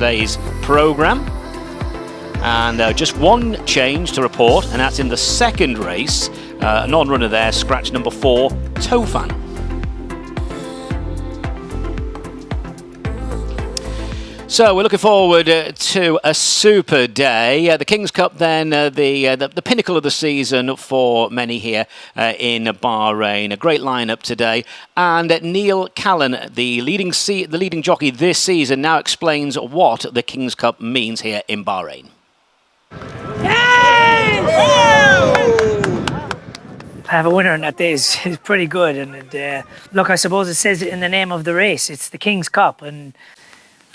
today's programme. And just one change to report, and that's in the second race. A non-runner there, scratch number 4, Tofan. So we're looking forward to a super day. The King's Cup then, the pinnacle of the season for many here in Bahrain. A great lineup today. And Neil Callan, the leading jockey this season, now explains what the King's Cup means here in Bahrain. Have a winner on that day is pretty good. And look, I suppose it says it in the name of the race. It's the King's Cup. And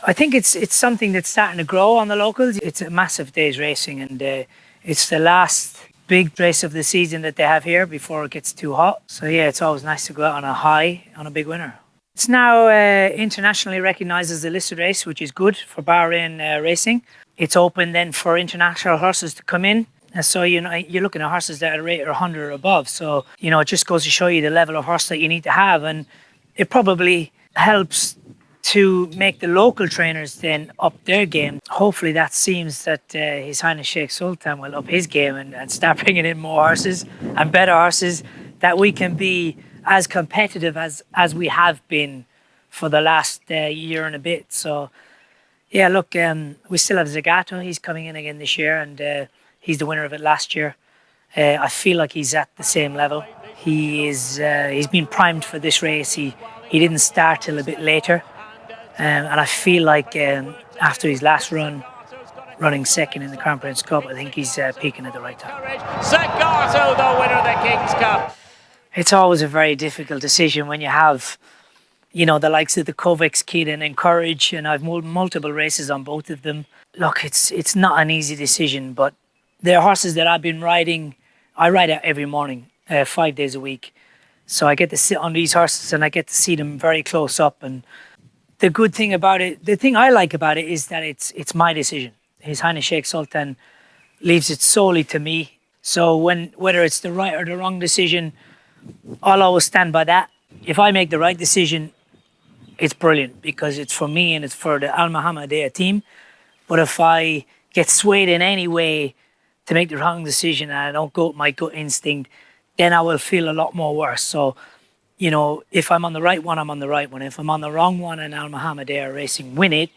I think it's something that's starting to grow on the locals. It's a massive day's racing, and it's the last big race of the season that they have here before it gets too hot. So yeah, it's always nice to go out on a high, on a big winner. It's now internationally recognised as a listed race, which is good for Bahrain racing. It's open then for international horses to come in. And so, you know, you're looking at horses that are rated 100 or above. So, you know, it just goes to show you the level of horse that you need to have. And it probably helps to make the local trainers then up their game. Hopefully that seems that His Highness Sheikh Sultan will up his game and start bringing in more horses and better horses, that we can be as competitive as we have been for the last year and a bit. So, yeah, look, we still have Zagato. He's coming in again this year, and he's the winner of it last year. I feel like he's at the same level. He's been primed for this race. He didn't start till a bit later. And I feel like after his last run, running second in the Crown Prince Cup, I think he's peaking at the right time. Zagato, the winner of the King's Cup. It's always a very difficult decision when you have, you know, the likes of the Kovacs kid and Encourage, and I've multiple races on both of them. Look, it's not an easy decision, but they're horses that I've been riding. I ride out every morning, 5 days a week. So I get to sit on these horses and I get to see them very close up. And the good thing about it, the thing I like about it is that it's my decision. His Highness Sheikh Sultan leaves it solely to me. So whether it's the right or the wrong decision, I'll always stand by that. If I make the right decision, it's brilliant because it's for me and it's for the Al Mohammadiyah team. But if I get swayed in any way to make the wrong decision and I don't go with my gut instinct, then I will feel a lot more worse. So, you know, if I'm on the right one, I'm on the right one. If I'm on the wrong one and Al Mohammadiyah Racing win it,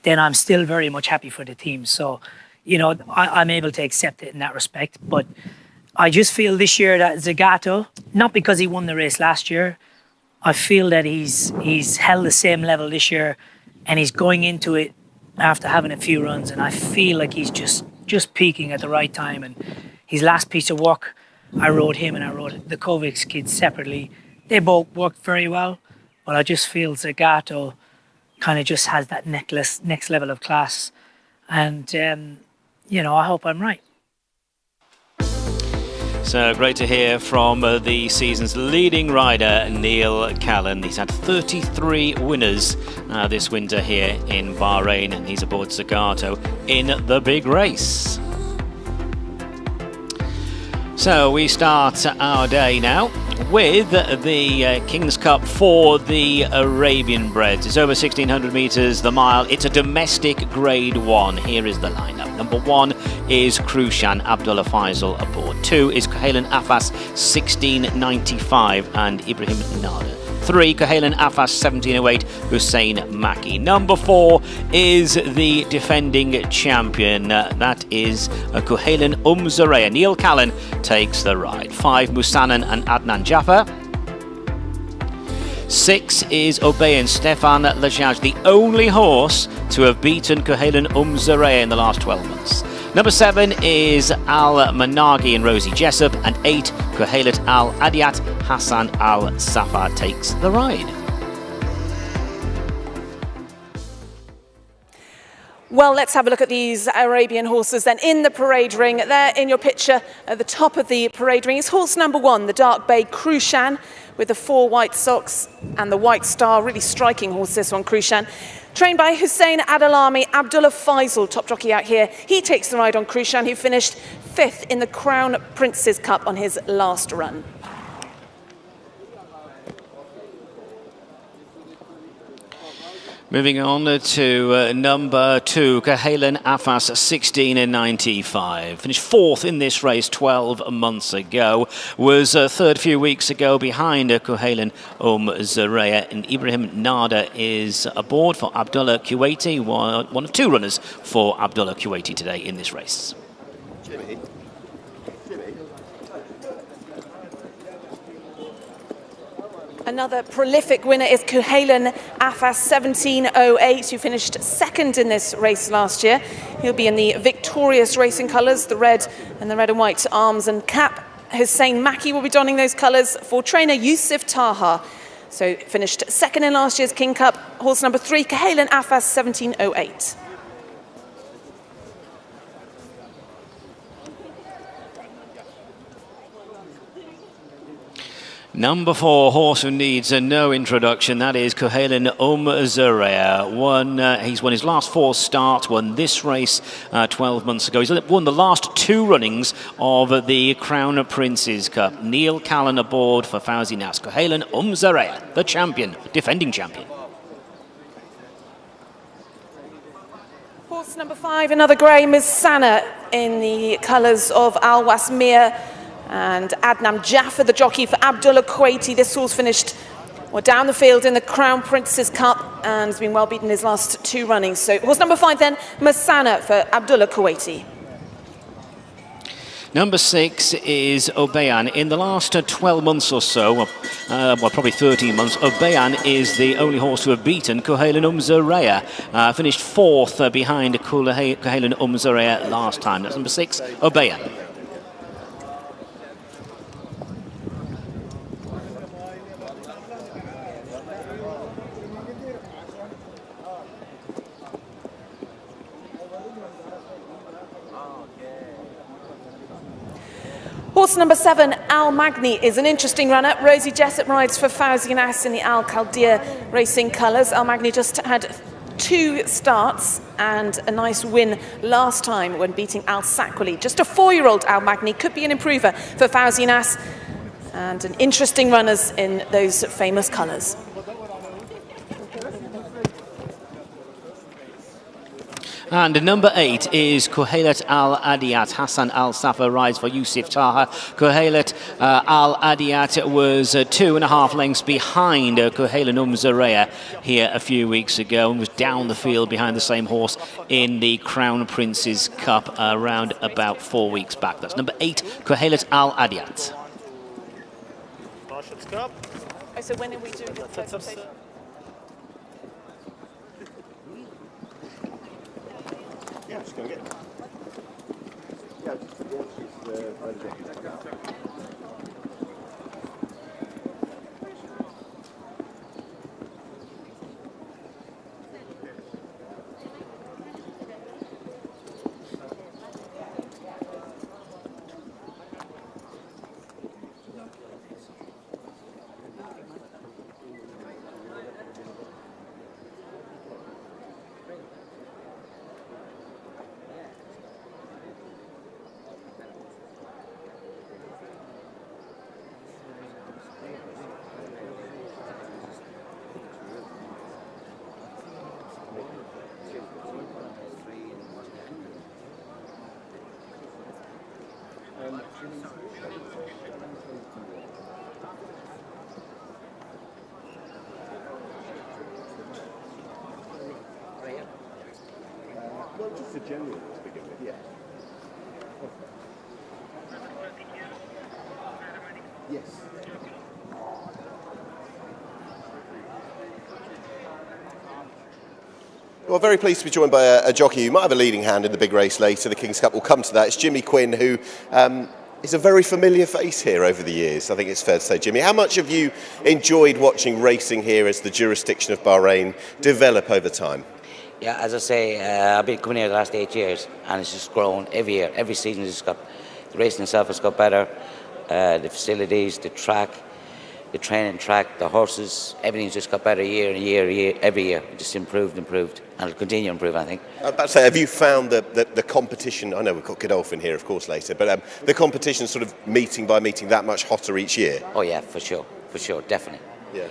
then I'm still very much happy for the team. So, you know, I'm able to accept it in that respect. But I just feel this year that Zagato, not because he won the race last year, I feel that he's held the same level this year and he's going into it after having a few runs, and I feel like he's just peaking at the right time. And his last piece of work, I rode him and I rode the Kovacs kids separately. They both worked very well, but I just feel Zagato kind of just has that next level of class. And, you know, I hope I'm right. So great to hear from the season's leading rider, Neil Callan. He's had 33 winners this winter here in Bahrain, and he's aboard Zagato in the big race. So we start our day now with the King's Cup for the Arabian breds. It's over 1,600 metres, the mile. It's a domestic Grade 1. Here is the lineup. Number 1 is Krushan Abdullah Faisal aboard. 2 is Kohalan Afas 1695 and Ibrahim Nada. 3, Kohalan Afas 1708, Hussein Maki. Number 4 is the defending champion. That is Kohalan Zareya. Neil Callan takes the ride. 5, Musanan and Adnan Jaffa. 6 is Obeyan Stefan Lajaj, the only horse to have beaten Kohalan Zareya in the last 12 months. Number 7 is Al Managi and Rosie Jessup, and 8, Kohalat Al Adiyat Hassan Al Safa takes the ride. Well, let's have a look at these Arabian horses then in the parade ring. There in your picture at the top of the parade ring is horse number 1, the Dark Bay Krushan, with the 4 white socks and the white star. Really striking horse, this one, Krushan. Trained by Hussein Adalami, Abdullah Faisal, top jockey out here. He takes the ride on Krushan, who finished 5th in the Crown Prince's Cup on his last run. Moving on to number 2, Cahalan Afas, 16.95. Finished 4th in this race 12 months ago. Was 3rd a few weeks ago behind Cahalan Zarea. And Ibrahim Nada is aboard for Abdullah Kuwaiti, one of 2 runners for Abdullah Kuwaiti today in this race. Another prolific winner is Cahalan Afas 1708, who finished 2nd in this race last year. He'll be in the victorious racing colours, the red and white arms and cap. Hussein Maki will be donning those colours for trainer Yusuf Taha. So finished 2nd in last year's King Cup. Horse number 3, Cahalan Afas 1708. Number 4, horse who needs no introduction, that is Cahalan Zarea. He's won his last 4 starts, won this race 12 months ago. He's won the last 2 runnings of the Crown Prince's Cup. Neil Callan aboard for Fauzi Nas. Cahalan Zarea, the champion, defending champion. Horse number 5, another grey, Mizsana, in the colours of Al Wasmir and Adnam Jaffa, the jockey for Abdullah Kuwaiti. This horse finished down the field in the Crown Prince's Cup and has been well beaten his last 2 runnings. So horse number 5 then, Mizsana for Abdullah Kuwaiti. Number 6 is Obeyan. In the last 12 months or so, probably 13 months, Obeyan is the only horse to have beaten Cahalan Zarea. Finished 4th behind Cahalan Zarea last time. That's number 6, Obeyan. Horse number 7, Al Magni, is an interesting runner. Rosie Jessup rides for Fauzi Nas in the Al Khaldea racing colours. Al Magni just had 2 starts and a nice win last time when beating Al Sakwali. Just a 4-year-old Al Magni, could be an improver for Fauzi Nas, and an interesting runners in those famous colours. And number 8 is Kuhailat Al Adiyat. Hassan Al Safa rides for Yusuf Taha. Kuhailat Al Adiyat was 2.5 lengths behind Cahalan Zarea here a few weeks ago and was down the field behind the same horse in the Crown Prince's Cup around about 4 weeks back. That's number 8, Kuhailat Al Adiyat. So when are we doing the presentation? Yeah, just go get it. Yeah, well, just a general to begin with, yeah. Yes. Well, very pleased to be joined by a jockey who might have a leading hand in the big race later. The King's Cup will come to that. It's Jimmy Quinn, who is a very familiar face here over the years. I think it's fair to say, Jimmy. How much have you enjoyed watching racing here as the jurisdiction of Bahrain develop over time? Yeah, as I say, I've been coming here the last 8 years, and it's just grown every year. Every season, it's got the racing itself has got better. The facilities, the track, the training track, the horses, everything's just got better year and year, every year. It just improved, and it'll continue to improve, I think. I was about to say, have you found the competition, I know we've got Godolphin here, of course, later, but the competition sort of meeting by meeting that much hotter each year? Oh yeah, for sure, definitely. Yeah.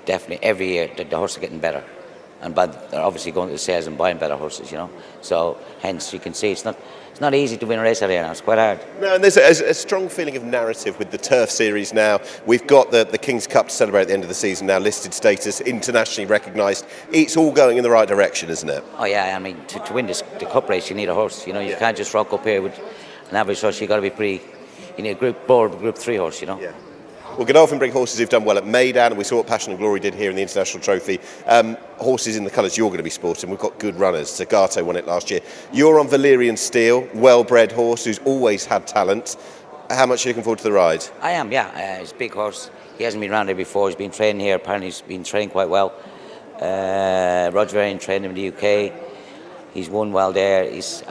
definitely every year the horses are getting better. And they're obviously going to the sales and buying better horses, you know. So hence you can see it's not easy to win a race out here now. It's quite hard. No, and there's a strong feeling of narrative with the Turf Series now. We've got the King's Cup to celebrate at the end of the season now, listed status, internationally recognised. It's all going in the right direction, isn't it? Oh yeah, I mean to win the cup race you need a horse. You know, you can't just rock up here with an average horse. You got to be pretty. You need a Group 3 horse. You know. Yeah. Well, Godolphin bring horses who've done well at Maidan, and we saw what Passion and Glory did here in the International Trophy. Horses in the colours you're going to be sporting. We've got good runners. Zagato won it last year. You're on Valerian Steel, well-bred horse who's always had talent. How much are you looking forward to the ride? I am, yeah. He's a big horse. He hasn't been around here before. He's been training here. Apparently he's been training quite well. Roger Varian trained him in the UK. He's won well there. He's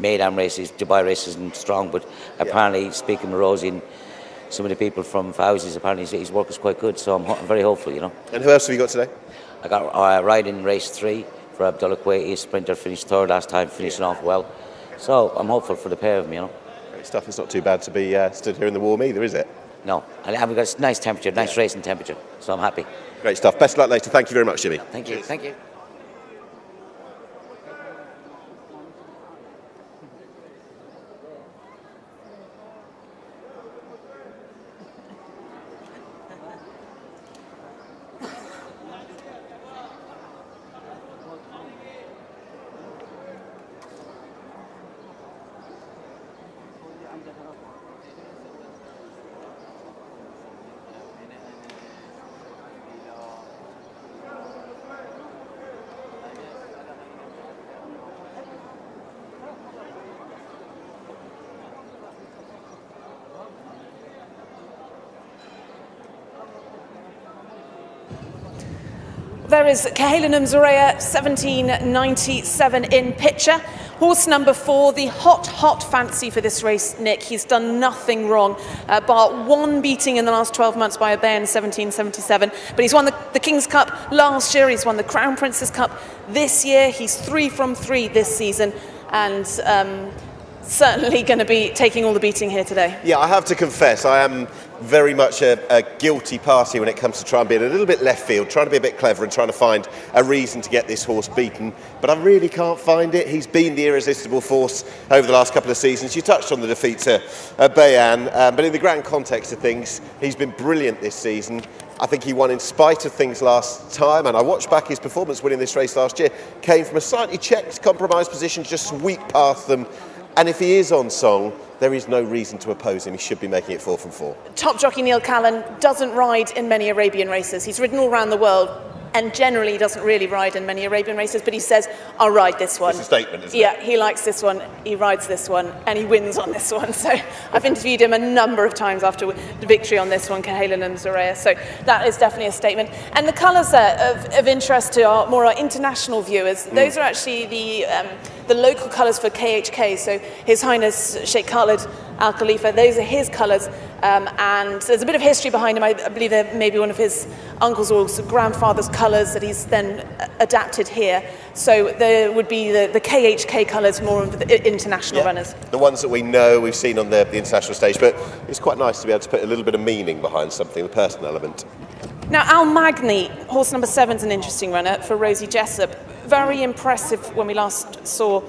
Maidan races, Dubai races and strong, but apparently speaking with Rosie and some of the people from Fauzi's, apparently his work is quite good, so I'm very hopeful, you know. And who else have you got today? I got riding race 3 for Abdullah Kuwaiti, a sprinter, finished 3rd last time, finishing off well. So I'm hopeful for the pair of them, you know. Great stuff. It's not too bad to be stood here in the warm either, is it? No, and we've got a nice temperature, nice racing temperature, so I'm happy. Great stuff. Best of luck later. Thank you very much, Jimmy. Thank you. Cheers. Thank you. There is Cahalanum Zorea, 1797 in picture. Horse number 4, the hot fancy for this race, Nick. He's done nothing wrong, bar one beating in the last 12 months by a bear in 1777. But he's won the King's Cup last year. He's won the Crown Princess Cup this year. He's 3 from 3 this season. And certainly going to be taking all the beating here today. Yeah, I have to confess, I am very much a guilty party when it comes to trying to be a little bit left field, trying to be a bit clever and trying to find a reason to get this horse beaten. But I really can't find it. He's been the irresistible force over the last couple of seasons. You touched on the defeat to Bayan, but in the grand context of things, he's been brilliant this season. I think he won in spite of things last time, and I watched back his performance winning this race last year. Came from a slightly checked, compromised position, just sweep past them. And if he is on song, there is no reason to oppose him. He should be making it 4 from 4. Top jockey Neil Callan doesn't ride in many Arabian races. He's ridden all around the world and generally doesn't really ride in many Arabian races, but he says, I'll ride this one. It's a statement, isn't it? Yeah, he likes this one, he rides this one, and he wins on this one. So I've interviewed him a number of times after the victory on this one, Cahalanum Zorea. So that is definitely a statement. And the colours of interest to our international viewers, those are actually the local colours for KHK. So His Highness Sheikh Khalid Al Khalifa, those are his colours. And there's a bit of history behind him. I believe they're maybe one of his uncle's or grandfather's colours that he's then adapted here. So there would be the KHK colours, more of the international runners. The ones that we know, we've seen on the international stage, but it's quite nice to be able to put a little bit of meaning behind something, the personal element. Now, Al Magni, horse number 7, is an interesting runner for Rosie Jessup. Very impressive when we last saw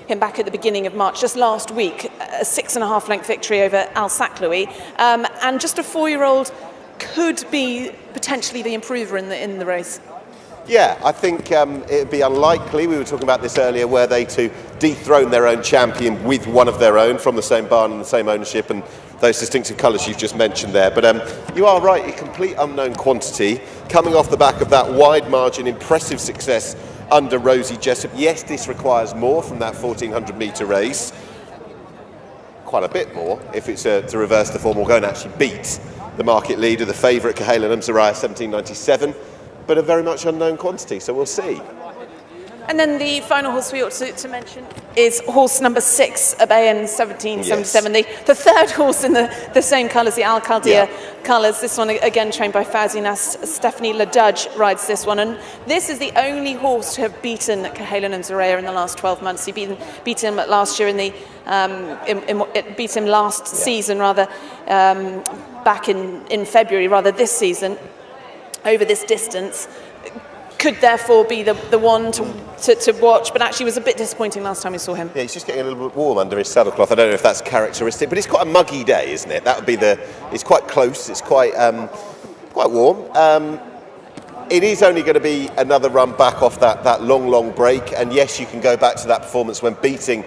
him back at the beginning of March, just last week, a 6.5 length victory over Al Sakloui, and just a 4-year-old could be potentially the improver in the race. Yeah, I think it'd be unlikely, we were talking about this earlier, were they to dethrone their own champion with one of their own from the same barn and the same ownership and those distinctive colours you've just mentioned there. But you are right, a complete unknown quantity, coming off the back of that wide margin, impressive success under Rosie Jessup. Yes, this requires more from that 1400 metre race. Quite a bit more if it's to reverse the form or go and actually beat the market leader, the favourite Cahalanum Zorea 1797, but a very much unknown quantity, so we'll see. And then the final horse we ought to mention is horse number 6, Obeyan 1777, Yes. the third horse in the same colours, the Al Khaldia colours. This one again trained by Fauzinas. Stephanie Ledudge rides this one, and this is the only horse to have beaten Cahalan and Zorea in the last 12 months. He beat him last year beat him last season rather, back in February rather, this season over this distance. Could therefore be the one to watch, but actually was a bit disappointing last time we saw him. Yeah, he's just getting a little bit warm under his saddlecloth. I don't know if that's characteristic, but it's quite a muggy day, isn't it? That would be it's quite close, it's quite warm. It is only going to be another run back off that long break, and yes, you can go back to that performance when beating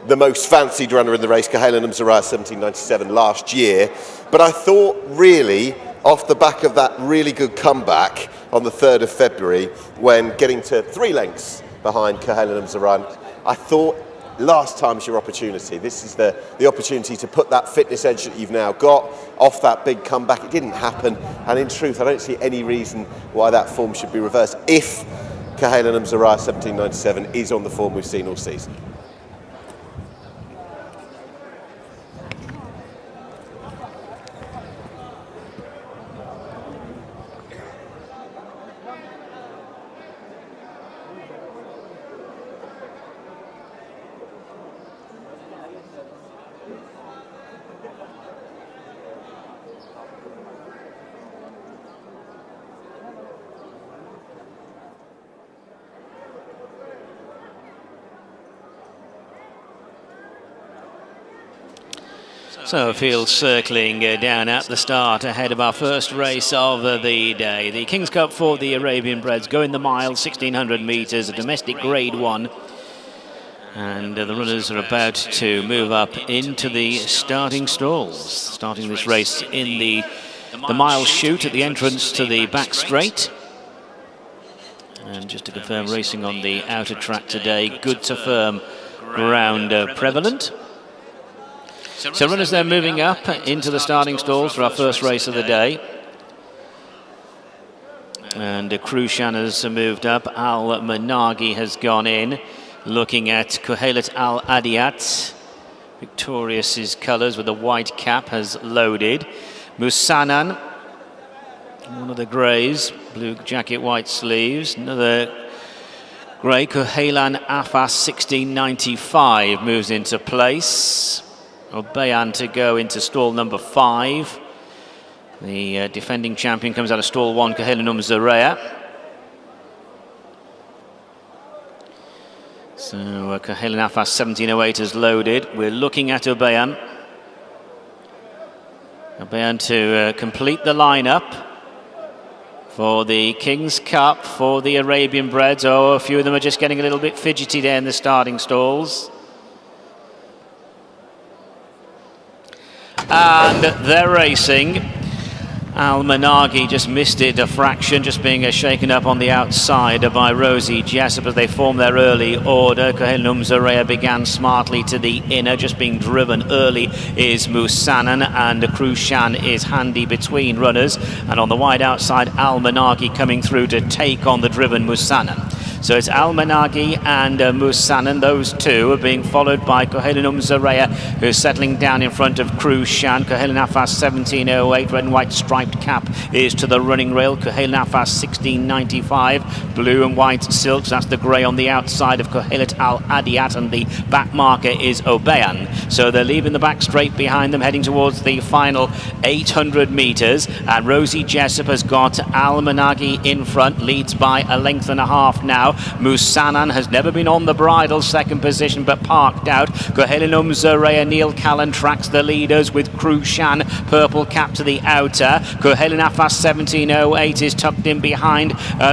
the most fancied runner in the race, Cahalan and Zorea 1797 last year. But I thought really, off the back of that really good comeback on the 3rd of February, when getting to 3 lengths behind Cahalan and Zorea, I thought last time's your opportunity. This is the opportunity to put that fitness edge that you've now got off that big comeback. It didn't happen, and in truth, I don't see any reason why that form should be reversed if Cahalan and Zorea 1797 is on the form we've seen all season. So field circling down at the start ahead of our first race of the day. The King's Cup for the Arabian Breds, going the mile, 1600 metres, a domestic grade 1. And the runners are about to move up into the starting stalls, starting this race in the mile chute at the entrance to the back straight. And just to confirm, racing on the outer track today, good to firm ground prevalent. So runners there moving up into the starting stalls for our first race of the day. And Krushan has moved up. Al Managi has gone in, looking at Kuhailat Al Adiyat. Victorious's colours with a white cap has loaded. Musanan, one of the greys, blue jacket, white sleeves. Another grey, Kuhailan Afas 1695 moves into place. Obeyan to go into stall number 5. The defending champion comes out of stall 1, Cahalan Zorea. So Cahalan Afas 1708 is loaded. We're looking at Obeyan. Obeyan to complete the lineup for the King's Cup for the Arabian Breds. Oh, a few of them are just getting a little bit fidgety there in the starting stalls. And they're racing. Al Managi just missed it a fraction, just being shaken up on the outside by Rosie Jessup as they form their early order. Cahalan Zorea began smartly to the inner, just being driven early is Musanan, and Krushan is handy between runners. And on the wide outside, Al Managi coming through to take on the driven Musanan. So it's Al Managi and Musanan. Those two are being followed by Cahalan Zorea, who's settling down in front of Krushan. Cahalan Afas 1708, red and white striped cap is to the running rail. Cahalan Afas 1695, blue and white silks. That's the grey on the outside of Kuhailat Al Adiyat, and the back marker is Obeyan. So they're leaving the back straight behind them, heading towards the final 800 metres. And Rosie Jessup has got Al Managi in front, leads by a length and a half now. Musanan has never been on the bridle, second position, but parked out. Cahalan Zorea, Neil Callan tracks the leaders with Krushan, purple cap to the outer. Cahalan Afas 1708 is tucked in behind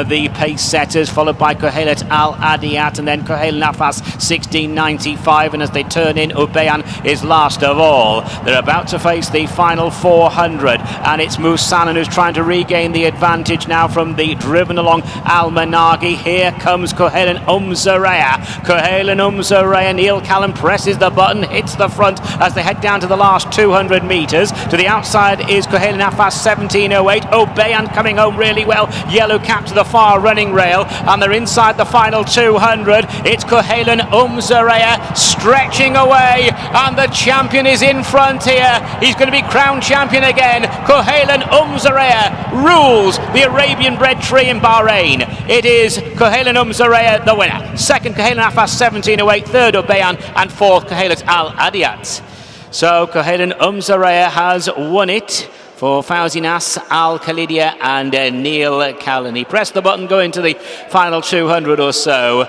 the pace setters, followed by Kuhailat Al Adiyat, and then Cahalan Afas 1695. And as they turn in, Obeyan Krushan is last of all. They're about to face the final 400, and it's Musanan who's trying to regain the advantage now from the driven along Al-Managi. Here comes Kohelan Umzaraya. Kohelan Umzaraya, Neil Callan presses the button, hits the front as they head down to the last 200 metres. To the outside is Kohelan Afas 1708. Obeyan coming home really well. Yellow cap to the far running rail, and they're inside the final 200. It's Kohelan Umzaraya stretching away, and the champion is in front here. He's going to be crowned champion again. Kohelan Umzaraya rules the Arabian bred tree in Bahrain. It is Kohelan Umzaraya the winner. Second Kohelan Afas 1708, third Obeyan, and fourth Kohelan Al Adiyat. So Kohelan Umzaraya has won it for Fauzinas, Al Khalidia and Neil Callan. He pressed the button going to the final 200 or so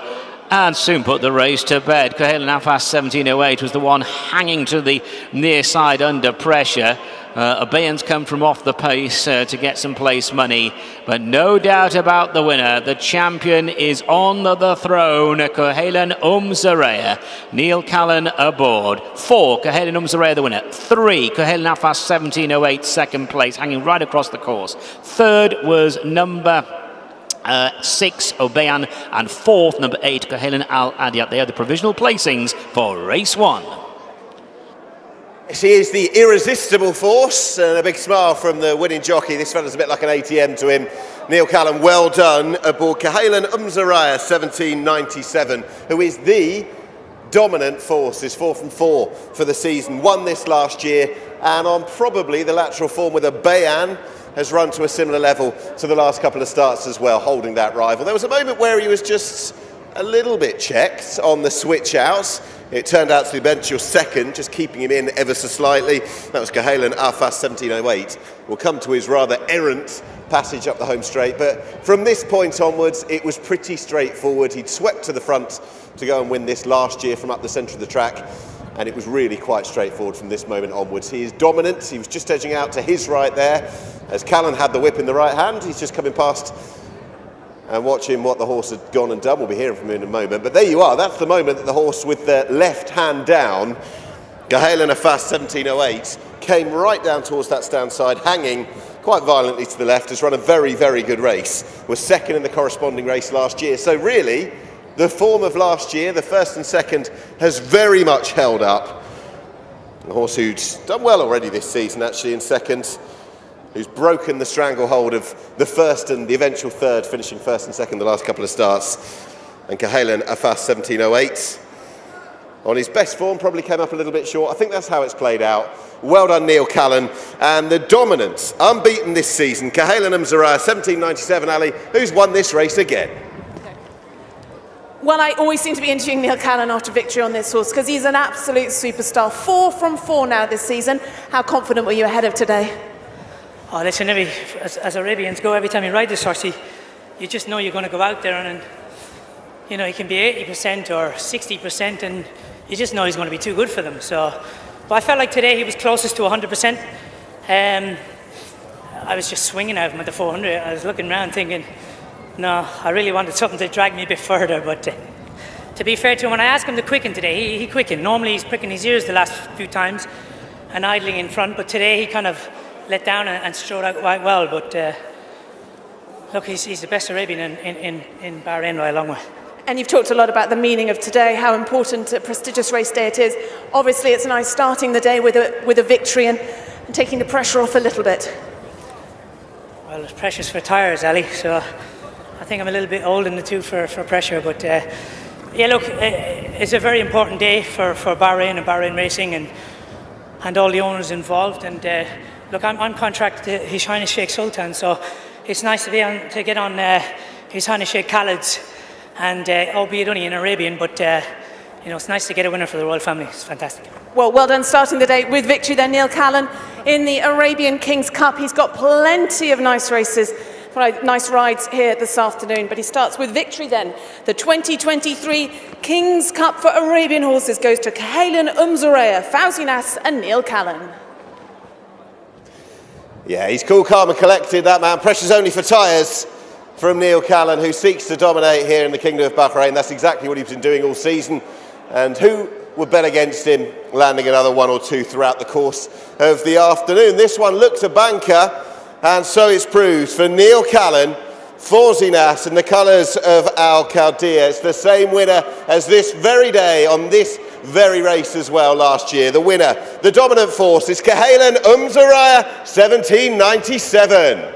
and soon put the race to bed. Kohelan Afas 1708 was the one hanging to the near side under pressure. Obeyan's come from off the pace to get some place money, but no doubt about the winner. The champion is on the throne, Kohelan Umzaraya. Neil Callan aboard. 4, Kohelan Umzaraya the winner. 3, Kohelan Afas 1708 second place, hanging right across the course. Third was number 6, Obeyan, and fourth, number 8, Kohelan Al Adiyat. They are the provisional placings for race 1. She is the irresistible force, and a big smile from the winning jockey. This fella's a bit like an ATM to him. Neil Callan, well done aboard Kohelan Umzaraya 1797, who is the dominant force. Is 4 from 4 for the season. Won this last year, and on probably the lateral form with Obeyan, has run to a similar level to the last couple of starts as well, holding that rival. There was a moment where he was just a little bit checked on the switch outs. It turned out to be eventual second, just keeping him in ever so slightly. That was Kohelan Afas 1708. We'll come to his rather errant passage up the home straight, but from this point onwards, it was pretty straightforward. He'd swept to the front to go and win this last year from up the centre of the track, and it was really quite straightforward from this moment onwards. He is dominant. He was just edging out to his right there, as Callan had the whip in the right hand. He's just coming past, and watching what the horse had gone and done. We'll be hearing from him in a moment. But there you are. That's the moment that the horse with the left hand down, Kohelan Afas 1708, came right down towards that stand side, hanging quite violently to the left. Has run a very, very good race. Was second in the corresponding race last year. So really, the form of last year, the first and second, has very much held up. The horse who'd done well already this season, actually, in second, who's broken the stranglehold of the first and the eventual third, finishing first and second the last couple of starts. And Kohelan Afas 1708, on his best form, probably came up a little bit short. I think that's how it's played out. Well done, Neil Callan. And the dominant, unbeaten this season, Kohelan Umzaraya 1797, Ali, who's won this race again. Well, I always seem to be interviewing Neil Callan after victory on this horse because he's an absolute superstar. 4 from 4 now this season. How confident were you ahead of today? Oh, listen, as Arabians go, every time you ride this horse, you just know you're going to go out there and you know, he can be 80% or 60%, and you just know he's going to be too good for them. So, but I felt like today he was closest to 100%. I was just swinging at him at the 400. I was looking around thinking, no, I really wanted something to drag me a bit further. But to be fair to him, when I asked him to quicken today, he quickened. Normally he's pricking his ears the last few times and idling in front, but today he kind of let down and strode out quite well. But look, he's the best Arabian in Bahrain by a long way. And you've talked a lot about the meaning of today, how important a prestigious race day it is. Obviously, it's nice starting the day with a victory and taking the pressure off a little bit. Well, it's precious for tyres, Ali, so I think I'm a little bit old in the tooth for pressure. But yeah, look, it's a very important day for Bahrain and Bahrain racing and all the owners involved. And look, I'm contracted to His Highness Sheikh Sultan, so it's nice to get on His Highness Sheikh Khaled's. And albeit only in Arabian, but you know, it's nice to get a winner for the royal family. It's fantastic. Well done starting the day with victory there, Neil Callan, in the Arabian King's Cup. He's got plenty of nice races, nice rides here this afternoon, but he starts with victory then. The 2023 King's Cup for Arabian horses goes to Kohelan Umzaraya, Fauzinas and Neil Callan. Yeah, he's cool, calm and collected, that man. Pressure's only for tyres from Neil Callan, who seeks to dominate here in the Kingdom of Bahrain. That's exactly what he's been doing all season. And who would bet against him landing another 1 or 2 throughout the course of the afternoon. This one looked a banker, and so it's proved for Neil Callan, Forzinas, and the colours of Al Khaldea. It's the same winner as this very day on this very race as well last year. The winner, the dominant force, is Cahalan Umzariah, 1797.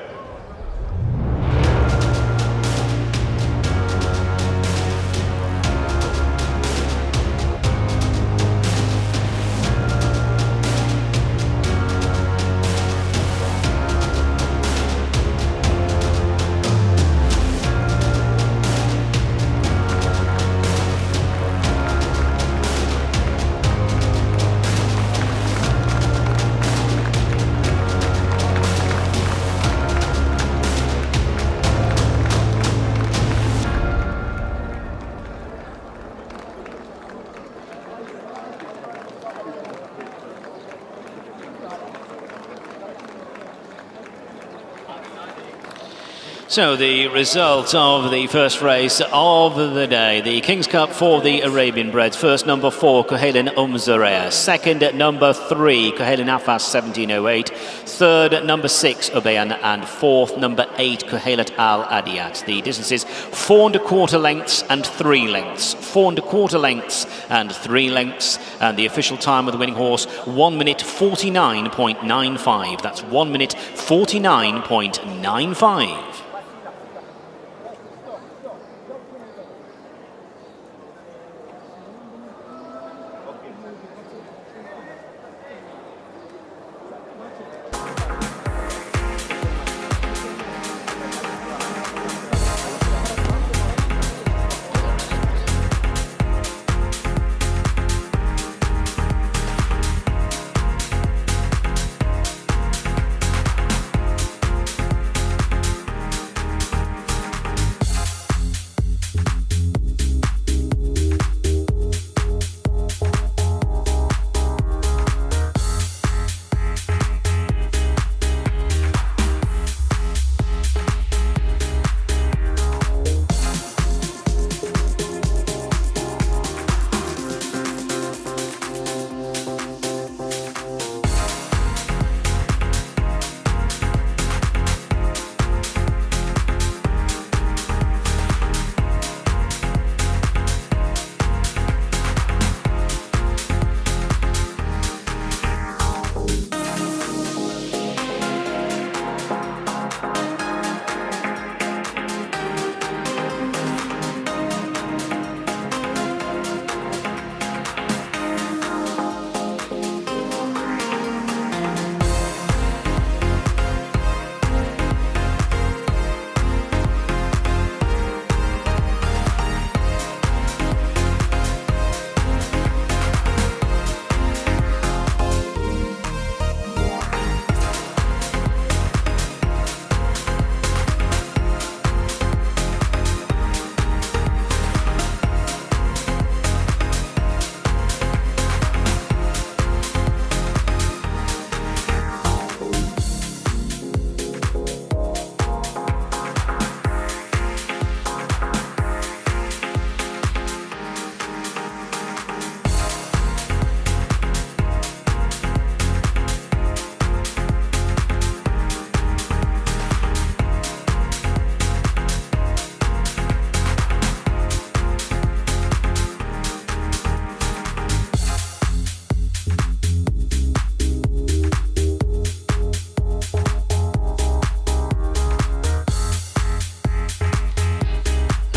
So the result of the first race of the day, the King's Cup for the Arabian Breds. First, number 4, Cahalan Umzariah. Second, number 3, Cahalan Afas, 1708. Third, number 6, Ubayan. And fourth, number 8, Cahalat Al Adiyat. The distances 4 1/4 lengths and 3 lengths. 4 1/4 lengths and 3 lengths. And the official time of the winning horse, 1 minute 49.95. That's 1 minute 49.95.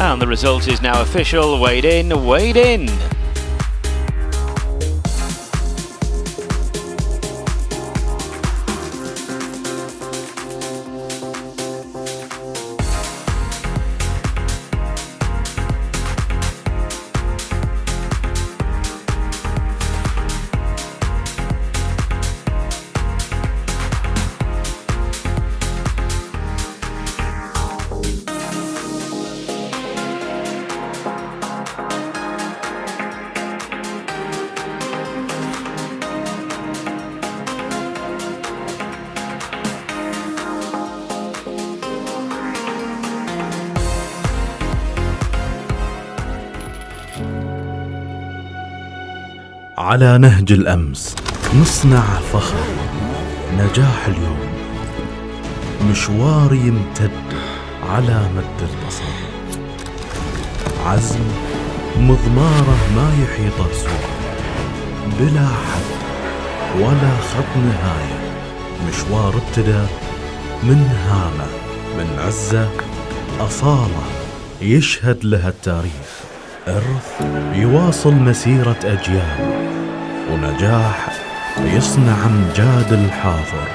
And the result is now official. Wade in, wade in. على نهج الأمس نصنع فخر نجاح اليوم، مشوار يمتد على مد البصر، عزم مضماره ما يحيطه سوى، بلا حد ولا خط نهاية، مشوار ابتدى من هامة، من عزة أصالة يشهد لها التاريخ، إرث يواصل مسيرة أجيال، ونجاح يصنع أمجاد الحاضر.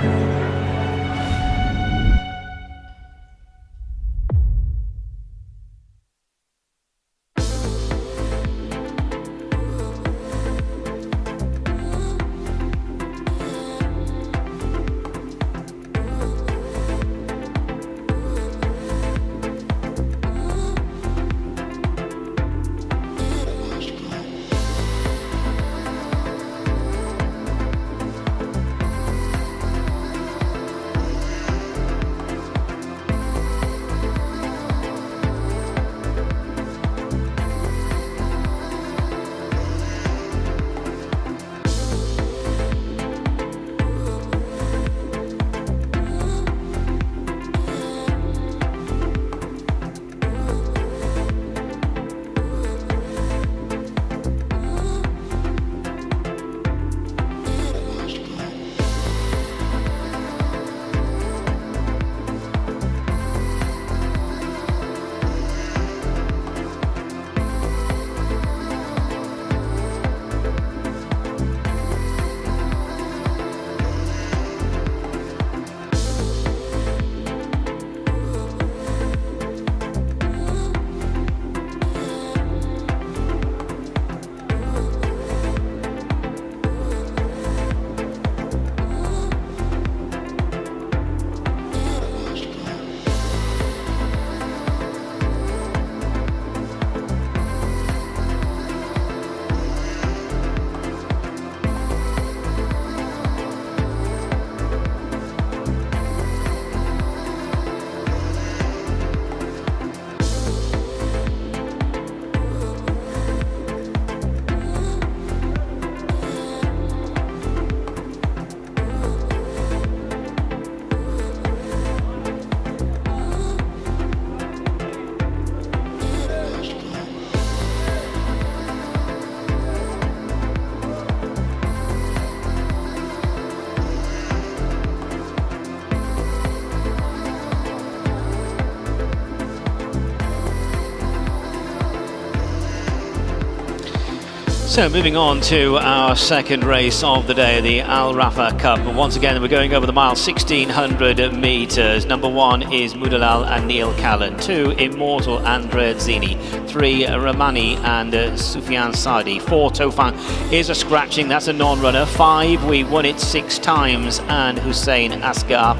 So moving on to our second race of the day, the Al Rafa Cup. And once again, we're going over the mile, 1600 metres. Number 1 is Mudalal and Neil Callan. 2, Immortal and Zini. 3, Ramani and Sufyan Sadi. 4, Tofan is a scratching, that's a non-runner. 5, we won it 6 times, and Hussein Asghar.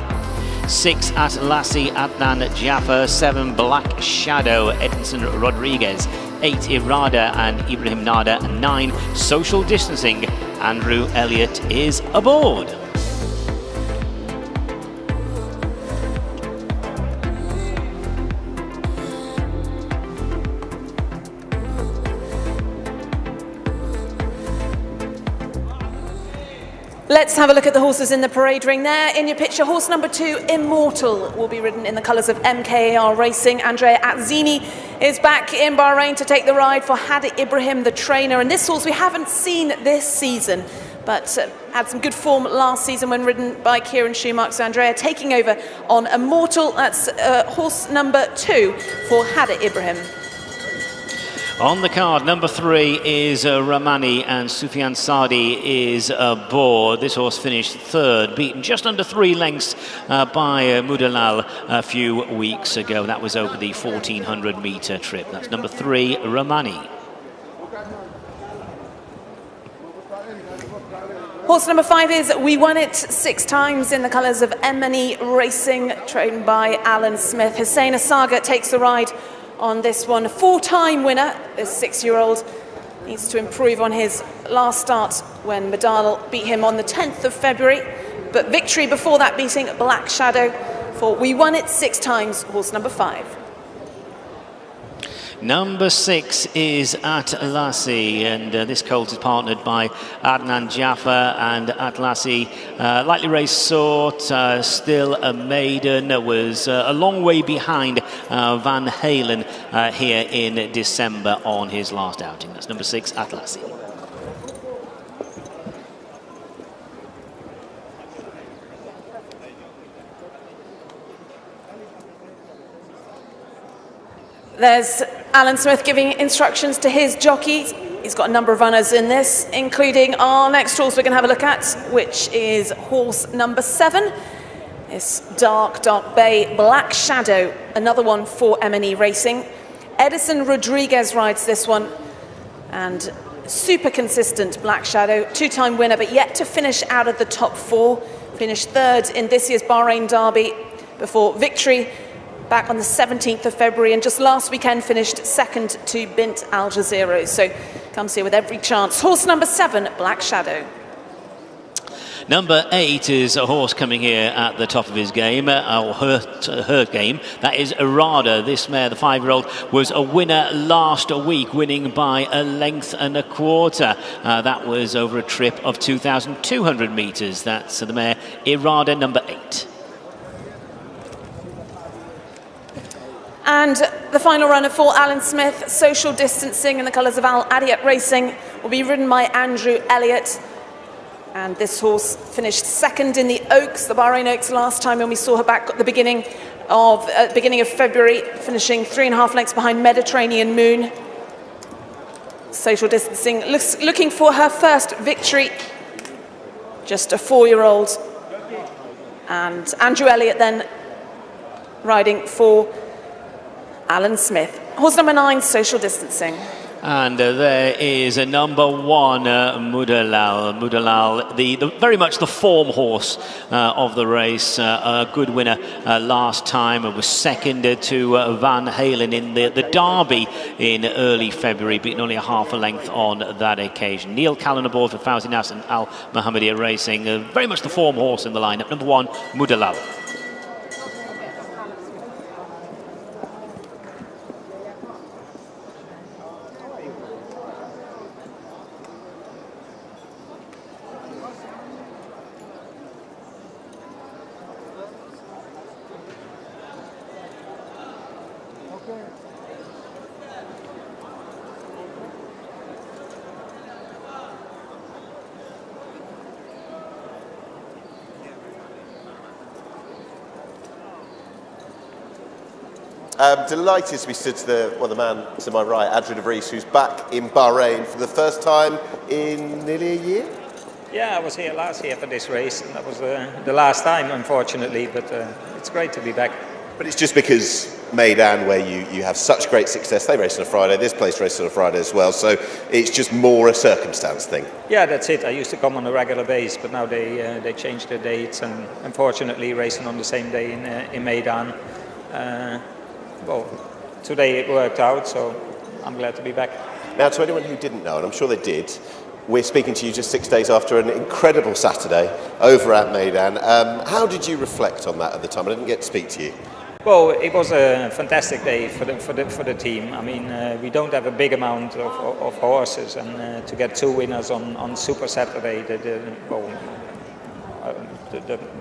6, Atlassi Adnan Jaffer. 7, Black Shadow, Edinson Rodriguez. 8, Irada and Ibrahim Nada. And 9, Social Distancing, Andrew Elliott is aboard. Let's have a look at the horses in the parade ring there. In your picture, horse number 2, Immortal, will be ridden in the colours of MKAR Racing. Andrea Atzini is back in Bahrain to take the ride for Hadi Ibrahim, the trainer. And this horse we haven't seen this season, but had some good form last season when ridden by Kieran Schumacher. So Andrea taking over on Immortal. That's horse number 2 for Hadi Ibrahim. On the card, number 3 is Ramani, and Sufyan Sadi is aboard. This horse finished 3rd, beaten just under 3 lengths by Mudalal a few weeks ago. That was over the 1400 metre trip. That's number 3, Ramani. Horse number 5 is We Won It 6 times in the colours of M&E Racing, trained by Alan Smith. Hussein Asaga takes the ride on this one. 4-time winner, this 6-year-old needs to improve on his last start when Medal beat him on the 10th of February. But victory before that, beating Black Shadow for We Won It 6 times, horse number 5. Number 6 is Atlasi, and this colt is partnered by Adnan Jaffa, and Atlasi, lightly raced sort, still a maiden, was a long way behind Van Halen here in December on his last outing. That's number 6, Atlasi. There's Alan Smith giving instructions to his jockeys. He's got a number of runners in this, including our next horse we're going to have a look at, which is horse number 7. It's Dark Bay Black Shadow, another one for M&E Racing. Edison Rodriguez rides this one, and super consistent Black Shadow, 2-time winner, but yet to finish out of the top 4. Finished 3rd in this year's Bahrain Derby before victory back on the 17th of February, and just last weekend finished 2nd to Bint Al Jazeera. So comes here with every chance. Horse number 7, Black Shadow. Number 8 is a horse coming here at the top of his game, or her game. That is Irada. This mare, the 5-year-old, was a winner last week, winning by a length and a quarter. That was over a trip of 2,200 metres. That's the mare Irada, number 8. And the final runner for Alan Smith, Social Distancing in the colours of Al Adiyat Racing, will be ridden by Andrew Elliott. And this horse finished 2nd in the Oaks, the Bahrain Oaks, last time when we saw her back at the beginning of February, finishing 3.5 lengths behind Mediterranean Moon. Social Distancing looking for her first victory, just a 4-year-old. And Andrew Elliott then riding for Alan Smith. Horse number 9, Social Distancing. And there is a number 1, Mudalal. Mudalal, the very much the form horse of the race. A good winner last time. It was 2nd to Van Halen in the Derby in early February, beating only a half a length on that occasion. Neil Callan aboard for Fawzi Nas and Al Mohammedia Racing. Very much the form horse in the lineup. Number 1, Mudalal. Delighted to be stood to the man to my right, Adrian de Vries, who's back in Bahrain for the first time in nearly a year. Yeah, I was here last year for this race, and that was the last time, unfortunately, but it's great to be back. But it's just because Meydan, where you have such great success, they race on a Friday, this place races on a Friday as well, so it's just more a circumstance thing. Yeah, that's it. I used to come on a regular basis, but now they changed the dates, and unfortunately racing on the same day in Meydan. Well, today it worked out, so I'm glad to be back. Now, to anyone who didn't know, and I'm sure they did, we're speaking to you just 6 days after an incredible Saturday over at Meydan. How did you reflect on that at the time? I didn't get to speak to you. Well, it was a fantastic day for the team. I mean, we don't have a big amount of horses, and to get 2 winners on Super Saturday, the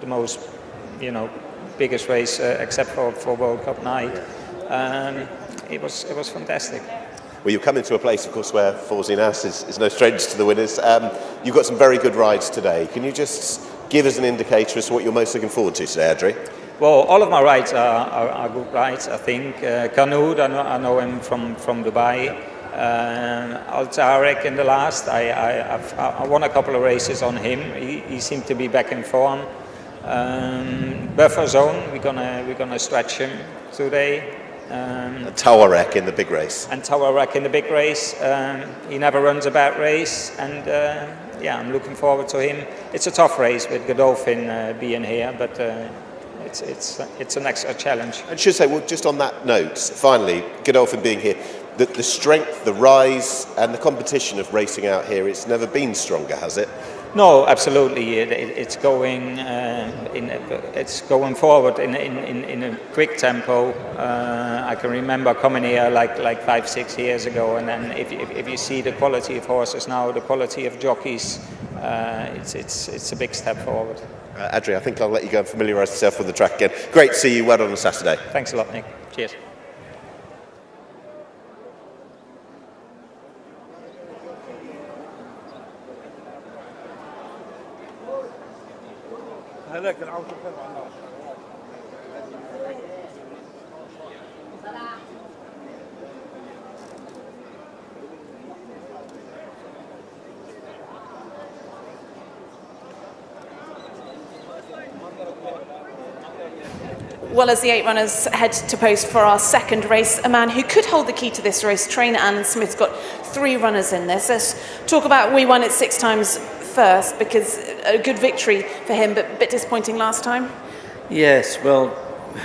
most, biggest race except for World Cup night. It was fantastic. Well, you've come into a place, of course, where Fawzi Nas is no stranger to the winners. You've got some very good rides today. Can you just give us an indicator as to what you're most looking forward to today, Adri? Well, all of my rides are good rides, I think. Kanud, I know him from Dubai. Al Tarek in the last, I won a couple of races on him. He seemed to be back in form. Buffer Zone, we're gonna stretch him today. Tawarek in the big race. And Tawarek in the big race. He never runs a bad race, and I'm looking forward to him. It's a tough race with Godolphin being here, but it's an extra challenge. I should say, well, just on that note, finally, Godolphin being here, the strength, the rise, and the competition of racing out here, it's never been stronger, has it? No, absolutely. It's going forward in a quick tempo. I can remember coming here like 5-6 years ago, and then if you see the quality of horses now, the quality of jockeys, it's a big step forward. Adri, I think I'll let you go and familiarise yourself with the track again. Great to see you. Well done on Saturday. Thanks a lot, Nick. Cheers. Well, as the 8 runners head to post for our second race, a man who could hold the key to this race, trainer Alan Smith's got 3 runners in this. Let's talk about we won it 6 times first, because a good victory for him, but a bit disappointing last time. Yes, well,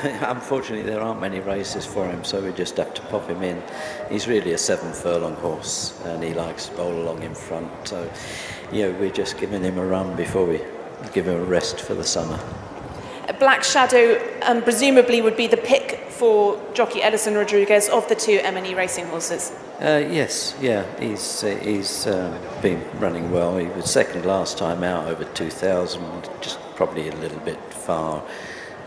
unfortunately there aren't many races for him, so we just have to pop him in. He's really a 7 furlong horse, and he likes to bowl along in front, so we're just giving him a run before we give him a rest for the summer. Black Shadow presumably would be the pick for jockey Edison Rodriguez of the 2 M&E racing horses. Yes, yeah, he's been running well. He was second last time out over 2,000, just probably a little bit far.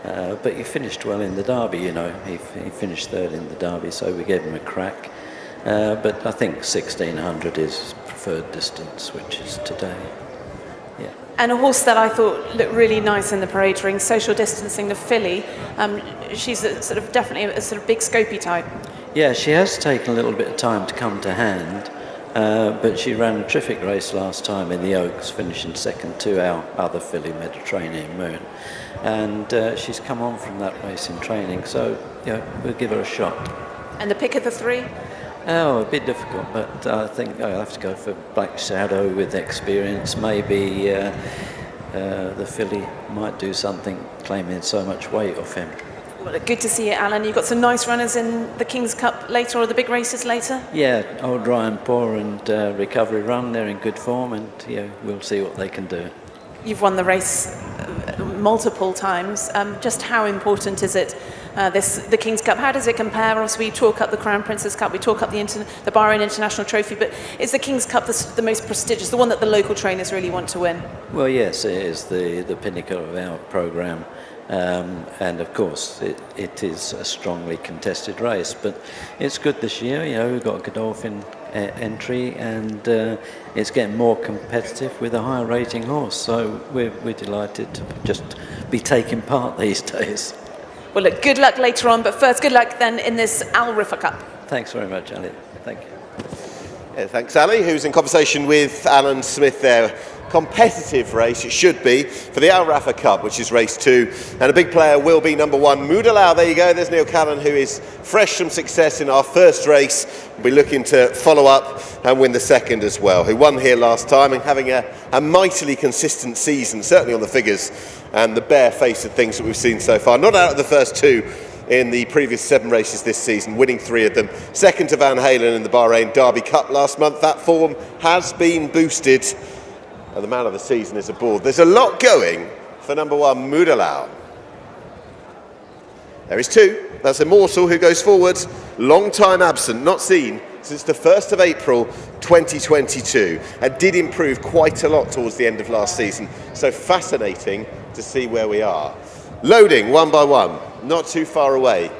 But he finished well in the Derby, He finished 3rd in the Derby, so we gave him a crack. But I think 1,600 is preferred distance, which is today. Yeah. And a horse that I thought looked really nice in the parade ring, social distancing, the filly. She's definitely a sort of big scopy type. Yeah, she has taken a little bit of time to come to hand, but she ran a terrific race last time in the Oaks, finishing second to our other filly, Mediterranean Moon. And she's come on from that race in training, so we'll give her a shot. And the pick of the 3? Oh, a bit difficult, but I think I'll have to go for Black Shadow with experience. Maybe the filly might do something, claiming so much weight off him. Well, good to see you, Alan. You've got some nice runners in the King's Cup later, or the big races later? Yeah, Old Ryan Poor and Recovery Run, they're in good form, and we'll see what they can do. You've won the race multiple times. Just how important is it, the King's Cup? How does it compare? Obviously, we talk up the Crown Princess Cup, we talk up the Bahrain International Trophy, but is the King's Cup the most prestigious, the one that the local trainers really want to win? Well, yes, it is the pinnacle of our programme. And of course it is a strongly contested race, but it's good this year. We've got a Godolphin entry, and it's getting more competitive with a higher rating horse, so we're delighted to just be taking part these days. Well, look, good luck later on, but first good luck then in this Al Rifa Cup. Thanks very much, Ali. Thank you. Yeah, thanks, Ali, who's in conversation with Alan Smith there. Competitive race, it should be, for the Al Rafa Cup, which is race 2, and a big player will be number 1, Mudalau. There you go, there's Neil Callan, who is fresh from success in our first race. We'll be looking to follow up and win the second as well, who won here last time and having a mightily consistent season, certainly on the figures and the bare face of things that we've seen so far. Not out of the first 2 in the previous 7 races this season, winning 3 of them. Second to Van Halen in the Bahrain Derby Cup last month. That form has been boosted, and the man of the season is aboard. There's a lot going for number 1, Mudalau. There is 2. That's Immortal, who goes forward. Long time absent, not seen since the 1st of April 2022, and did improve quite a lot towards the end of last season. So fascinating to see where we are. Loading one by one, not too far away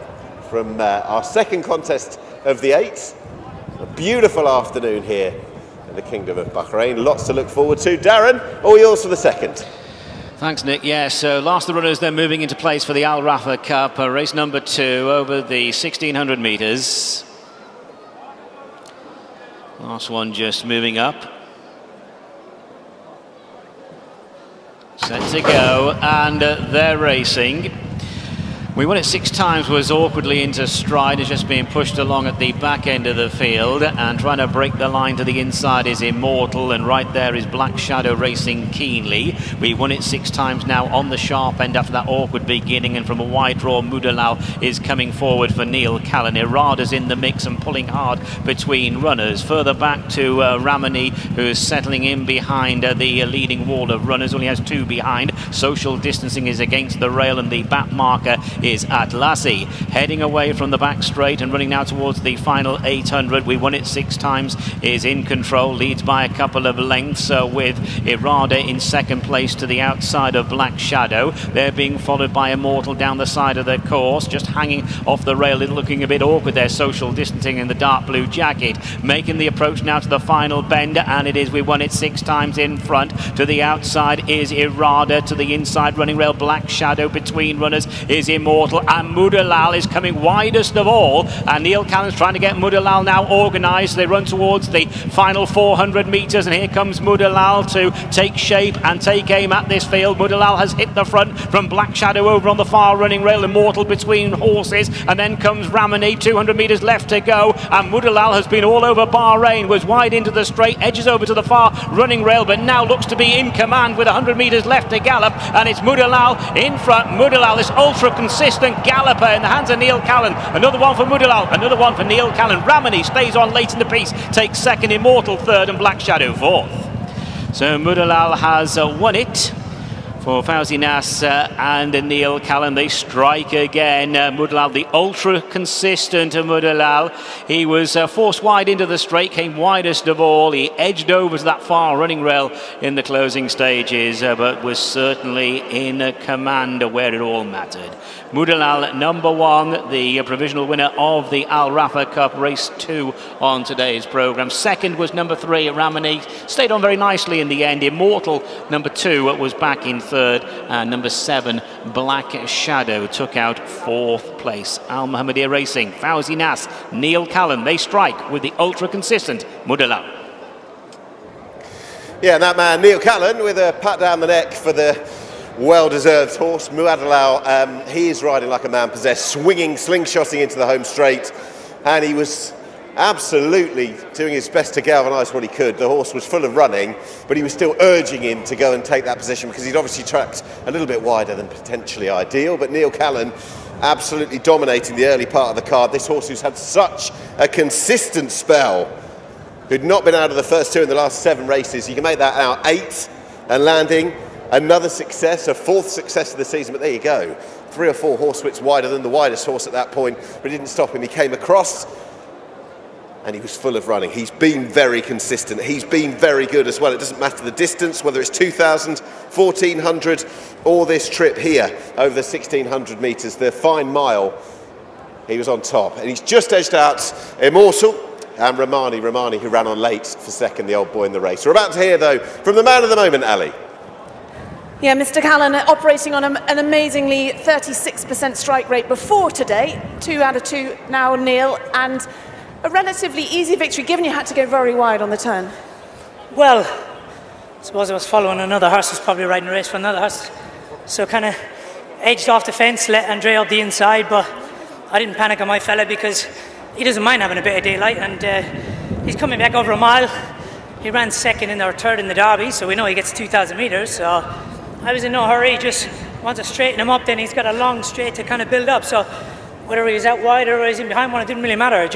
from our second contest of the 8. A beautiful afternoon here in the Kingdom of Bahrain. Lots to look forward to. Darren, all yours for the second. Thanks, Nick. Yeah, so last of the runners then moving into place for the Al Rafa Cup, race number 2 over the 1,600 metres. Last one just moving up. Set to go, and they're racing. We Won It 6 Times was awkwardly into stride, is just being pushed along at the back end of the field, and trying to break the line to the inside is Immortal, and right there is Black Shadow racing keenly. We Won It 6 Times now on the sharp end after that awkward beginning, and from a wide draw Mudalal is coming forward for Neil Callan. Irada's in the mix and pulling hard between runners. Further back to Ramani, who is settling in behind the leading wall of runners, only has 2 behind. Social distancing is against the rail, and the back marker is Atlasi. Heading away from the back straight and running now towards the final 800. We Won It 6 Times is in control, leads by a couple of lengths with Irada in second place to the outside of Black Shadow. They're being followed by Immortal down the side of the course, just hanging off the rail, looking a bit awkward there, social distancing in the dark blue jacket. Making the approach now to the final bend, and it is We Won It 6 Times in front. To the outside is Irada, to the inside running rail Black Shadow, between runners is Immortal, and Mudalal is coming widest of all, and Neil Callan's trying to get Mudalal now organised. They run towards the final 400 metres, and here comes Mudalal to take shape and take aim at this field. Mudalal has hit the front from Black Shadow over on the far running rail, Immortal between horses, and then comes Ramani. 200 metres left to go, and Mudalal has been all over Bahrain, was wide into the straight, edges over to the far running rail, but now looks to be in command with 100 metres left to gallop, and it's Mudalal in front. Mudalal, this ultra consistent galloper in the hands of Neil Callan. Another one for Mudalal, another one for Neil Callan. Ramani stays on late in the piece, takes second, Immortal third, and Black Shadow fourth. So Mudalal has won it for Fawzi Nas and Neil Callan. They strike again. Mudalal, the ultra consistent Mudalal. He was forced wide into the straight, came widest of all. He edged over to that far running rail in the closing stages, but was certainly in command where it all mattered. Mudalal, number 1, the provisional winner of the Al Rafa Cup, race 2 on today's programme. Second was number 3, Ramani, stayed on very nicely in the end. Immortal, number 2, was back in third, and number 7, Black Shadow, took out 4th place. Al Mohammedia Racing, Fawzi Nas, Neil Callan, they strike with the ultra consistent Mudalal. Yeah, and that man, Neil Callan, with a pat down the neck for the well-deserved horse, Mudalal. He is riding like a man possessed, swinging, slingshotting into the home straight, and he was absolutely doing his best to galvanise what he could. The horse was full of running, but he was still urging him to go and take that position, because he'd obviously tracked a little bit wider than potentially ideal. But Neil Callan absolutely dominating the early part of the card. This horse who's had such a consistent spell, who'd not been out of the first 2 in the last 7 races. You can make that out 8 and landing. Another success, a 4th success of the season, but there you go. 3 or 4 horsewhips wider than the widest horse at that point, but it didn't stop him. He came across, and he was full of running. He's been very consistent. He's been very good as well. It doesn't matter the distance, whether it's 2,000, 1,400, or this trip here over the 1,600 metres, the fine mile, he was on top. And he's just edged out Immortal and Ramani, who ran on late for second, the old boy in the race. We're about to hear, though, from the man of the moment, Ali. Yeah, Mr. Callan operating on an amazingly 36% strike rate before today. 2 out of 2 now, Neil, and a relatively easy victory, given you had to go very wide on the turn. Well, I suppose I was following another horse who's probably riding a race for another horse. So kind of edged off the fence, let Andre up the inside, but I didn't panic on my fella because he doesn't mind having a bit of daylight, and he's coming back over a mile. He ran second in or third in the Derby, so we know he gets 2,000 metres, so I was in no hurry, just want to straighten him up. Then he's got a long straight to kind of build up, so whether he's out wide or he's in behind one, it didn't really matter.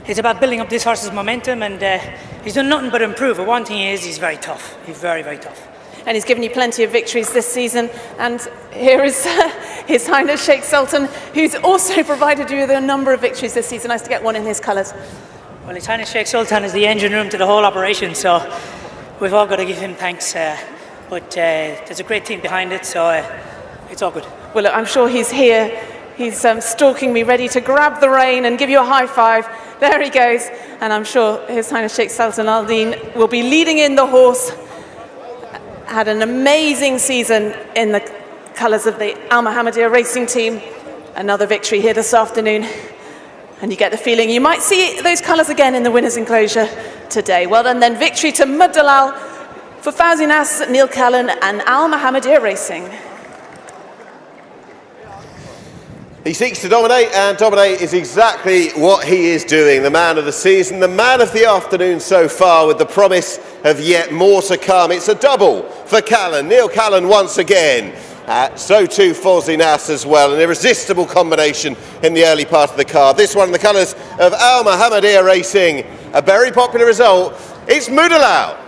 It's about building up this horse's momentum, and he's done nothing but improve. But one thing is, he's very tough. He's very, very tough. And he's given you plenty of victories this season. And here is His Highness Sheikh Sultan, who's also provided you with a number of victories this season. Nice to get one in his colours. Well, His Highness Sheikh Sultan is the engine room to the whole operation, so we've all got to give him thanks. But there's a great team behind it, so it's all good. Well, look, I'm sure he's here. He's stalking me, ready to grab the rein and give you a high five. There he goes. And I'm sure His Highness Sheikh Sultan Al-Din will be leading in the horse. Had an amazing season in the colours of the Al Mohammedia racing team. Another victory here this afternoon. And you get the feeling you might see those colours again in the winner's enclosure today. Well done then. Victory to Mudalal for Fawzi Nas, Neil Callan and Al Mohammedia Racing. He seeks to dominate, and dominate is exactly what he is doing. The man of the season, the man of the afternoon so far, with the promise of yet more to come. It's a double for Callan. Neil Callan once again. So too Fawzi Nas as well. An irresistible combination in the early part of the card. This one in the colours of Al Mohammedia Racing. A very popular result. It's Mudalal.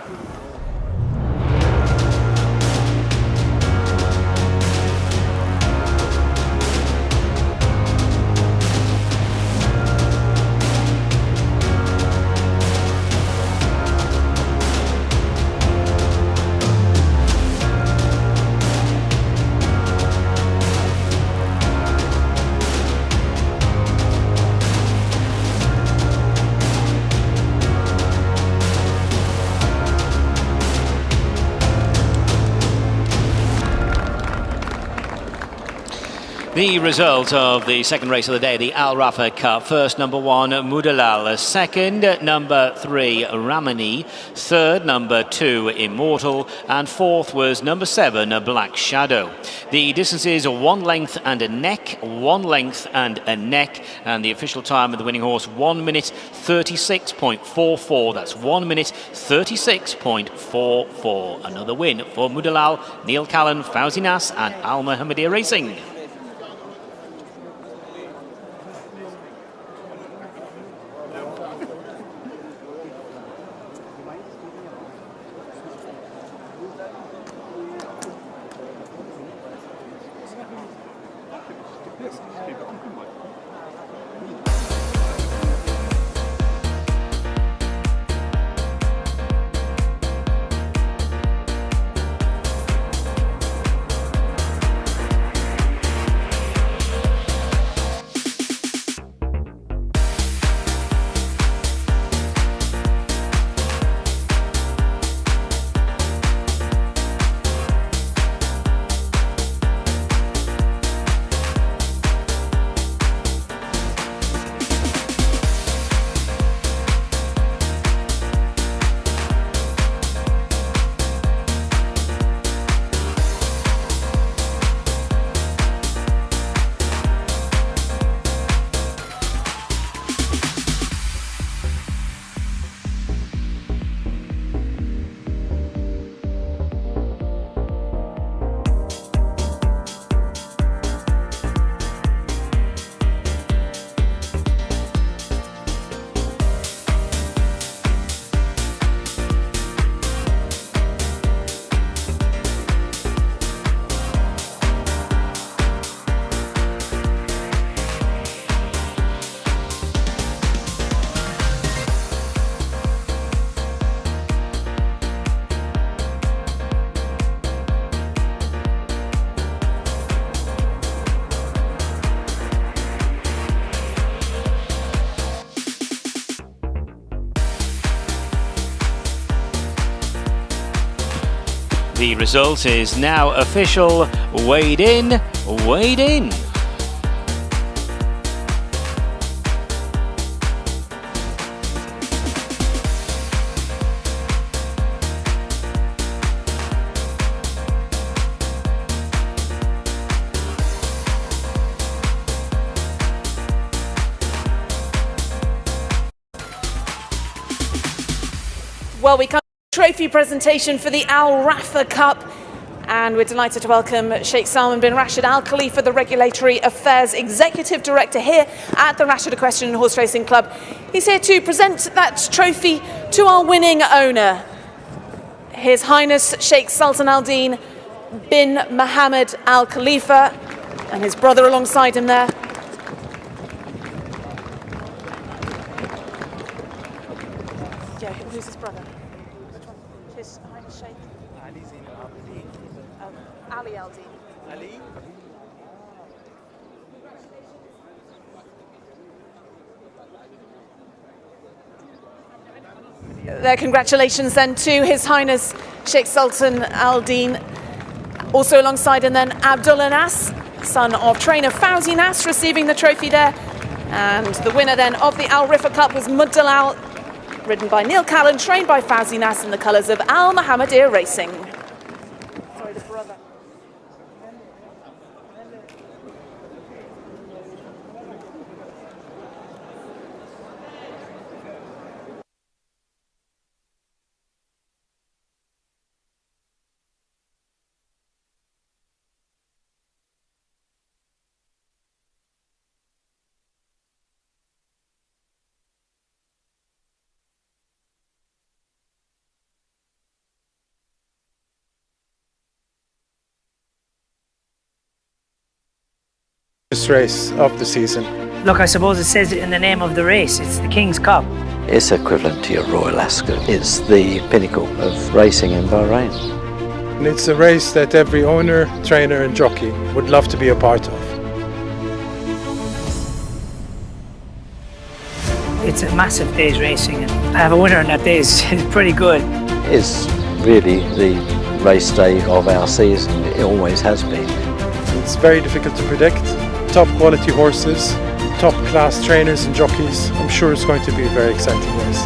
The result of the second race of the day, the Al Rafa Cup. First, number 1, Mudalal. Second, number 3, Ramani. Third, number 2, Immortal. And fourth was number 7, Black Shadow. The distance is 1 length and a neck, 1 length and a neck. And the official time of the winning horse, 1 minute 36.44. That's 1 minute 36.44. Another win for Mudalal, Neil Callan, Fawzi Nas and Al Mohammedia Racing. The result is now official. Weighed in, weighed in. Well, we come to the trophy presentation for the Al Rafa Cup, and we're delighted to welcome Sheikh Salman bin Rashid Al Khalifa, the Regulatory Affairs Executive Director here at the Rashid Equestrian Horse Racing Club. He's here to present that trophy to our winning owner, His Highness Sheikh Sultan Al Din bin Mohammed Al Khalifa, and his brother alongside him there. Yeah, who's his brother? Which one? His Highness Sheikh Ali Al Din. Ali? Their congratulations then to His Highness Sheikh Sultan Al Din. Also alongside him then Abdullah Nas, son of trainer Fawzi Nas, receiving the trophy there. And the winner then of the Al Rafa Cup was Mudalal, ridden by Neil Callan, trained by Fawzi Nas in the colours of Al Mohammedia Racing. Sorry, the brother. This race of the season. Look, I suppose it says it in the name of the race. It's the King's Cup. It's equivalent to your Royal Ascot. It's the pinnacle of racing in Bahrain. And it's a race that every owner, trainer and jockey would love to be a part of. It's a massive day's racing, and I have a winner on that day is pretty good. It's really the race day of our season. It always has been. It's very difficult to predict. Top quality horses, top class trainers and jockeys. I'm sure it's going to be a very exciting race.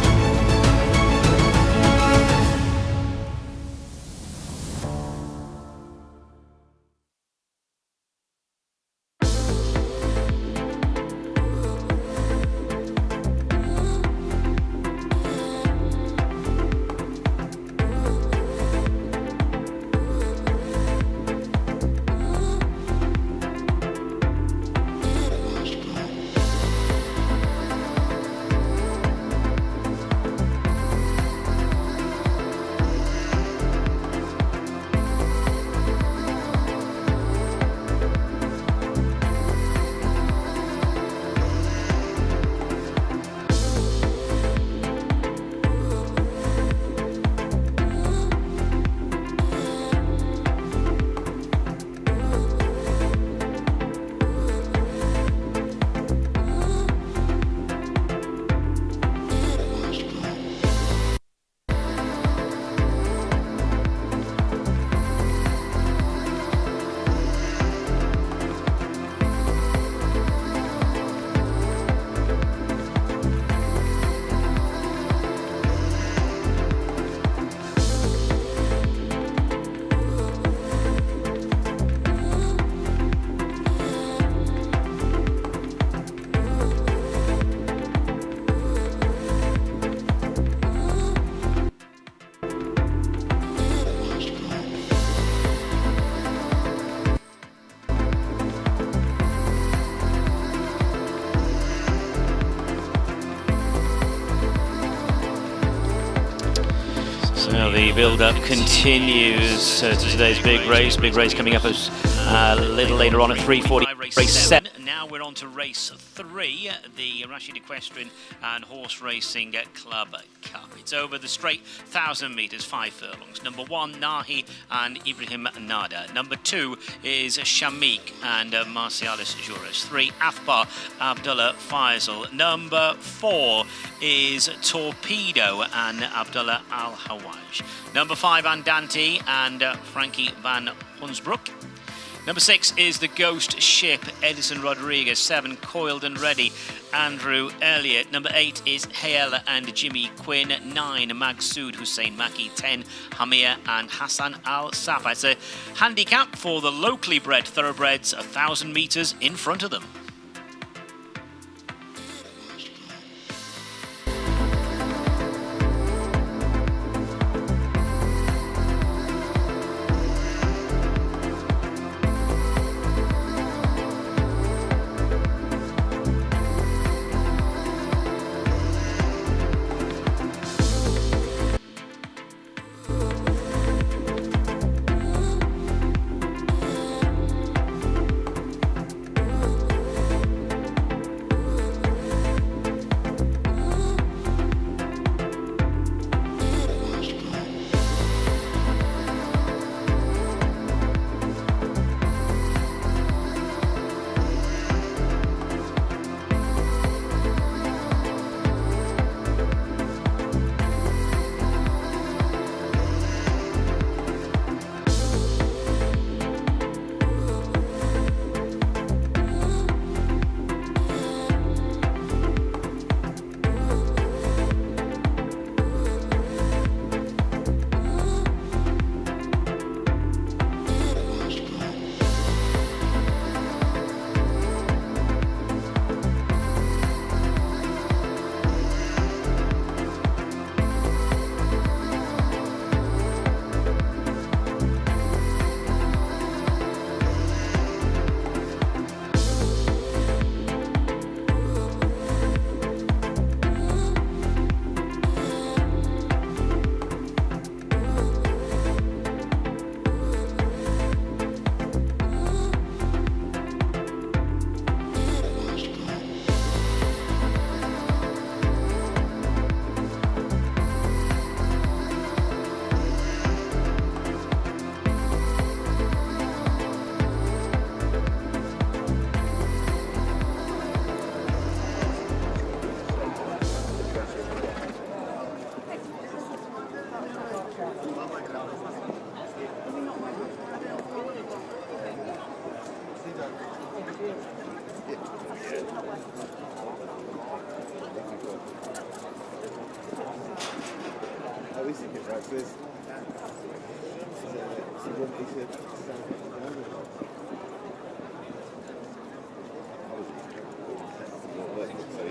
So the build-up continues to today's big race. Big race coming up as a little later on at 3:40. Race 7. Now we're on to race 3, the Rashid Equestrian and Horse Racing Club Cup. It's over the straight 1,000 metres, 5 furlongs. Number 1, Nahi and Ibrahim Nada. Number 2 is Shamik and Marcialis Juras. 3, Afbar Abdullah Faisal. Number 4 is Torpedo and Abdullah Al-Hawaj. Number 5, Andante and Frankie van Hunsbroek. Number 6 is the Ghost Ship, Edison Rodriguez. 7, Coiled and Ready, Andrew Elliott. Number 8 is Hayel and Jimmy Quinn. 9, Magsood Hussein Maki. 10, Hamir and Hassan Al Safa. It's a handicap for the locally bred thoroughbreds, 1,000 metres in front of them.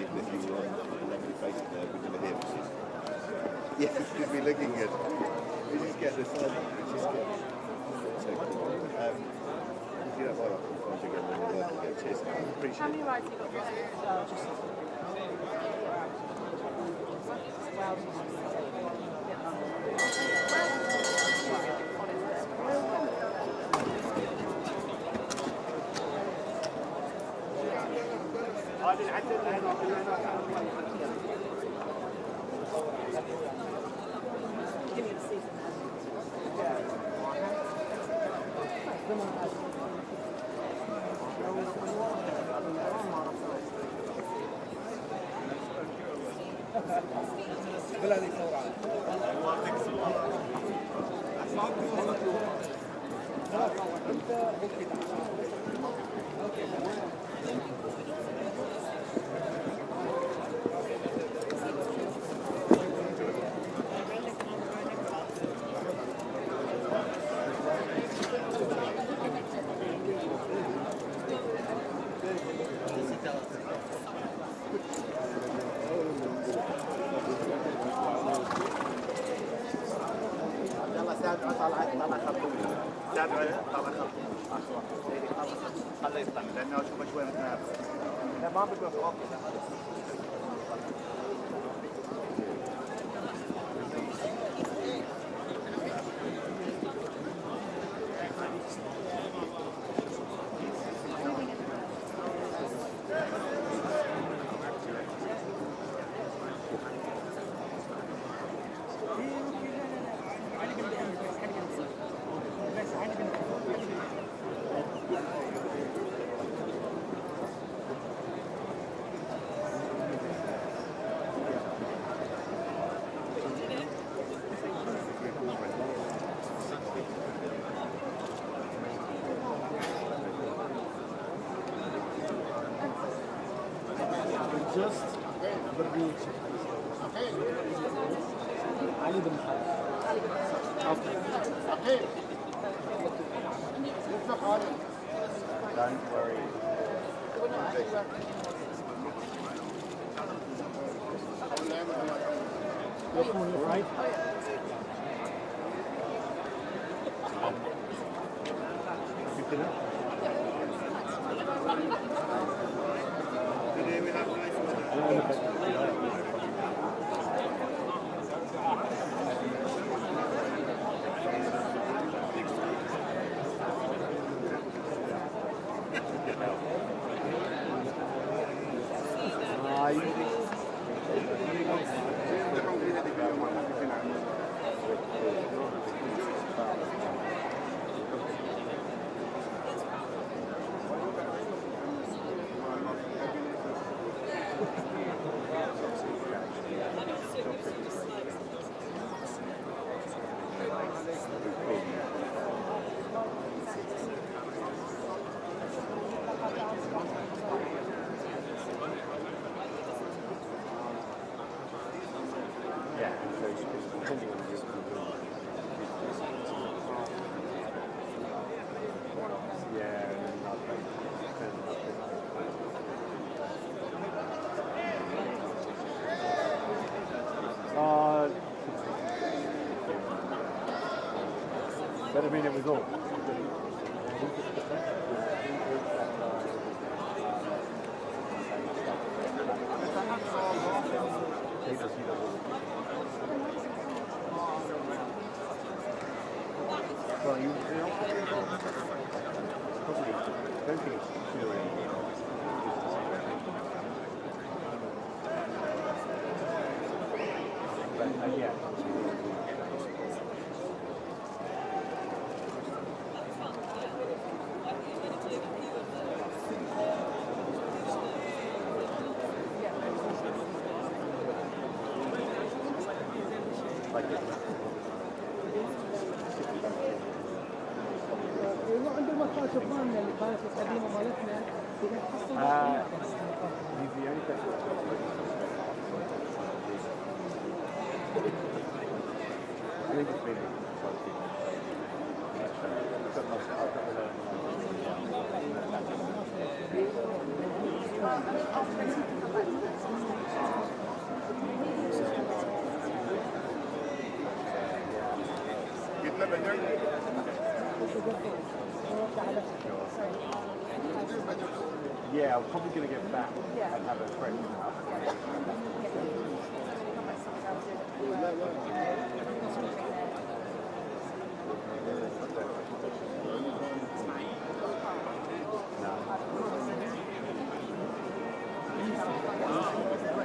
even if you were on a lovely face there, we're going to hear. Yes, it could be looking good. We just get this on. We just get so cool. If you don't mind, I'll call you again when we're working again. Cheers. Appreciate it. How many rides have you got? But I mean, it was all. Well, you probably don't think it's but yeah. اللي كانت القديمه مالتنا اذا تحصل think it's been yeah, I'm probably going to get back and have a break now.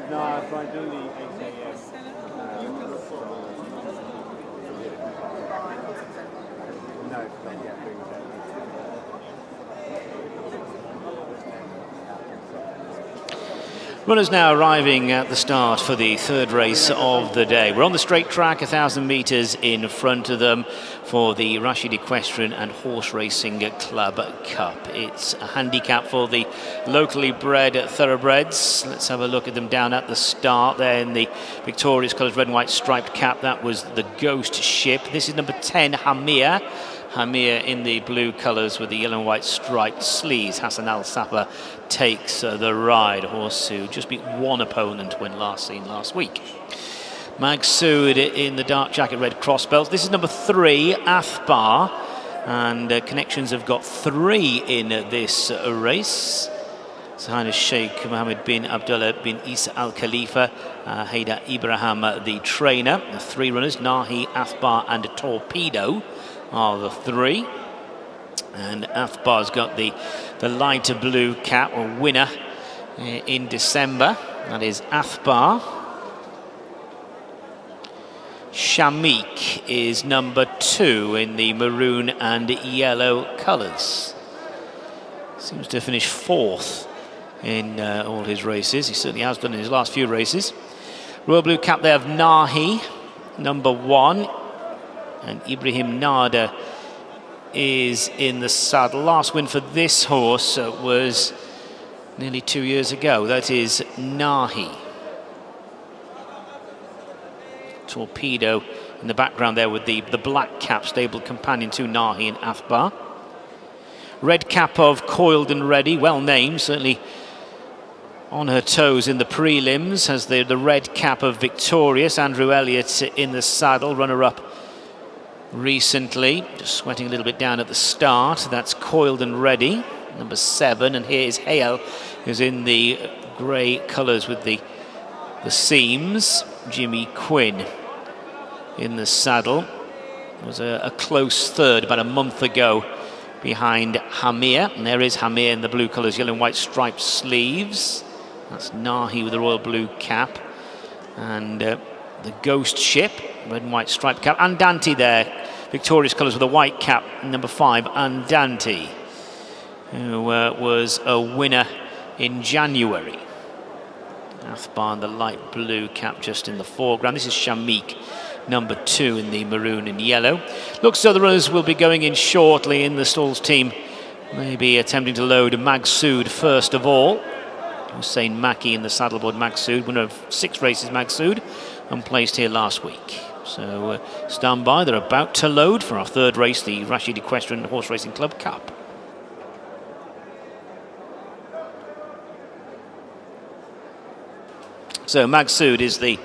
No, so I do the 8 a.m. No, yeah, doing that. Runners now arriving at the start for the third race of the day. We're on the straight track, 1,000 metres in front of them for the Rashid Equestrian and Horse Racing Club Cup. It's a handicap for the locally bred thoroughbreds. Let's have a look at them down at the start there in the victorious colours, red and white striped cap. That was the Ghost Ship. This is number 10, Hamir. Hamir in the blue colours with the yellow and white striped sleeves. Hassan Al Sapa takes the ride. Horse who just beat one opponent when last seen last week. Magsood in the dark jacket, red cross belts. This is number 3, Athbar. And Connections have got 3 in this race. His Highness Sheikh Mohammed bin Abdullah bin Isa Al Khalifa, Haida Ibrahim the trainer. The 3 runners, Nahi, Athbar and Torpedo, are the 3. And Athbar's got the lighter blue cap, or winner in December. That is Athbar. Shamik is number 2 in the maroon and yellow colours. Seems to finish 4th in all his races. He certainly has done in his last few races. Royal blue cap there of Nahi, number 1. And Ibrahim Nada is in the saddle. Last win for this horse was nearly 2 years ago. That is Nahi. Torpedo in the background there with the black cap, stable companion to Nahi and Athbar. Red cap of Coiled and Ready, well named, certainly on her toes in the prelims, has the red cap of Victorious. Andrew Elliott in the saddle, runner-up recently, just sweating a little bit down at the start. That's Coiled and Ready, number 7. And here is Hale, who's in the grey colours with the seams. Jimmy Quinn in the saddle. Was a close third about a month ago behind Hamir. And there is Hamir in the blue colours, yellow and white striped sleeves. That's Nahi with the royal blue cap. And the Ghost Ship, red and white striped cap. Andante there, victorious colours with a white cap, number 5, Andante, who was a winner in January. Athbar in the light blue cap just in the foreground. This is Shamik, number 2 in the maroon and yellow. Looks so the runners will be going in shortly in the stalls team. Maybe attempting to load Magsood first of all. Hussein Maki in the saddleboard Magsood, winner of 6 races Magsood, and placed here last week. So stand by, they're about to load for our third race, the Rashid Equestrian Horse Racing Club Cup. So Magsood is the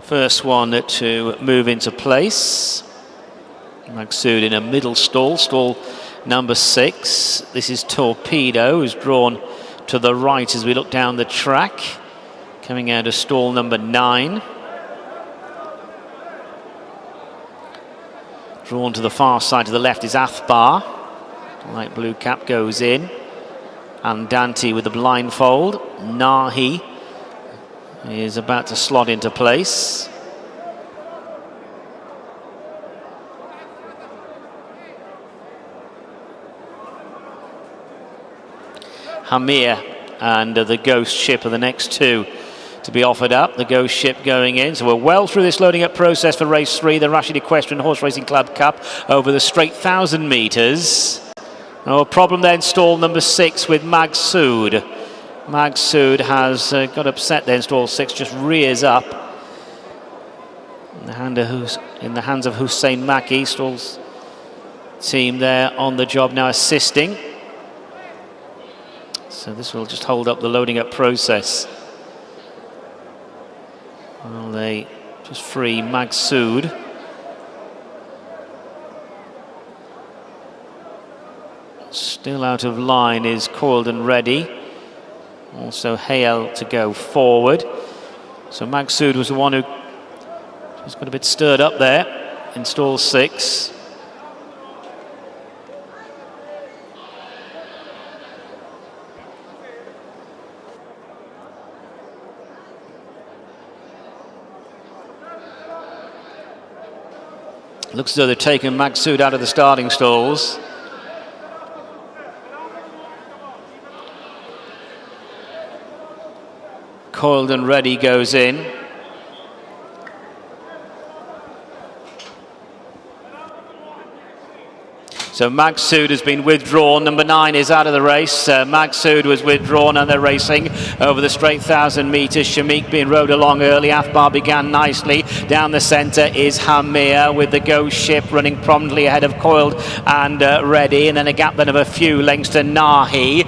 first one to move into place. Magsood in a middle stall, stall number 6. This is Torpedo, who's drawn to the right as we look down the track, coming out of stall number 9. Drawn to the far side to the left is Athbar. Light blue cap goes in. Andante with the blindfold. Nahi is about to slot into place. Hamir and the Ghost Ship are the next 2 to be offered up. The Ghost Ship going in. So we're well through this loading up process for race 3, the Rashid Equestrian Horse Racing Club Cup over the straight 1,000 metres. Oh, a problem then, stall number 6 with Magsood. Magsood has got upset then, stall 6, just rears up. in the hands of Hussein Maki. Stall's team there on the job now assisting. So this will just hold up the loading up process. Well, they just free Magsud. Still out of line is coiled and ready. Also Hale to go forward. So Magsud was the one who just got a bit stirred up there in stall 6. Looks as though they've taken Magsud out of the starting stalls. Coiled and ready goes in. So Magsud has been withdrawn. Number 9 is out of the race. Magsud was withdrawn and they're racing over the straight 1,000 metres. Shamik being rode along early. Athbar began nicely. Down the centre is Hamir with the Ghost Ship running promptly ahead of Coiled and Ready. And then a gap then of a few lengths to Nahi.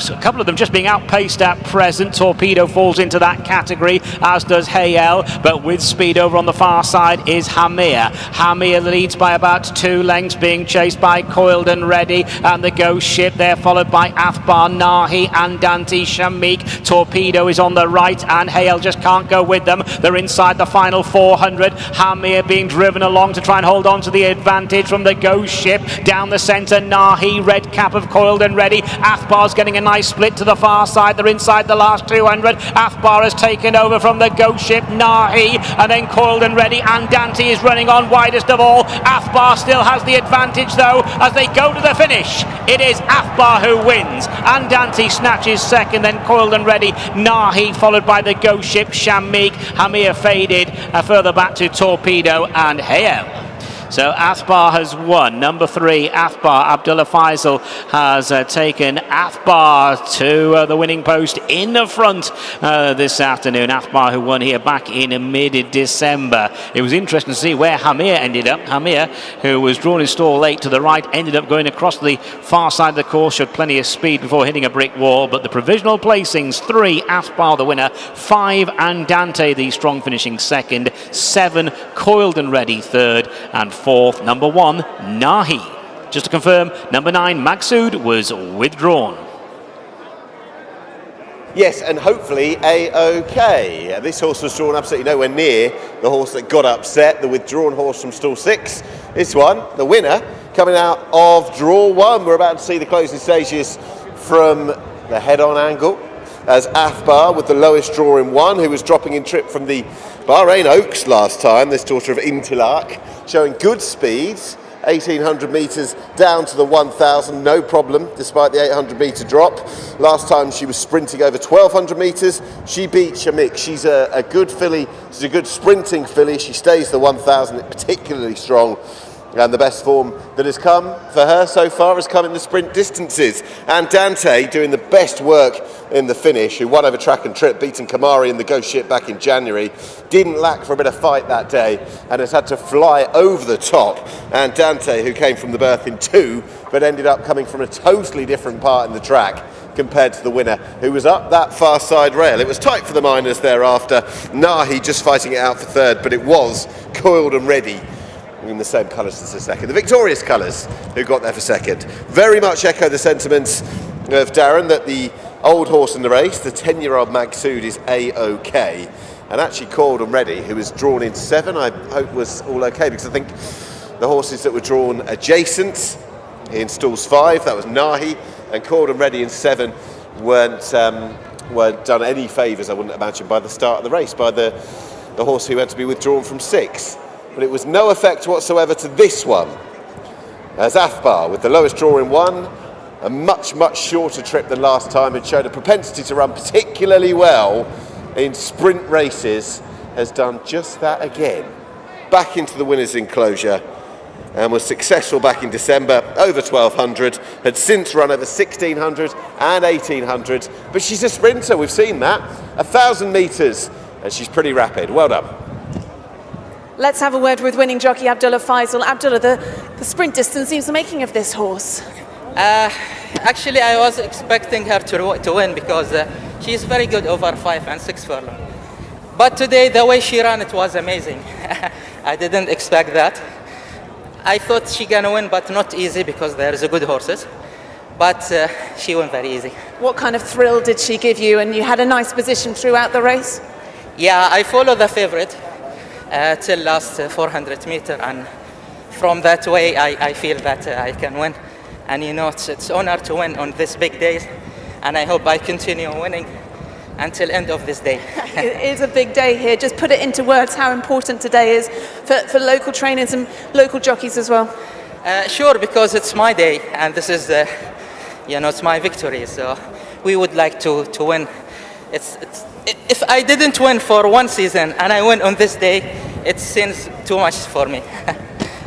So a couple of them just being outpaced at present. Torpedo falls into that category, as does Hayel. But with speed over on the far side is Hamir. Hamir leads by about 2 lengths, being chased by Coiled and Ready and the Ghost Ship. They're followed by Athbar, Nahi and Dante Shamik. Torpedo is on the right and Hale just can't go with them. They're inside the final 400. Hamir being driven along to try and hold on to the advantage from the Ghost Ship. Down the centre, Nahi, red cap of Coiled and Ready. Athbar's getting a nice split to the far side. They're inside the last 200. Athbar has taken over from the Ghost Ship, Nahi, and then Coiled and Ready, and Dante is running on widest of all. Athbar still has the advantage though as they go to the finish. It is Athbar who wins, and Dante snatches second, then Coiled and Ready, Nahi, followed by the Ghost Ship, Shamik. Hamir faded further back to Torpedo and Hayel. So Athbar has won. Number 3, Athbar. Abdullah Faisal has taken Athbar to the winning post in the front this afternoon. Athbar, who won here back in mid-December. It was interesting to see where Hamir ended up. Hamir, who was drawn in stall 8 to the right, ended up going across the far side of the course, showed plenty of speed before hitting a brick wall. But the provisional placings: 3, Athbar the winner, 5, Andante the strong finishing second, 7, Coiled and Ready third, and 4th, number 1, Nahi. Just to confirm, number 9, Magsud, was withdrawn. Yes, and hopefully A-OK. This horse was drawn absolutely nowhere near the horse that got upset, the withdrawn horse from stall 6. This one, the winner, coming out of draw 1. We're about to see the closing stages from the head-on angle, as Athbar with the lowest draw in 1, who was dropping in trip from the Bahrain Oaks last time, this daughter of Intilak, showing good speeds, 1,800 metres down to the 1,000, no problem, despite the 800 metre drop. Last time she was sprinting over 1,200 metres. She beat Shamik. She's a good filly. She's a good sprinting filly. She stays the 1,000, particularly strong. And the best form that has come for her so far has come in the sprint distances. And Dante doing the best work in the finish, who won over track and trip, beating Kamari in the Ghost Ship back in January. Didn't lack for a bit of fight that day and has had to fly over the top. And Dante, who came from the berth in 2, but ended up coming from a totally different part in the track compared to the winner, who was up that far side rail. It was tight for the minors thereafter. Nahi just fighting it out for third, but it was Coiled and Ready in the same colours as the second. The victorious colours who got there for second. Very much echo the sentiments of Darren that the old horse in the race, the 10-year-old Magsud, is A-OK. And actually Coiled and Ready, who was drawn in 7, I hope was all okay, because I think the horses that were drawn adjacent in stalls 5, that was Nahi, and Coiled and Ready in 7 weren't done any favours, I wouldn't imagine, by the start of the race, by the horse who had to be withdrawn from 6. But it was no effect whatsoever to this one, as Athbar, with the lowest draw in 1, a much, much shorter trip than last time, had shown a propensity to run particularly well in sprint races, has done just that again. Back into the winner's enclosure, and was successful back in December, over 1,200, had since run over 1,600 and 1,800, but she's a sprinter, we've seen that, 1,000 metres, and she's pretty rapid. Well done. Let's have a word with winning jockey Abdullah Faisal. Abdullah, the sprint distance seems the making of this horse. Actually, I was expecting her to win because she's very good over 5 and 6 furlong. But today, the way she ran, it was amazing. I didn't expect that. I thought she gonna win, but not easy because there's a good horses. But she won very easy. What kind of thrill did she give you? And you had a nice position throughout the race? Yeah, I followed the favorite till last 400 meter, and from that way, I feel that I can win. And you know, it's honor to win on this big days, and I hope I continue winning until end of this day. It is a big day here. Just put it into words how important today is for local trainers and local jockeys as well. Sure, because it's my day, and this is, you know, it's my victory. So we would like to win. If I didn't win for one season and I win on this day, it seems too much for me.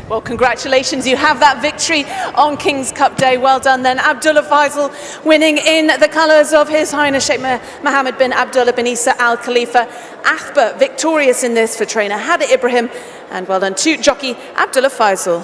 Well, congratulations. You have that victory on King's Cup Day. Well done then. Abdullah Faisal winning in the colours of His Highness Sheikh Mohammed bin Abdullah bin Isa Al Khalifa. Athbar victorious in this for trainer Hadi Ibrahim. And well done to jockey Abdullah Faisal.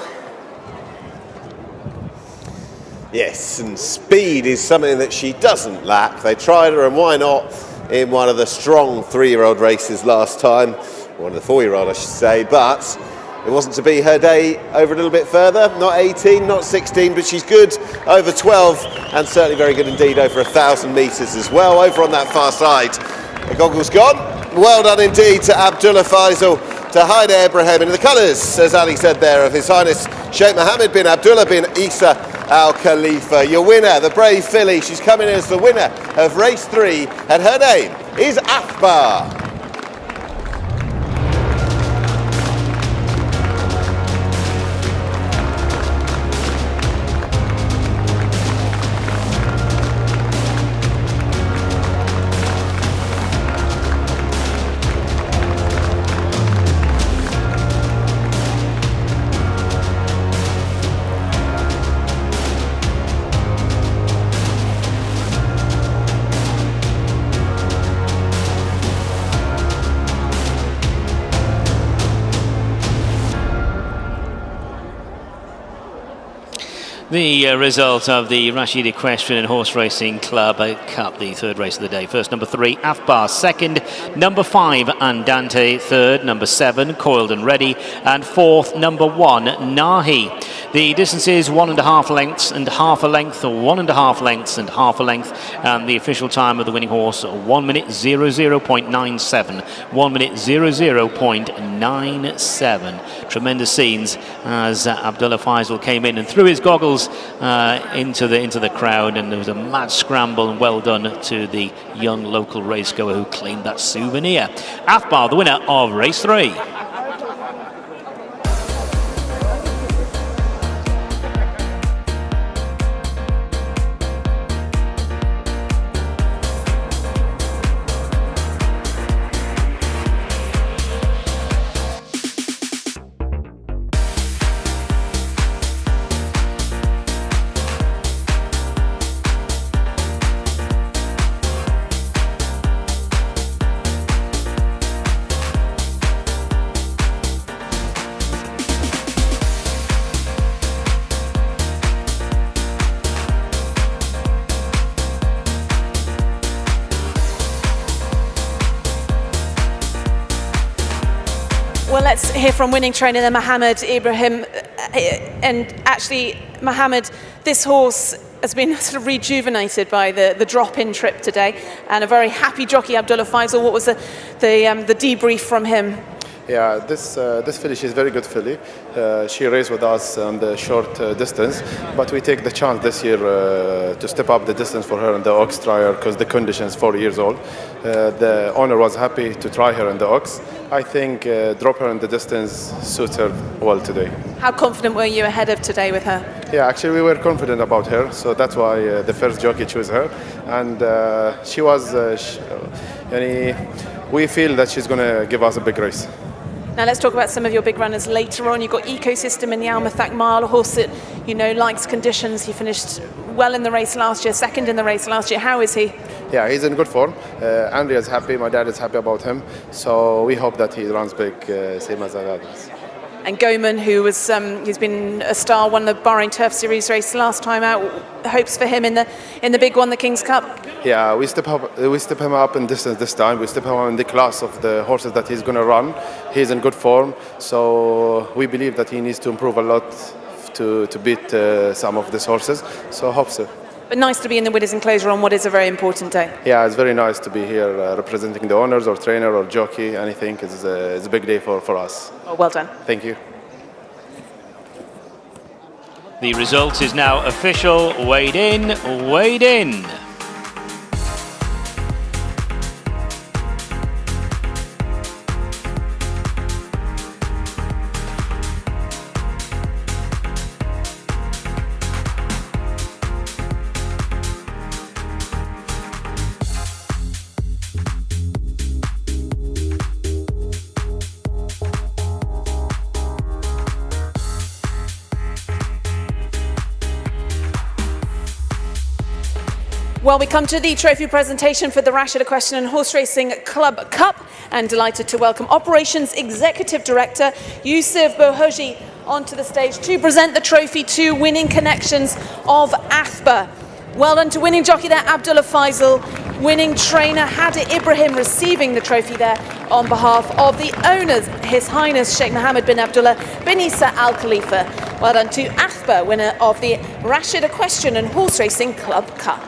Yes, and speed is something that she doesn't lack. They tried her, and why not, in one of the strong 3-year-old races last time. One of the 4-year-old, I should say, but it wasn't to be her day over a little bit further. Not 18, not 16, but she's good over 12, and certainly very good indeed over 1,000 metres as well. Over on that far side, the goggles gone. Well done indeed to Abdullah Faisal, to Hadi Ibrahim, in the colours, as Ali said there, of His Highness Sheikh Mohammed bin Abdullah bin Isa Al Khalifa. Your winner, the brave filly, she's coming in as the winner of race 3, and her name is Athbar. The result of the Rashid Equestrian and Horse Racing Club Cup, the third race of the day. First, number 3, Athbar. Second, number 5, Andante. Third, number 7, Coiled and Ready. And fourth, number 1, Nahi. The distance is 1.5 lengths and half a length, 1.5 lengths and half a length. And the official time of the winning horse, 1 minute 00.97. 1 minute 00.97. Tremendous scenes as Abdullah Faisal came in and threw his goggles into the crowd, and there was a mad scramble, and well done to the young local racegoer who claimed that souvenir. Athbar, the winner of race 3. Well, let's hear from winning trainer Mohammed Ibrahim. And actually, Mohammed, this horse has been sort of rejuvenated by the drop-in trip today, and a very happy jockey, Abdullah Faisal. What was the debrief from him? Yeah, this filly, she's a very good filly. She raced with us on the short distance, but we take the chance this year to step up the distance for her in the Ox trial because the condition is 4 years old. The owner was happy to try her in the Ox. I think drop her in the distance suits her well today. How confident were you ahead of today with her? Yeah, actually we were confident about her, so that's why the first jockey chose her. And we feel that she's going to give us a big race. Now let's talk about some of your big runners later on. You've got Ecosystem in the الميثاق Mile, a horse that you know likes conditions. He finished well in the race last year, second in the race last year. How is he? Yeah, he's in good form. Andrea is happy, my dad is happy about him. So we hope that he runs big, same as the others. And Goman, who was he's been a star, won the Bahrain Turf Series race last time out. Hopes for him in the big one, the King's Cup. Yeah, we step him up in distance this time. We step him up in the class of the horses that he's going to run. He's in good form, so we believe that he needs to improve a lot to beat some of these horses. So I hope so. But nice to be in the Winners' Enclosure on what is a very important day. Yeah, it's very nice to be here representing the owners or trainer or jockey, anything. It's a big day for us. Well done. Thank you. The result is now official. Weighed in, weighed in. Well, we come to the trophy presentation for the Rashid Equestrian and Horse Racing Club Cup, and delighted to welcome Operations Executive Director Yusuf Bohoji onto the stage to present the trophy to Winning Connections of Athba. Well done to winning jockey there, Abdullah Faisal. Winning trainer, Hadi Ibrahim, receiving the trophy there on behalf of the owners, His Highness Sheikh Mohammed bin Abdullah bin Isa Al Khalifa. Well done to Athba, winner of the Rashid Equestrian and Horse Racing Club Cup.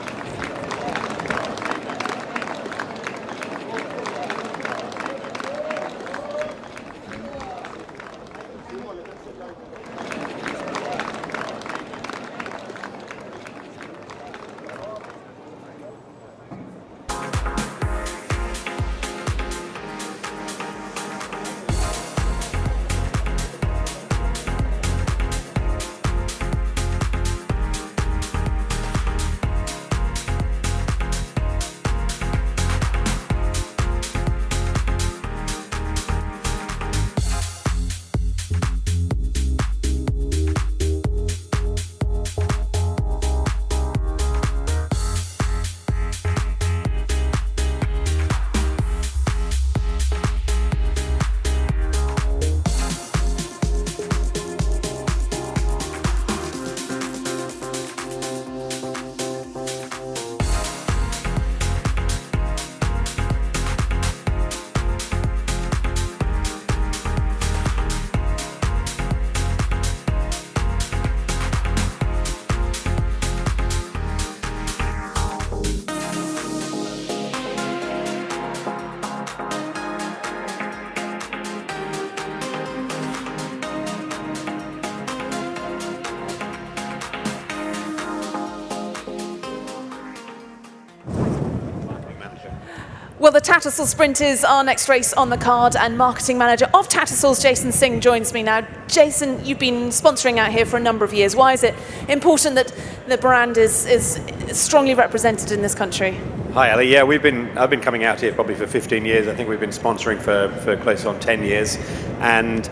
Well, the Tittersil Sprint is our next race on the card, and marketing manager of Tattersal's, Jason Singh, joins me now. Jason, you've been sponsoring out here for a number of years. Why is it important that the brand is strongly represented in this country? Hi, Ali. Yeah, I've been coming out here probably for 15 years. I think we've been sponsoring for close on 10 years. And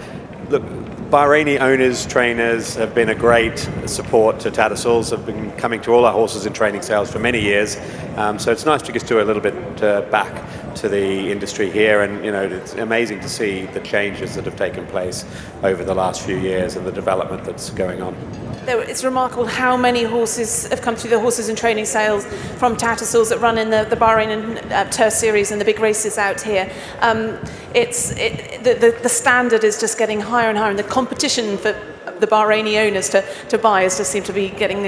look, Bahraini owners, trainers have been a great support to Tattersal's, have been coming to all our horses in training sales for many years. So it's nice to just do a little bit back to the industry here, and it's amazing to see the changes that have taken place over the last few years and the development that's going on. It's remarkable how many horses have come through the horses in training sales from Tattersal's that run in the Bahrain and Turf Series and the big races out here. The standard is just getting higher and higher, and the competition for the Bahraini owners to buy has just seemed to be getting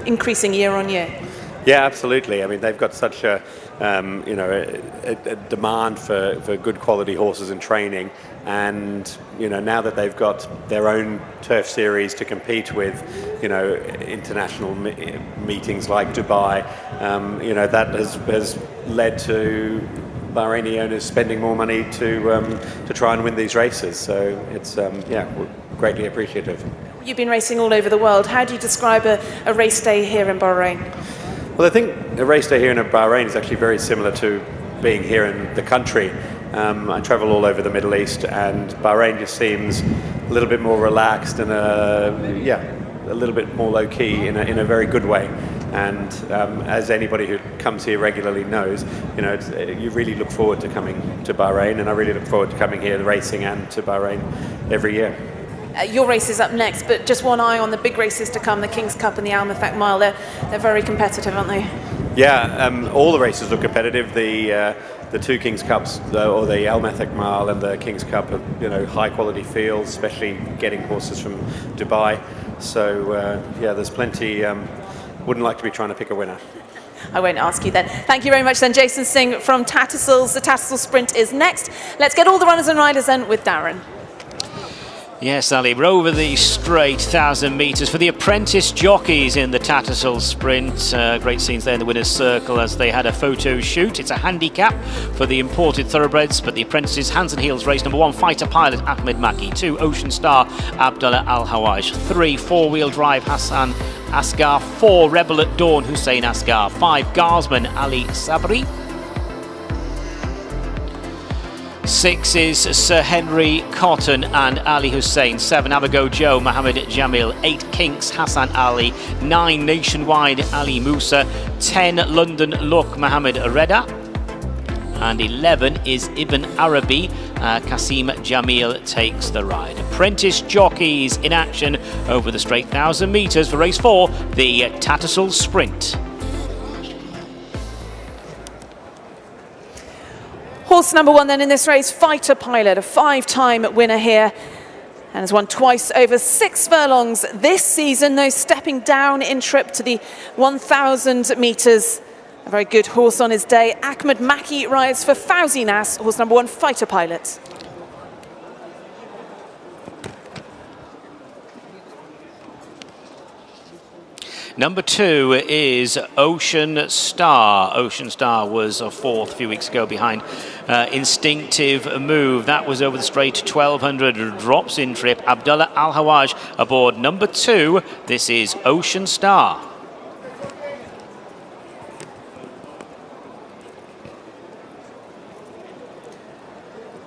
increasing year on year. Yeah, absolutely. I mean, they've got such a demand for good quality horses in training, and now that they've got their own turf series to compete with, international meetings like Dubai, that has led to Bahraini owners spending more money to try and win these races. So it's we're greatly appreciative. You've been racing all over the world. How do you describe a race day here in Bahrain? Well, I think a race day here in Bahrain is actually very similar to being here in the country. I travel all over the Middle East, and Bahrain just seems a little bit more relaxed and a little bit more low-key in a very good way. And as anybody who comes here regularly knows, you really look forward to coming to Bahrain, and I really look forward to coming here, racing, and to Bahrain every year. Your race is up next, but just one eye on the big races to come, the King's Cup and the Al-Mithaq Mile. They're very competitive, aren't they? Yeah, all the races look competitive. The two King's Cups, or the Al-Mithaq Mile and the King's Cup, are high quality fields, especially getting horses from Dubai. So there's plenty. Wouldn't like to be trying to pick a winner. I won't ask you then. Thank you very much then, Jason Singh from Tattersalls. The Tattersall Sprint is next. Let's get all the runners and riders then with Darren. Yes, Ali, we're over the straight 1,000 metres for the apprentice jockeys in the Tattersall Sprint. Great scenes there in the winner's circle as they had a photo shoot. It's a handicap for the imported thoroughbreds, but the apprentices, hands and heels race. Number 1, Fighter Pilot, Ahmed Maki. 2, Ocean Star, Abdullah Al-Hawaj. 3, 4-wheel drive, Hassan Asghar. 4, Rebel at Dawn, Hussein Asghar. 5, Guardsman, Ali Sabri. 6 is Sir Henry Cotton and Ali Hussein. 7, Abago Joe, Mohammed Jamil. 8, Kinks, Hassan Ali. 9, Nationwide, Ali Musa. 10, London Look, Mohammed Reda. And 11 is Ibn Arabi. Qasim Jamil takes the ride. Apprentice jockeys in action over the straight 1,000 metres for race 4, the Tattersall Sprint. Horse number 1 then in this race, Fighter Pilot, a 5-time winner here, and has won twice over 6 furlongs this season, though stepping down in trip to the 1,000 metres. A very good horse on his day. Ahmed Maki rides for Fauzi Nas, horse number 1, Fighter Pilot. Number 2 is Ocean Star. Ocean Star was 4th a few weeks ago behind Instinctive Move. That was over the straight 1,200, drops in trip. Abdullah Al-Hawaj aboard number 2. This is Ocean Star.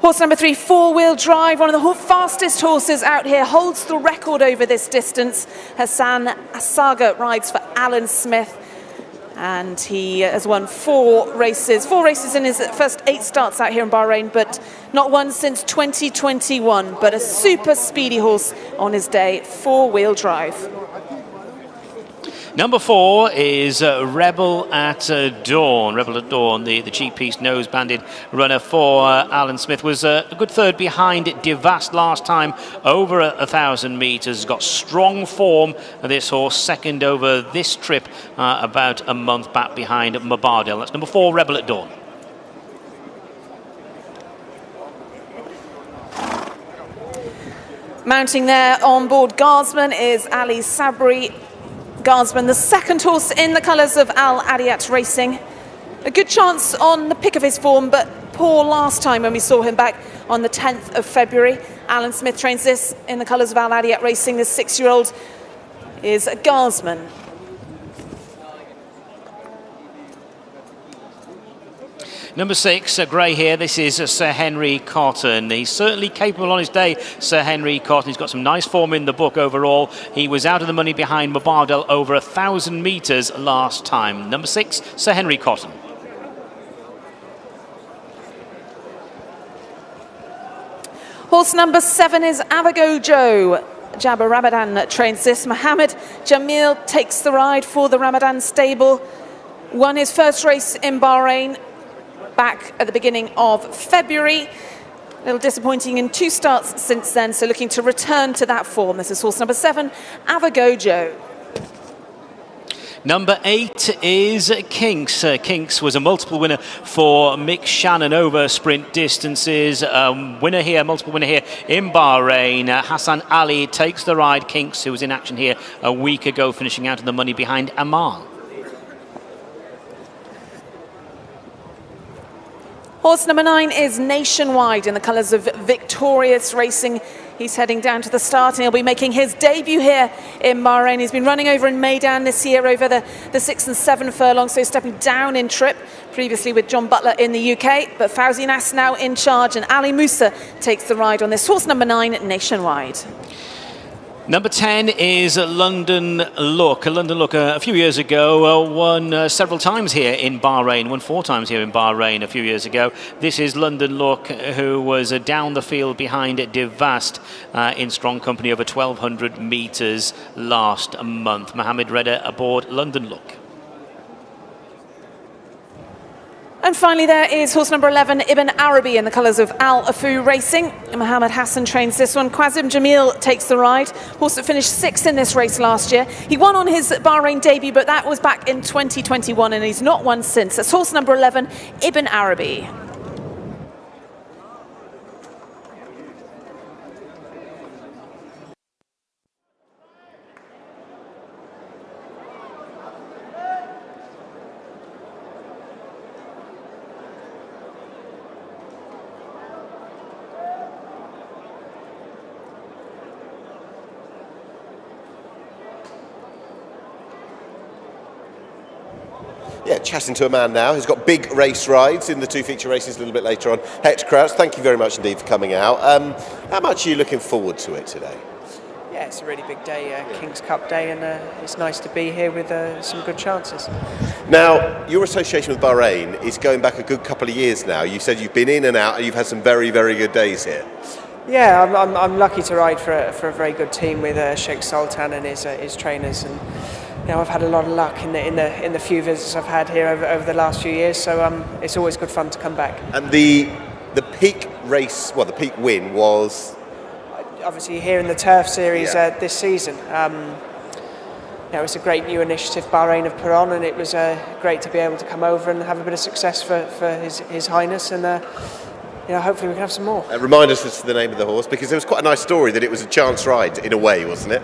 Horse number 3, 4-wheel drive, one of the fastest horses out here, holds the record over this distance. Hassan Asaga rides for Alan Smith, and he has won 4 races in his first 8 starts out here in Bahrain, but not one since 2021. But a super speedy horse on his day, 4-wheel drive. Number 4 is Rebel at Dawn. Rebel at Dawn, the cheap-piece nose-banded runner for Alan Smith, was a good third behind Devast last time over 1,000 metres. Got strong form, this horse, second over this trip about a month back behind Mabardell. That's number 4, Rebel at Dawn. Mounting there on board Guardsman is Ali Sabri. Guardsman, the second horse in the colours of Al Adiyat Racing. A good chance on the pick of his form, but poor last time when we saw him back on the 10th of February. Alan Smith trains this in the colours of Al Adiyat Racing. The 6-year-old is a Guardsman. Number 6, grey here, this is Sir Henry Cotton. He's certainly capable on his day, Sir Henry Cotton. He's got some nice form in the book overall. He was out of the money behind Mabardell over 1,000 metres last time. Number 6, Sir Henry Cotton. Horse number 7 is Avago Joe. Jabba Ramadan trains this. Mohammed Jamil takes the ride for the Ramadan stable. Won his first race in Bahrain back at the beginning of February. A little disappointing in 2 starts since then, so looking to return to that form. This is horse number 7, Avago Joe. Number 8 is Kinks. Kinks was a multiple winner for Mick Shannon over sprint distances. Winner here, multiple winner here in Bahrain. Hassan Ali takes the ride. Kinks, who was in action here a week ago, finishing out of the money behind Amal. Horse number 9 is Nationwide in the colours of Victorious Racing. He's heading down to the start and he'll be making his debut here in Bahrain. He's been running over in Meydan this year over the 6 and 7 furlongs, so stepping down in trip, previously with John Butler in the UK. But Fawzi Nas now in charge and Ali Musa takes the ride on this. Horse number 9, Nationwide. Number 10 is London Look. London Look a few years ago won several times here in Bahrain, won 4 times here in Bahrain a few years ago. This is London Look, who was down the field behind Devast in strong company over 1,200 metres last month. Mohammed Reda aboard London Look. And finally there is horse number 11, Ibn Arabi, in the colours of Al Afu Racing. Mohammed Hassan trains this one. Qasim Jamil takes the ride. Horse that finished 6th in this race last year. He won on his Bahrain debut, but that was back in 2021 and he's not won since. That's horse number 11, Ibn Arabi. Yeah, chatting to a man now who's got big race rides in the 2 feature races a little bit later on. Hector Kraus, thank you very much indeed for coming out. How much are you looking forward to it today? Yeah, it's a really big day, King's Cup day, and it's nice to be here with some good chances. Now, your association with Bahrain is going back a good couple of years now. You said you've been in and out and you've had some very, very good days here. Yeah, I'm lucky to ride for a very good team with Sheikh Sultan and his trainers, and you know, I've had a lot of luck in the few visits I've had here over the last few years. So it's always good fun to come back. And the peak race, well, the peak win was obviously here in the Turf Series this season. You know, it's a great new initiative Bahrain have put on, and it was great to be able to come over and have a bit of success for His Highness, and you know, hopefully we can have some more. Remind us as to the name of the horse, because there was quite a nice story that it was a chance ride in a way, wasn't it?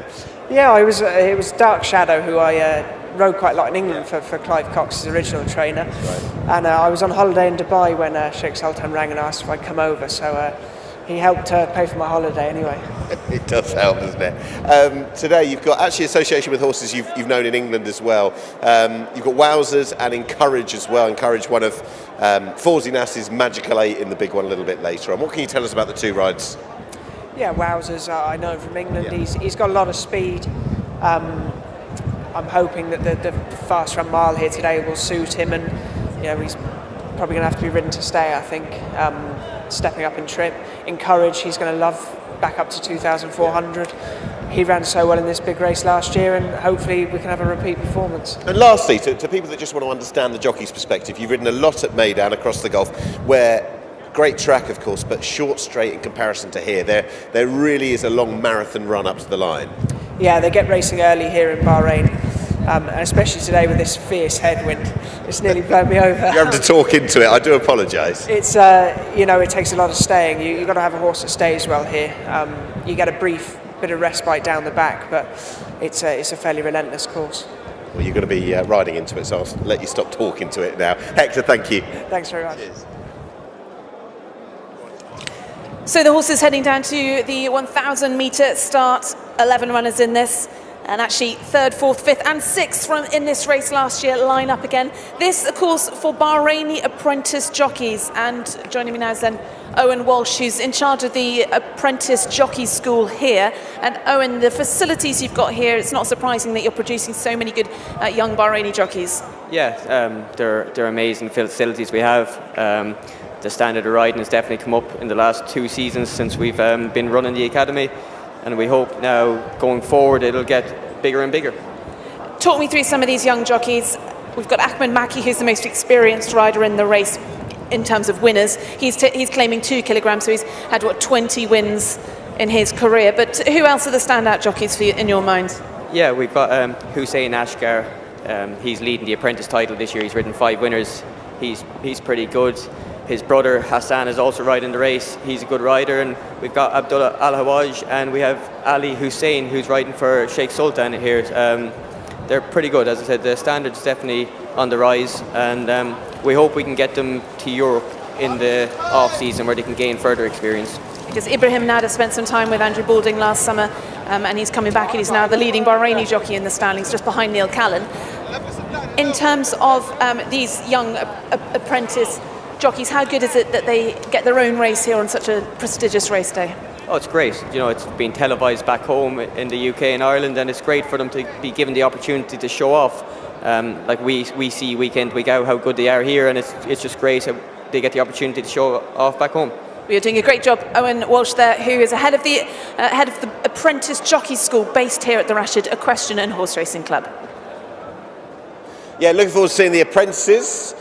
Yeah, it was Dark Shadow, who I rode quite a lot in England for Clive Cox's original trainer. Right. And I was on holiday in Dubai when Sheikh Sultan rang and asked if I'd come over, so he helped pay for my holiday anyway. It does help, doesn't it? Today you've got actually association with horses you've known in England as well. You've got Wowzers and Encourage as well. Encourage, one of Fawzi Nas's Magical 8 in the big one a little bit later on. What can you tell us about the 2 rides? Yeah, Wowzers, I know him from England. Yeah. He's got a lot of speed. I'm hoping that the fast run mile here today will suit him, and you know, he's probably going to have to be ridden to stay, I think, stepping up in trip. Encourage, he's going to love back up to 2,400. He ran so well in this big race last year, and hopefully we can have a repeat performance. And lastly, to people that just want to understand the jockey's perspective, you've ridden a lot at Meydan across the Gulf, where great track, of course, but short straight in comparison to here. There really is a long marathon run up to the line. Yeah, they get racing early here in Bahrain, and especially today with this fierce headwind. It's nearly blown me over. You're having to talk into it. I do apologise. It's you know, it takes a lot of staying. You've got to have a horse that stays well here. You get a brief bit of respite down the back, but it's a fairly relentless course. Well, you're going to be riding into it, so I'll let you stop talking to it now. Hector, thank you. Thanks very much. Cheers. So the horse is heading down to the 1,000 metre start. 11 runners in this, and actually 3rd, 4th, 5th and 6th from in this race last year line up again. This, of course, for Bahraini apprentice jockeys. And joining me now is then Owen Walsh, who's in charge of the apprentice jockey school here. And Owen, the facilities you've got here, it's not surprising that you're producing so many good young Bahraini jockeys. Yeah, they're amazing facilities we have. The standard of riding has definitely come up in the last 2 seasons since we've been running the academy, and we hope now going forward it'll get bigger and bigger. Talk me through some of these young jockeys. We've got Ahmed Maki, who's the most experienced rider in the race in terms of winners. He's claiming 2 kilograms, so he's had 20 wins in his career. But who else are the standout jockeys for you, in your mind? Yeah, we've got Hussein Ashgar. He's leading the apprentice title this year. He's ridden 5 winners. He's pretty good. His brother Hassan is also riding the race. He's a good rider. And we've got Abdullah Al-Hawaj, and we have Ali Hussein, who's riding for Sheikh Sultan here. They're pretty good. As I said, the standard's definitely on the rise, and we hope we can get them to Europe in the off-season where they can gain further experience. Because Ibrahim Nada spent some time with Andrew Balding last summer, and he's coming back and he's now the leading Bahraini jockey in the Starlings, just behind Neil Callan. In terms of these young apprentice jockeys, how good is it that they get their own race here on such a prestigious race day? Oh, it's great. You know, it's been televised back home in the UK and Ireland, and it's great for them to be given the opportunity to show off. Like we see week in, week out how good they are here, and it's just great how they get the opportunity to show off back home. You're doing a great job, Owen Walsh there, who is head of the apprentice jockey school based here at the Rashid Equestrian and Horse Racing Club. Yeah, looking forward to seeing the apprentices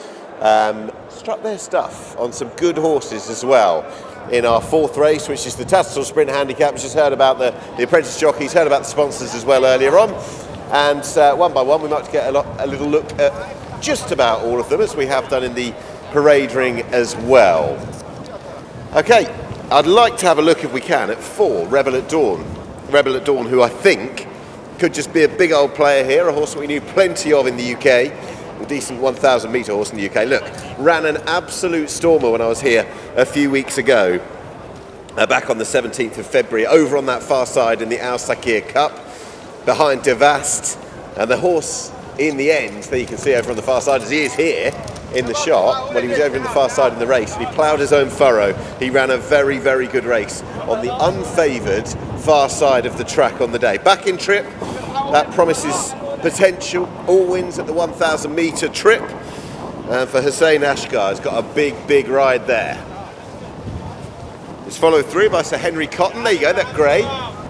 strut their stuff on some good horses as well in our fourth race, which is the Testable Sprint Handicap. We just heard about the apprentice jockeys, heard about the sponsors as well earlier on, and one by one we might get a little look at just about all of them, as we have done in the parade ring as well. Okay, I'd like to have a look, if we can, at 4, Rebel at Dawn. Rebel at Dawn, who I think could just be a big old player here, a horse that we knew plenty of in the UK, a decent 1,000 metre horse in the UK. Look, ran an absolute stormer when I was here a few weeks ago, back on the 17th of February, over on that far side in the Al Sakir Cup, behind Devast, and the horse in the end, that you can see over on the far side, as he is here in the shot, when he was over in the far side in the race, and he ploughed his own furrow. He ran a very, very good race on the unfavoured far side of the track on the day. Back in trip, that promises potential. All wins at the 1,000 metre trip. And for Hussein Ashgar, he's got a big, big ride there. It's followed through by Sir Henry Cotton. There you go, that grey.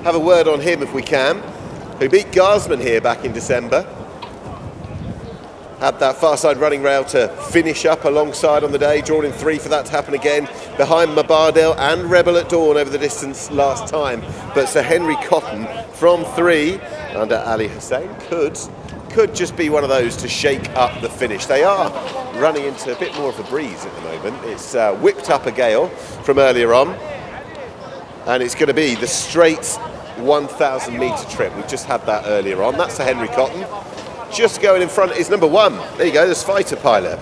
Have a word on him if we can. Who beat Garsman here back in December. Had that far side running rail to finish up alongside on the day, drawn in 3 for that to happen again, behind Mabardale and Rebel at Dawn over the distance last time. But Sir Henry Cotton from 3 under Ali Hussein could just be one of those to shake up the finish. They are running into a bit more of a breeze at the moment. It's whipped up a gale from earlier on, and it's going to be the straight 1,000 metre trip. We've just had that earlier on. That's Sir Henry Cotton. Just going in front is number 1. There you go, the Fighter Pilot,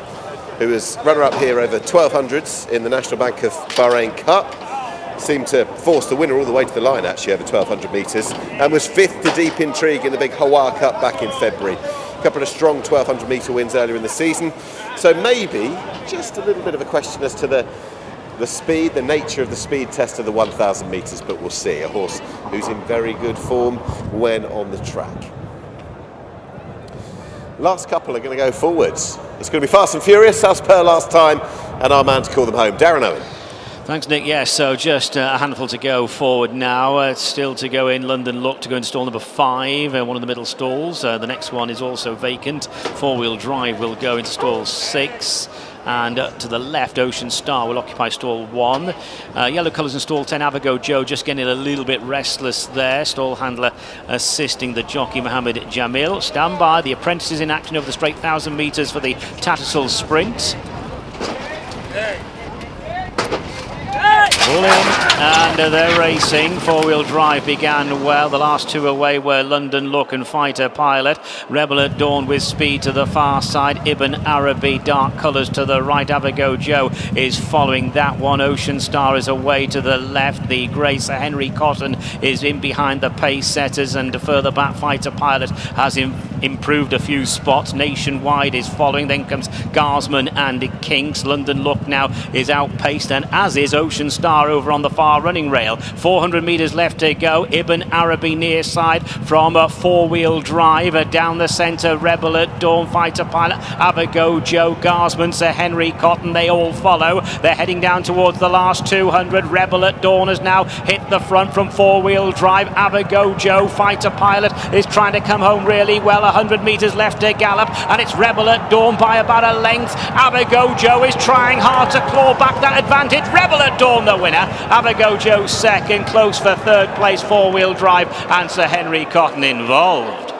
who was runner-up here over 1200s in the National Bank of Bahrain Cup. Seemed to force the winner all the way to the line, actually, over 1,200 metres, and was 5th to Deep Intrigue in the big Hawa Cup back in February. A couple of strong 1,200 metre wins earlier in the season. So maybe just a little bit of a question as to the speed, the nature of the speed test of the 1,000 metres, but we'll see. A horse who's in very good form when on the track. Last couple are going to go forwards. It's going to be fast and furious, as per last time, and our man to call them home, Darren Owen. Thanks, Nick. Yes, so just a handful to go forward now. Still to go in London Look to go into stall number 5, one of the middle stalls. The next one is also vacant. 4-wheel drive will go into stall 6. And to the left, Ocean Star will occupy stall 1. Yellow colours in stall 10, Avigo Joe just getting a little bit restless there. Stall handler assisting the jockey Mohammed Jamil. Stand by, the apprentices in action over the straight 1,000 metres for the Tettressel Sprint. All in, and they're racing. 4-wheel drive began well. The last 2 away were London Look and Fighter Pilot. Rebel at Dawn with speed to the far side. Ibn Arabi, dark colours to the right. Avigo Joe is following that one. Ocean Star is away to the left. The grey Sir Henry Cotton is in behind the pace setters, and further back Fighter Pilot has improved a few spots. Nationwide is following. Then comes Garsman and Kinks. London Look now is outpaced, and as is Ocean Star over on the far running rail. 400 metres left to go. Ibn Arabi near side from a 4-wheel drive down the centre. Rebel at Dawn, Fighter Pilot, Avigo Joe, Garsman, Sir Henry Cotton, they all follow. They're heading down towards the last 200. Rebel at Dawn has now hit the front from 4-wheel drive. Avigo Joe, Fighter Pilot is trying to come home really well. 100 metres left to gallop, and it's Rebel at Dawn by about a length. Avigo Joe is trying hard to claw back that advantage. Rebel at Dawn the winner. Avigo Joe second, close for 3rd place. 4-wheel drive and Sir Henry Cotton involved.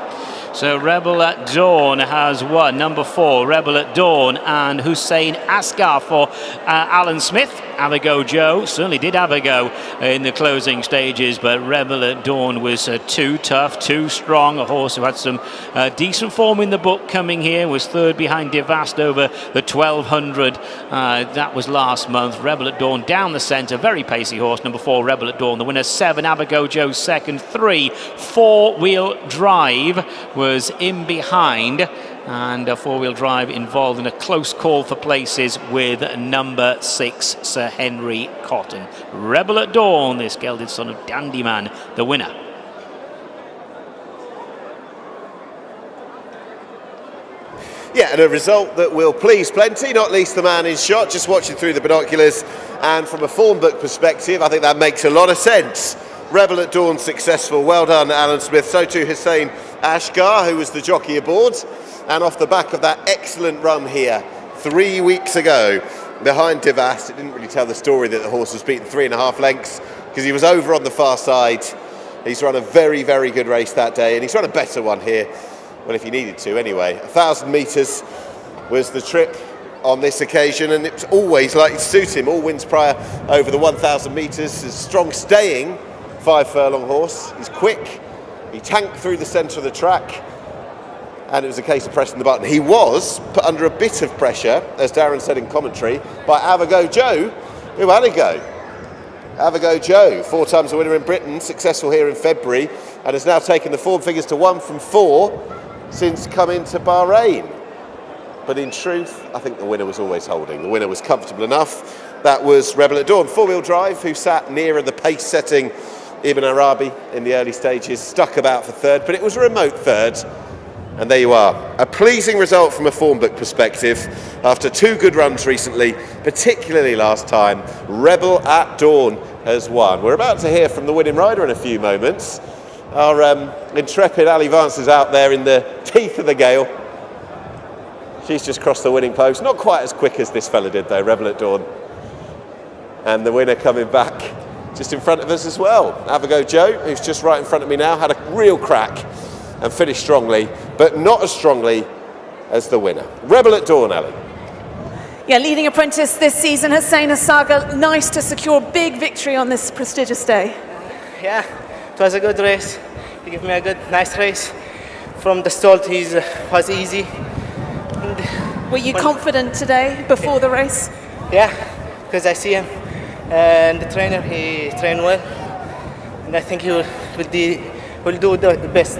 So Rebel at Dawn has won. Number 4, Rebel at Dawn, and Hussein Asghar for Alan Smith. Have a go, Joe. Certainly did have a go in the closing stages, but Rebel at Dawn was too tough, too strong. A horse who had some decent form in the book coming here, was third behind Devast over the 1200. That was last month. Rebel at Dawn down the centre, very pacey horse. Number 4, Rebel at Dawn. The winner 7, Abago Joe second. 3, 4-wheel drive was in behind. And a 4-wheel drive involved in a close call for places with number 6, Sir Henry Cotton. Rebel at Dawn, this gelded son of Dandyman, the winner. Yeah, and a result that will please plenty, not least the man in shot, just watching through the binoculars. And from a form book perspective, I think that makes a lot of sense. Rebel at Dawn successful, well done Alan Smith, so too Hussein Asghar, who was the jockey aboard. And off the back of that excellent run here 3 weeks ago behind Devast, it didn't really tell the story that the horse was beaten 3.5 lengths because he was over on the far side. He's run a very, very good race that day, and he's run a better one here. Well, if he needed to anyway. 1,000 metres was the trip on this occasion, and it's always likely to suit him. All wins prior over the 1,000 metres. Is strong staying 5 furlong horse. He's quick. He tanked through the centre of the track, and it was a case of pressing the button. He was put under a bit of pressure, as Darren said in commentary, by Abago Joe, who had a go. Abago Joe, 4 times a winner in Britain, successful here in February, and has now taken the form figures to 1 from 4 since coming to Bahrain. But in truth, I think the winner was always holding. The winner was comfortable enough. That was Rebel at Dawn, 4-wheel drive, who sat nearer the pace-setting Ibn Arabi in the early stages, stuck about for third, but it was a remote third. And there you are, a pleasing result from a form book perspective. After 2 good runs recently, particularly last time, Rebel at Dawn has won. We're about to hear from the winning rider in a few moments. Our intrepid Ali Vance is out there in the teeth of the gale. She's just crossed the winning post. Not quite as quick as this fella did though, Rebel at Dawn. And the winner coming back just in front of us as well. Abago Joe, who's just right in front of me now, had a real crack and finished strongly, but not as strongly as the winner. Rebel at Dawn, Ali. Yeah, leading apprentice this season, Hussein Asghar. Nice to secure a big victory on this prestigious day. Yeah, it was a good race. He gave me a good, nice race. From the start, he was easy. Were you confident today before the race? Yeah, because I see him. And the trainer, he trained well. And I think he will do the best.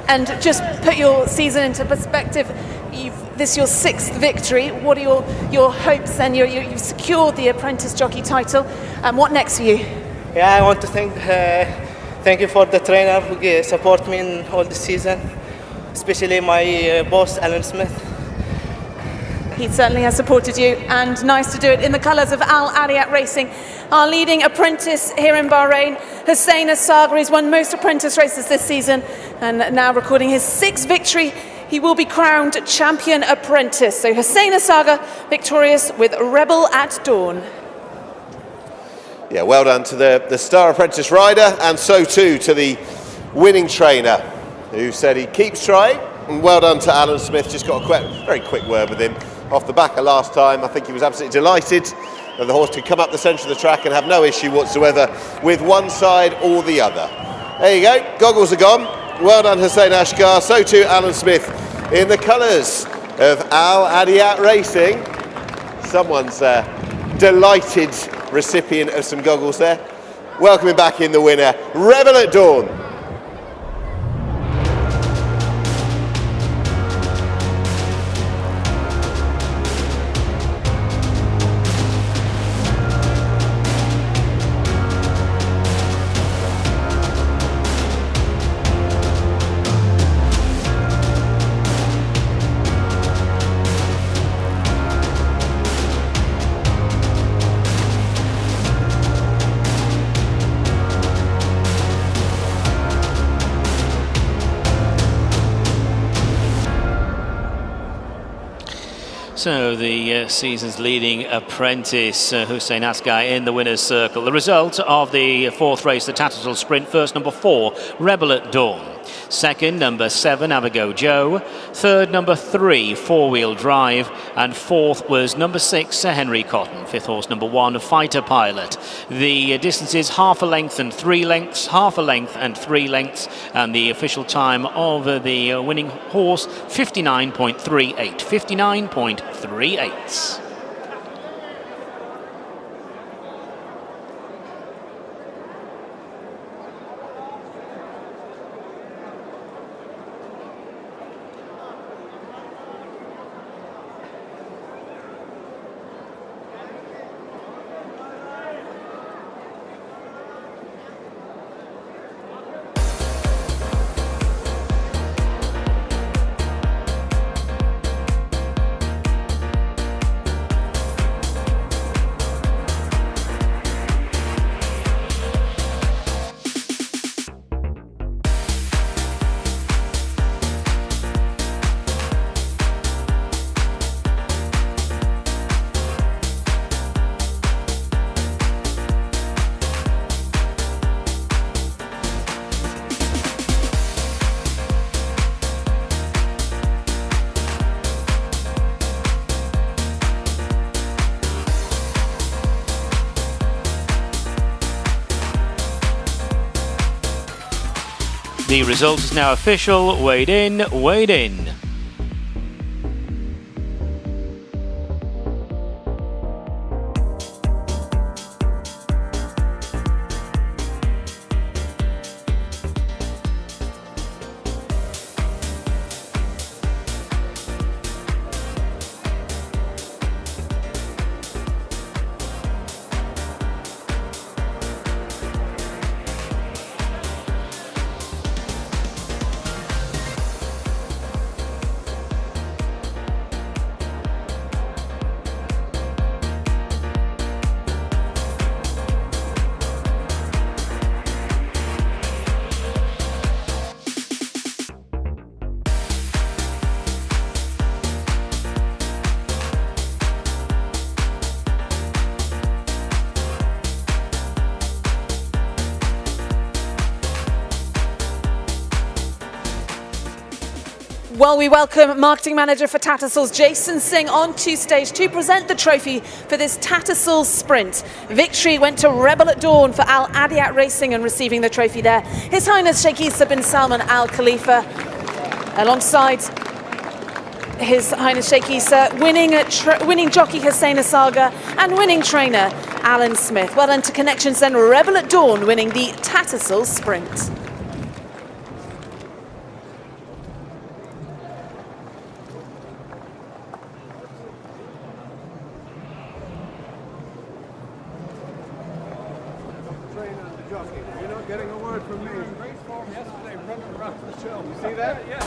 And just put your season into perspective. This is your 6th victory. What are your hopes then? You've secured the apprentice jockey title. And what next for you? Yeah, I want to thank you for the trainer who support me in all the season, especially my boss, Alan Smith. He certainly has supported you, and nice to do it in the colours of Al Ariyat Racing. Our leading apprentice here in Bahrain, Hussein Asghar. He's won most apprentice races this season and now recording his 6th victory. He will be crowned champion apprentice. So Hussein Asghar victorious with Rebel at Dawn. Yeah, well done to the star apprentice rider, and so too to the winning trainer who said he keeps trying. And well done to Alan Smith, just got a very quick word with him. Off the back of last time, I think he was absolutely delighted that the horse could come up the centre of the track and have no issue whatsoever with one side or the other. There you go, goggles are gone. Well done Hussein Asghar, so too Alan Smith in the colours of Al Ariyat Racing. Someone's delighted recipient of some goggles there. Welcoming back in the winner, Rebel at Dawn. So the season's leading apprentice, Hussein Asghar, in the winner's circle. The result of the fourth race, the Tittressel Sprint: first, number 4, Rebel at Dawn. Second, number 7, Avigo Joe. Third, number 3, Four Wheel Drive. And fourth was number 6, Sir Henry Cotton. Fifth horse, number 1, Fighter Pilot. The distances half a length and 3 lengths, half a length and 3 lengths. And the official time of the winning horse, 59.38. 59.38. The result is now official. Weighed in, weighed in. Well, we welcome Marketing Manager for Tattersalls, Jason Singh, onto stage to present the trophy for this Tattersalls Sprint. Victory went to Rebel at Dawn for Al Adiyat Racing, and receiving the trophy there, His Highness Sheikh Isa bin Salman Al Khalifa, alongside His Highness Sheikh Isa, winning jockey Hussein Asghar and winning trainer Alan Smith. Well done to Connections then, Rebel at Dawn winning the Tattersalls Sprint. You're not getting a word from me. Great form yesterday, running around the show. You see that? Yeah.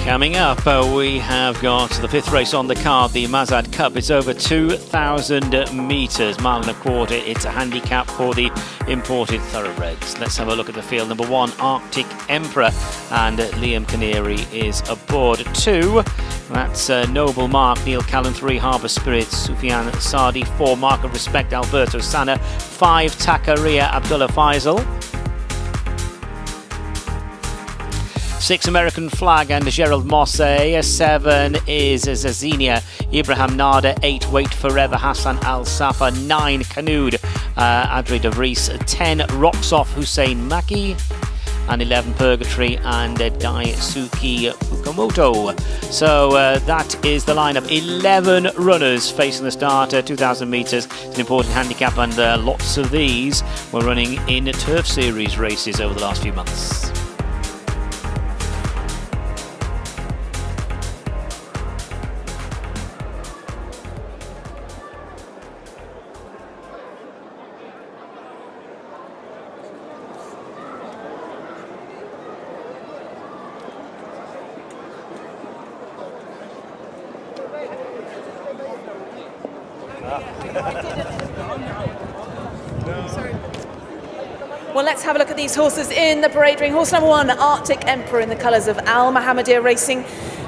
Coming up, we have got the 5th race on the card, the Mazad Cup. It's over 2,000 metres, mile and a quarter. It's a handicap for the imported thoroughbreds. Let's have a look at the field. Number 1, Arctic Emperor, and Liam Canary is aboard. 2, that's Noble Mark, Neil Callan. 3, Harbour Spirit, Sufyan Sadi. 4, Mark of Respect, Alberto Sana. 5, Takaria, Abdullah Faisal. 6, American Flag and Gerald Mosse. 7 is Zazenia, Ibrahim Nada. 8, Wait Forever, Hassan Al Safa. 9, Canood, Adri De Vries. 10, Rocks Off, Hussein Maki. And 11, Purgatory and Daisuke Fukamoto. So that is the lineup. 11 runners facing the start, 2,000 metres. It's an important handicap, and lots of these were running in Turf Series races over the last few months. Well, let's have a look at these horses in the parade ring. Horse number 1, Arctic Emperor, in the colours of Al Mohammedia Racing.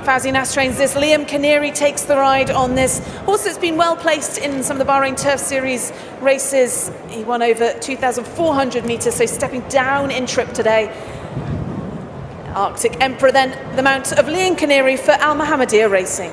Fawzi Nas trains this. Liam Canary takes the ride on this. Horse that's been well placed in some of the Bahrain Turf Series races. He won over 2,400 metres, so stepping down in trip today. Arctic Emperor then the mount of Liam Canary for Al Mohammedia Racing.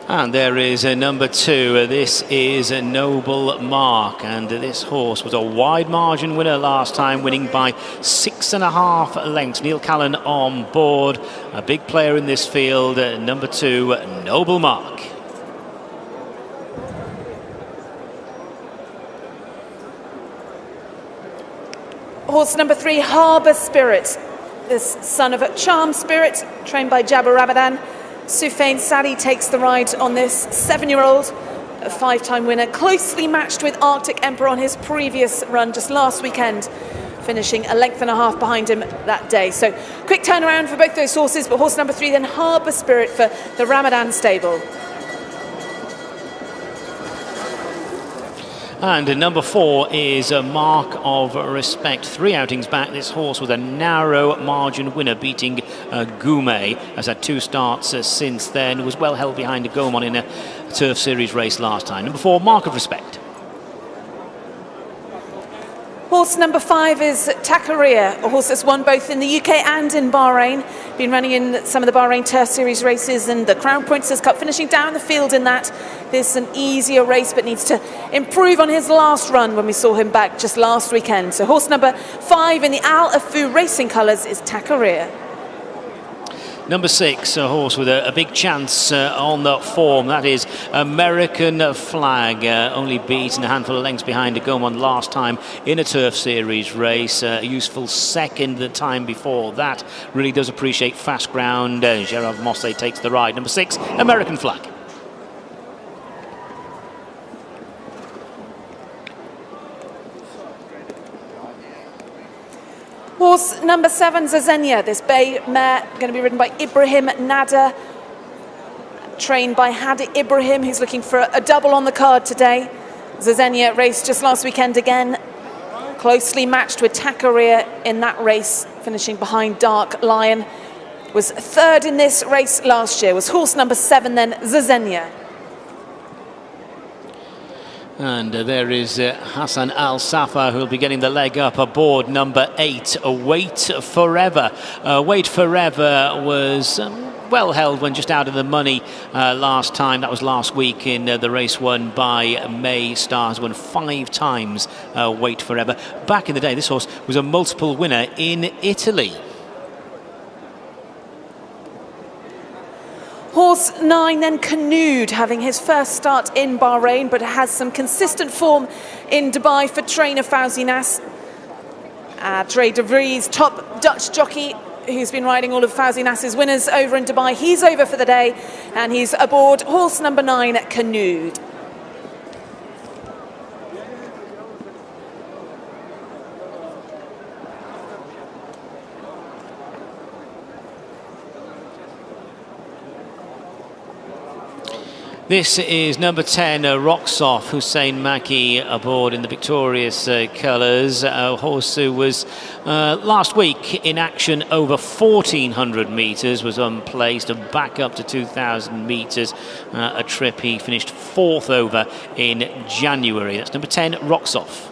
And there is number 2. This is a Noble Mark, and this horse was a wide margin winner last time, winning by 6.5 lengths. Neil Callan on board, a big player in this field. Number 2, Noble Mark. Horse number 3, Harbour Spirit. This son of a Charm Spirit, trained by Jabbar Ramadan. Sufyan Sadi takes the ride on this 7-year-old, a 5-time winner, closely matched with Arctic Emperor on his previous run just last weekend, finishing a length and a half behind him that day. So quick turnaround for both those horses, but horse number 3 then Harbour Spirit for the Ramadan stable. And number 4 is a Mark of Respect. 3 outings back, this horse was a narrow margin winner, beating Goumet. Has had 2 starts since then. Was well held behind Gaumont in a Turf Series race last time. Number 4, Mark of Respect. Horse number 5 is Takaria, a horse that's won both in the UK and in Bahrain. Been running in some of the Bahrain Turf Series races and the Crown Princess Cup, finishing down the field in that. This is an easier race, but needs to improve on his last run when we saw him back just last weekend. So horse number 5 in the Al Afu Racing colours is Takaria. Number 6, a horse with a big chance on the form. That is American Flag, only beaten a handful of lengths behind Gaumont last time in a Turf Series race. A useful second the time before that. Really does appreciate fast ground. Gerard Mosse takes the ride. Number 6, American Flag. Horse number 7, Zazenia. This bay mare going to be ridden by Ibrahim Nada, trained by Hadi Ibrahim, who's looking for a double on the card today. Zazenia raced just last weekend again, closely matched with Takaria in that race, finishing behind Dark Lion. Was 3rd in this race last year. Was horse number 7 then, Zazenia. And there is Hassan Al Safa, who will be getting the leg up aboard number 8, Wait Forever. Wait Forever was well held when just out of the money last time. That was last week in the race won by May Stars, won 5 times. Wait Forever. Back in the day, this horse was a multiple winner in Italy. Horse 9 then Canood, having his first start in Bahrain, but has some consistent form in Dubai for trainer Fawzi Nas. Trey De Vries, top Dutch jockey, who's been riding all of Fawzi Nas's winners over in Dubai. He's over for the day, and he's aboard horse number 9 Canood. This is number 10, Roxoff, Hussein Maki aboard in the victorious colours. A horse who was last week in action over 1,400 metres, was unplaced and back up to 2,000 metres. A trip he finished 4th over in January. That's number 10, Roxoff.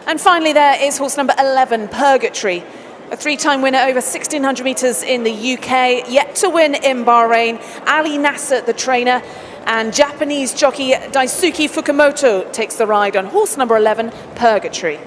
And finally there is horse number 11, Purgatory. A 3-time winner over 1,600 metres in the UK, yet to win in Bahrain. Ali Nasser, the trainer, and Japanese jockey Daisuke Fukumoto takes the ride on horse number 11, Purgatory.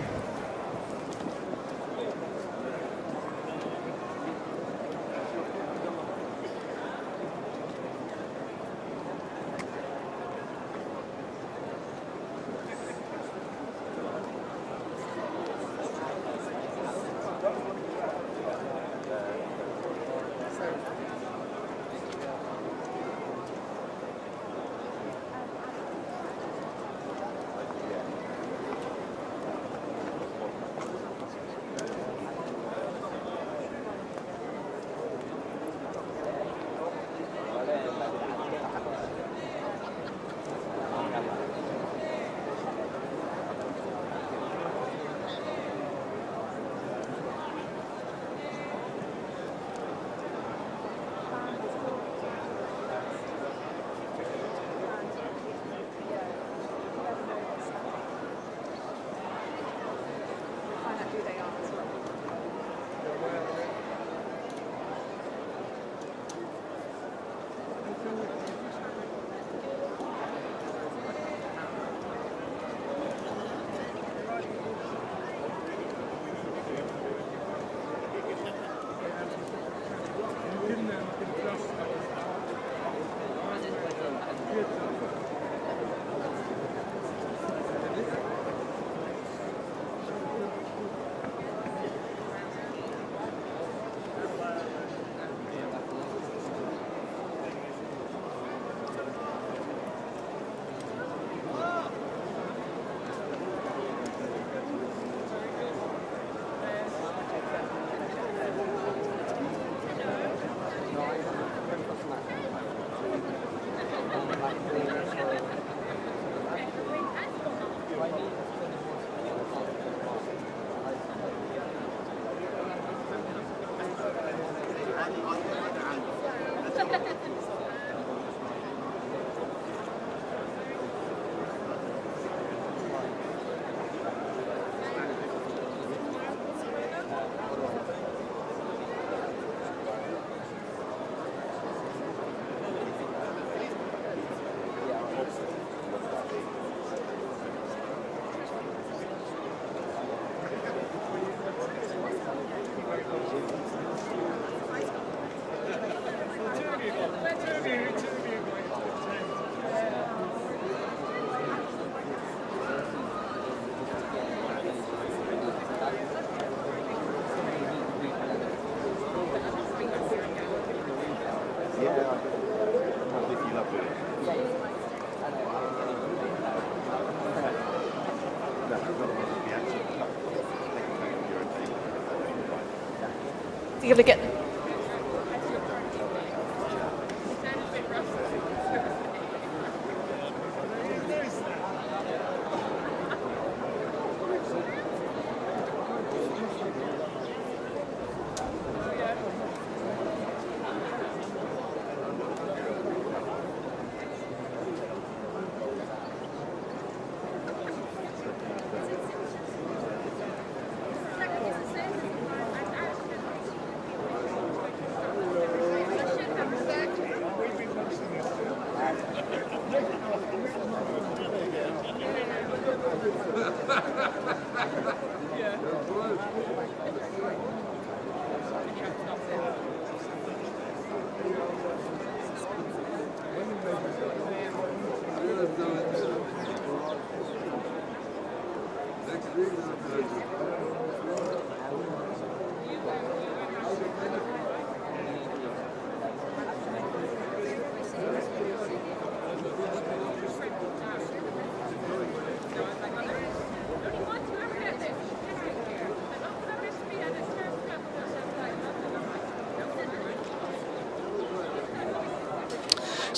You're going to get...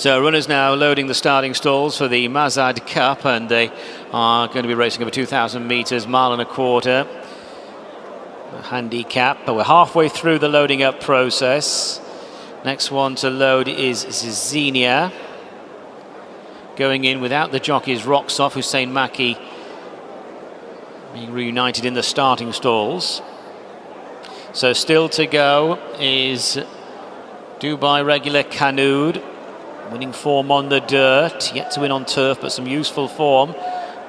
So runners now loading the starting stalls for the Mezad Cup, and they are going to be racing over 2,000 metres, mile and a quarter. A handicap, but we're halfway through the loading up process. Next one to load is Zizenia. Going in without the jockeys, Rocks Off, Hussein Maki being reunited in the starting stalls. So still to go is Dubai regular Canood, winning form on the dirt, yet to win on turf, but some useful form.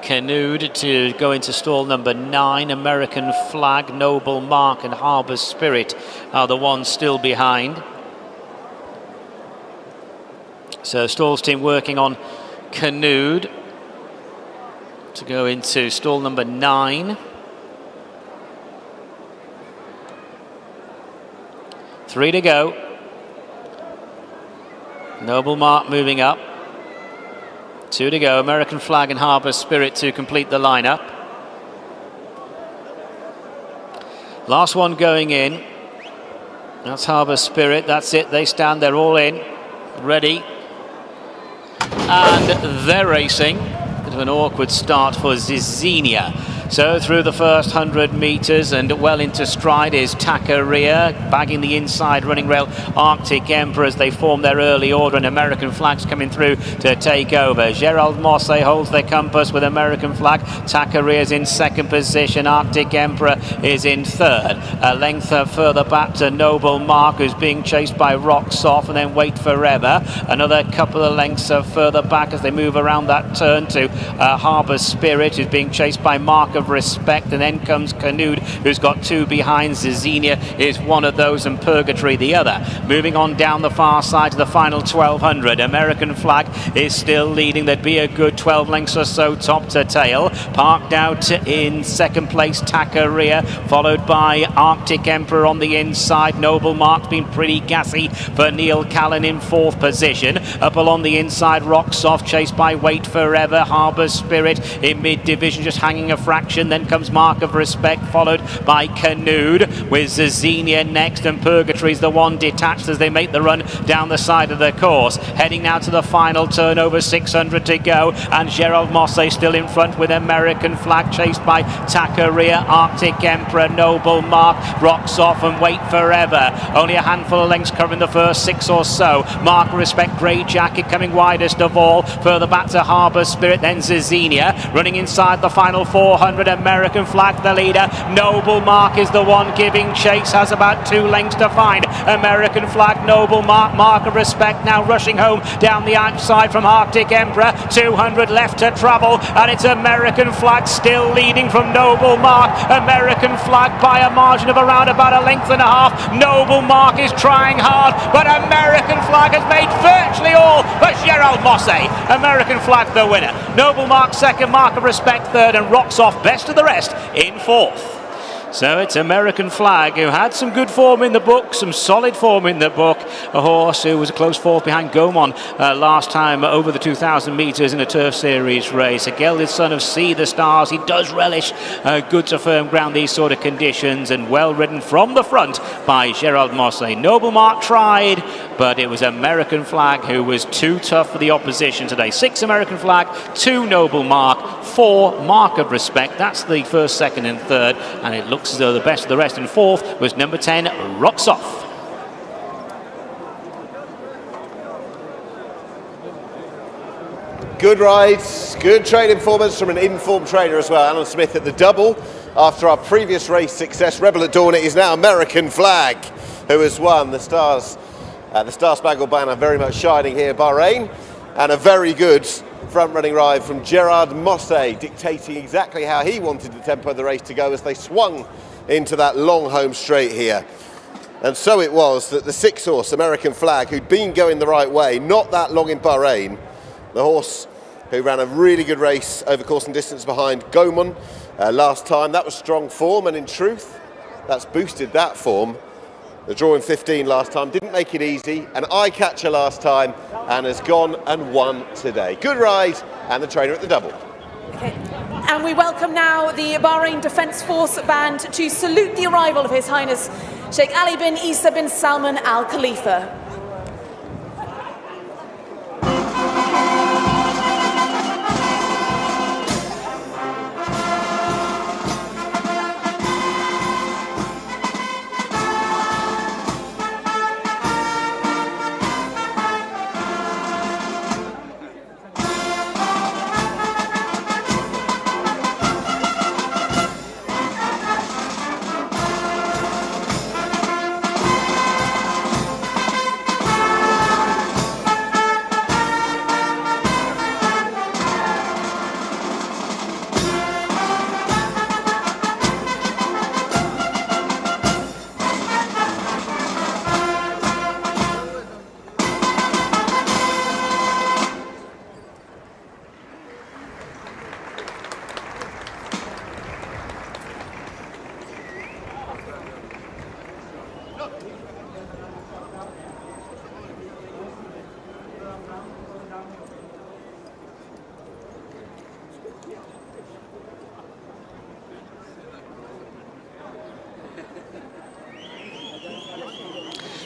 Canood to go into stall number 9. American Flag, Noble Mark and Harbour Spirit are the ones still behind. So stalls team working on Canood to go into stall number 9. 3 to go. Noble Mark moving up. 2 to go. American Flag and Harbour Spirit to complete the lineup. Last one going in. That's Harbour Spirit. That's it. They stand. They're all in. Ready. And they're racing. Bit of an awkward start for Zizenia. So through the first 100 metres and well into stride is Takaria, bagging the inside running rail Arctic Emperor as they form their early order, and American Flag's coming through to take over. Gerald Mosse holds their compass with American Flag. Takaria's in second position. Arctic Emperor is in third. A length further back to Noble Mark, who's being chased by Rocks Off, and then Wait Forever. Another couple of lengths further back as they move around that turn to Harbour Spirit, who's being chased by Mark of Respect, and then comes Canood, who's got 2 behind. Zizenia is one of those and Purgatory the other. Moving on down the far side to the final 1200. American Flag is still leading. There'd be a good 12 lengths or so top to tail. Parked out in second place Takaria, followed by Arctic Emperor on the inside. Noble Mark's been pretty gassy for Neil Callan in 4th position. Up along the inside, Rocks Off, chased by Wait Forever. Harbour Spirit in mid-division, just hanging a fraction. Then comes Mark of Respect, followed by Canood, with Zizenia next, and Purgatory's the one detached as they make the run down the side of the course. Heading now to the final turn, over 600 to go, and Gerald Mosse still in front with American Flag, chased by Takaria, Arctic Emperor, Noble Mark, Rocks Off and Wait Forever. Only a handful of lengths covering the first 6 or so. Mark of Respect, Grey Jacket coming widest of all. Further back to Harbour Spirit, then Zizenia running inside the final 400. American Flag the leader. Noble Mark is the one giving chase, has about 2 lengths to find. American Flag, Noble Mark, Mark of Respect now rushing home down the outside from Arctic Emperor. 200 left to travel, and it's American Flag still leading from Noble Mark. American Flag by a margin of around about a length and a half. Noble Mark is trying hard, but American Flag has made virtually all but Gerald Mosse. American Flag the winner. Noble Mark second, Mark of Respect third, and Rocks Off best of the rest in 4th. So it's American Flag, who had some good form in the book, some solid form in the book. A horse who was a close 4th behind Gaumont last time over the 2,000 metres in a Turf Series race. A gelded son of See the Stars. He does relish good to firm ground, these sort of conditions, and well ridden from the front by Gerald Mosse. Noble Mark tried, but it was American Flag who was too tough for the opposition today. 6 American Flag, 2 Noble Mark, 4 Mark of Respect. That's the first, second and third, and it looks as though the best of the rest in 4th was number 10, Rocks Off. Good rides, good training performance from an informed trainer as well. Alan Smith at the double. After our previous race success, Rebel at Dawn, it is now American Flag who has won. The Stars, the Star Spangled Banner very much shining here, Bahrain, and a very good front-running ride from Gerard Mosse, dictating exactly how he wanted the tempo of the race to go as they swung into that long home straight here. And so it was that the 6 horse American Flag, who'd been going the right way not that long in Bahrain, the horse who ran a really good race over course and distance behind Gaumont last time, that was strong form, and in truth that's boosted that form. The draw in 15 last time didn't make it easy, an eye-catcher last time, and has gone and won today. Good ride, and the trainer at the double. Okay. And we welcome now the Bahrain Defence Force Band to salute the arrival of His Highness Sheikh Ali bin Isa bin Salman Al Khalifa.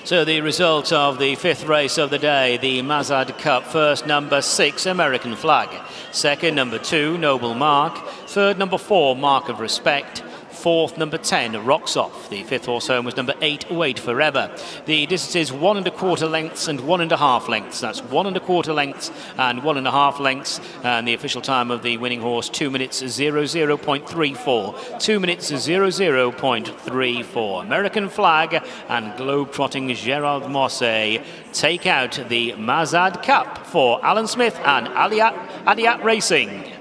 So the result of the fifth race of the day, the Mazad Cup. First, number 6, American Flag. Second, number 2, Noble Mark. Third, number 4, Mark of Respect. Fourth, number 10, Rocks Off. The fifth horse home was number 8, Wait Forever. The distances 1 1/4 lengths and 1 1/2 lengths. That's 1 1/4 lengths and 1 1/2 lengths. And the official time of the winning horse, 2 minutes 00.34. 2 minutes 00.34. American Flag and globe-trotting Gerald Mosse take out the Mazad Cup for Alan Smith and Adiat Racing.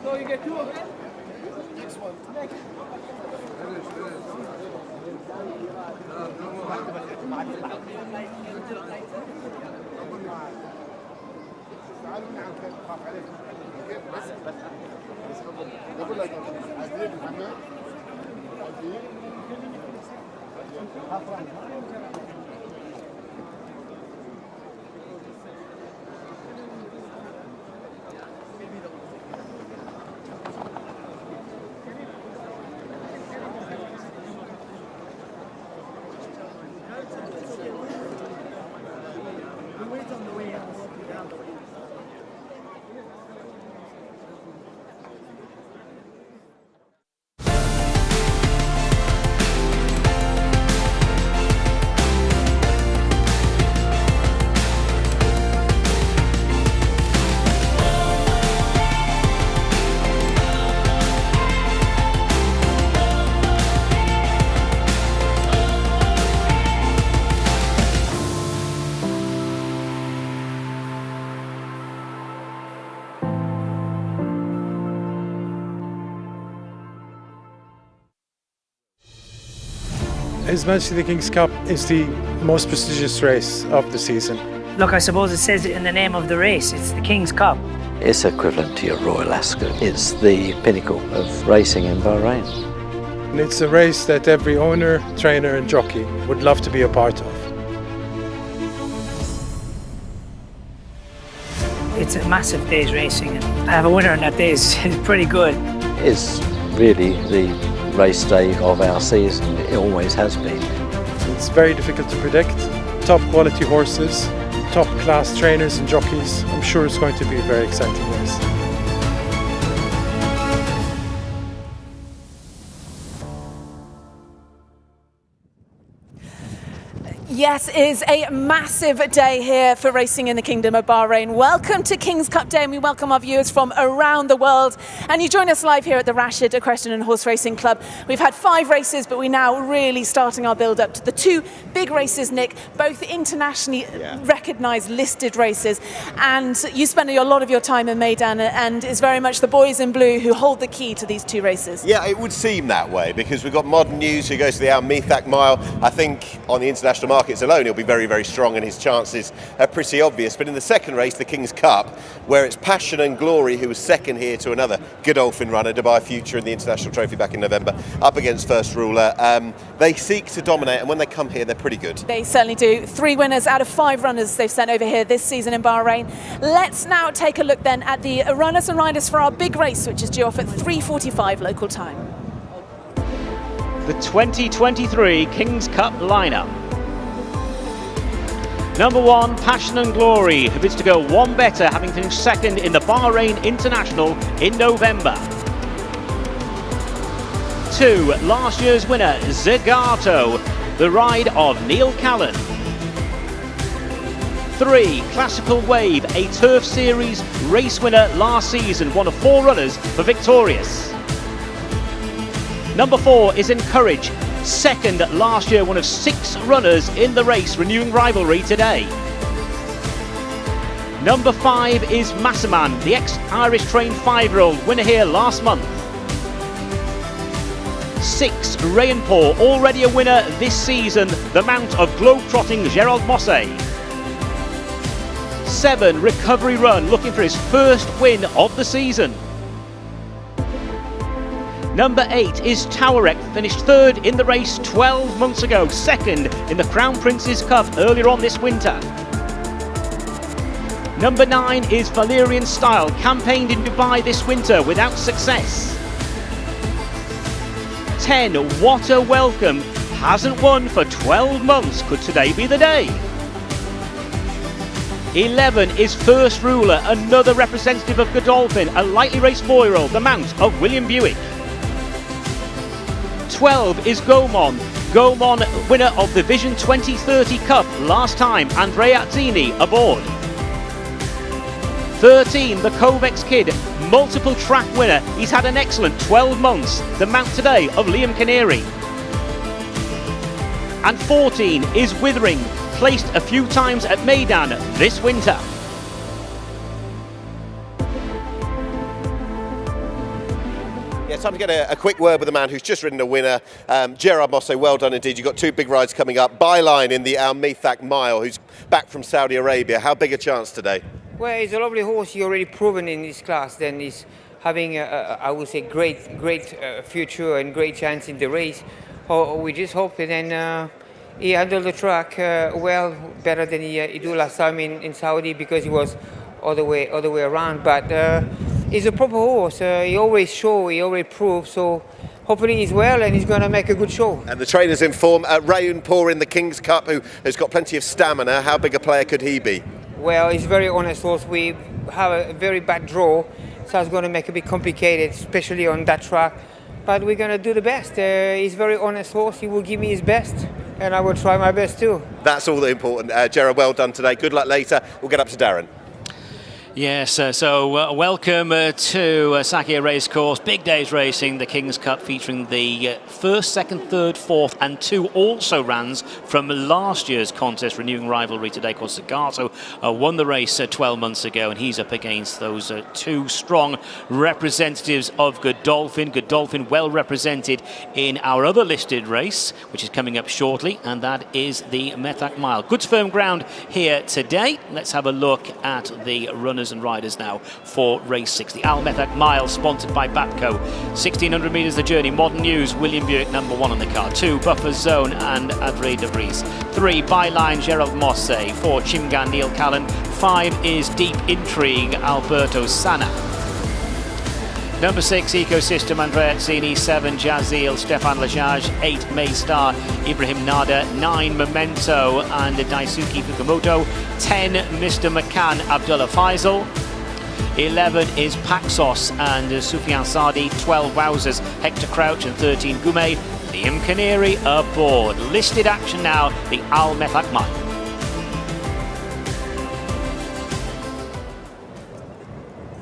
So you get 2 of them? Next one. His Majesty the King's Cup is the most prestigious race of the season. Look, I suppose it says it in the name of the race. It's the King's Cup. It's equivalent to your Royal Ascot. It's the pinnacle of racing in Bahrain. And it's a race that every owner, trainer and jockey would love to be a part of. It's a massive day's racing, and I have a winner on that day is pretty good. It's really the race day of our season. It always has been. It's very difficult to predict. Top quality horses, top class trainers and jockeys. I'm sure it's going to be a very exciting race. Yes, it is a massive day here for racing in the Kingdom of Bahrain. Welcome to King's Cup Day, and we welcome our viewers from around the world. And you join us live here at the Rashid Equestrian and Horse Racing Club. We've had 5 races, but we're now really starting our build-up to the 2 big races, Nick, both internationally recognised listed races. And you spend a lot of your time in Maidan, and it's very much the boys in blue who hold the key to these 2 races. Yeah, it would seem that way, because we've got Modern News who goes to the Al-Meithaq Mile. I think on the international markets alone he'll be very, very strong, and his chances are pretty obvious. But in the second race, the King's Cup, where it's Passion and Glory, who was second here to another Godolphin runner, Dubai Future in the International Trophy back in November, up against First Ruler. They seek to dominate, and when they come here, they're pretty good. They certainly do. 3 winners out of 5 runners they've sent over here this season in Bahrain. Let's now take a look then at the runners and riders for our big race, which is due off at 3:45 local time. The 2023 King's Cup lineup. Number 1, Passion and Glory, who bids to go one better, having finished second in the Bahrain International in November. 2, last year's winner, Zagato, the ride of Neil Callan. 3, Classical Wave, a Turf Series race winner last season, one of 4 runners for Victorious. Number 4 is Encourage, second last year, one of 6 runners in the race, renewing rivalry today. Number 5 is Massaman, the ex-Irish trained 5-year-old, winner here last month. 6, Rainpaw, already a winner this season, the mount of globe-trotting Gerald Mosse. 7, Recovery Run, looking for his first win of the season. Number 8 is Towerek, finished 3rd in the race 12 months ago, 2nd in the Crown Prince's Cup earlier on this winter. Number 9 is Valerian Style, campaigned in Dubai this winter without success. 10, What a Welcome, hasn't won for 12 months, could today be the day? 11 is First Ruler, another representative of Godolphin, a lightly raced 4-year-old, the mount of William Buick. 12 is Gaumont, winner of the Vision 2030 Cup last time, Andrea Azzini aboard. 13, the Kovex Kid, multiple track winner, he's had an excellent 12 months, the mount today of Liam Canary. And 14 is Withering, placed a few times at Maidan this winter. Yeah, time to get a quick word with the man who's just ridden a winner. Gerard Mosse, well done indeed. You've got 2 big rides coming up. Byline in the Al-Meithaq Mile, who's back from Saudi Arabia. How big a chance today? Well, he's a lovely horse. He's already proven in this class. Then he's having, I would say, great future and great chance in the race. We just hope that then he handled the track well, better than he did last time in Saudi, because he was other way around. But he's a proper horse. He always shows, he always proves. So hopefully he's well and he's going to make a good show. And the trainer's in form. Rainpaw in the King's Cup, who has got plenty of stamina. How big a player could he be? Well, he's a very honest horse. We have a very bad draw, so it's going to make it a bit complicated, especially on that track. But we're going to do the best. He's a very honest horse. He will give me his best, and I will try my best too. That's all the important. Gerard, well done today. Good luck later. We'll get up to Darren. Yes, so welcome to Sakia Racecourse. Big days racing, the King's Cup, featuring the 1st, 2nd, 3rd, 4th and 2 also rans from last year's contest, renewing rivalry today, called Zagato. Won the race 12 months ago, and he's up against those 2 strong representatives of Godolphin. Godolphin well represented in our other listed race, which is coming up shortly, and that is the Meithaq Mile. Good firm ground here today. Let's have a look at the runners and riders now for race 6. The Al-Meithaq Mile, sponsored by Bapco. 1,600 metres the journey. Modern News, William Buick, number 1 on the card. 2, Buffer Zone and Adré de Vries. 3, Byline, Gerald Mosse. 4, Chimgan, Neil Callan. 5 is Deep Intrigue, Alberto Sana. Number 6, Ecosystem, Andrea Azzini. 7, Jazeel, Stefan Lajaj. 8, Maystar, Ibrahim Nada. 9, Memento and Daisuke Fukumoto. 10, Mr. McCann, Abdullah Faisal. 11 is Paxos and Sufyan Sadi. 12, Wowzers, Hector Crouch. And 13, Gume, Liam Canary aboard. Listed action now, the Al-Meithaq Mile.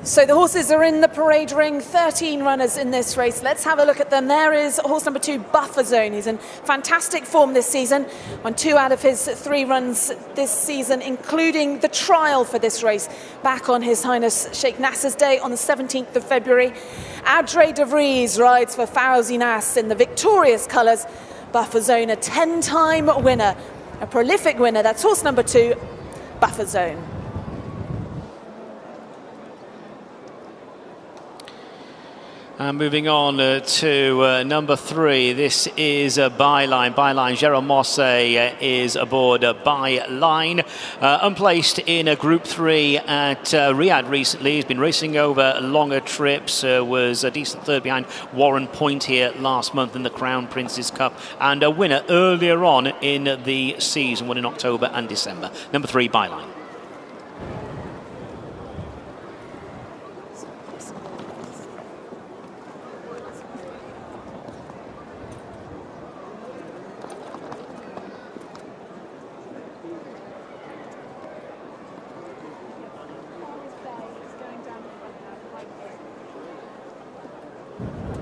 So the horses are in the parade ring, 13 runners in this race. Let's have a look at them. There is horse number 2, Buffer Zone. He's in fantastic form this season. Won 2 out of his 3 runs this season, including the trial for this race back on His Highness Sheikh Nasser's Day on the 17th of February. Adré de Vries rides for Fauzi Nas in the victorious colours. Buffer Zone, a 10-time winner, a prolific winner. That's horse number 2, Buffer Zone. And moving on to number 3, this is Byline. Byline, Jérôme Mosse is aboard Byline. Unplaced in Group 3 at Riyadh recently. He's been racing over longer trips, was a decent third behind Warren Point here last month in the Crown Prince's Cup, and a winner earlier on in the season, won in October and December. Number 3, Byline.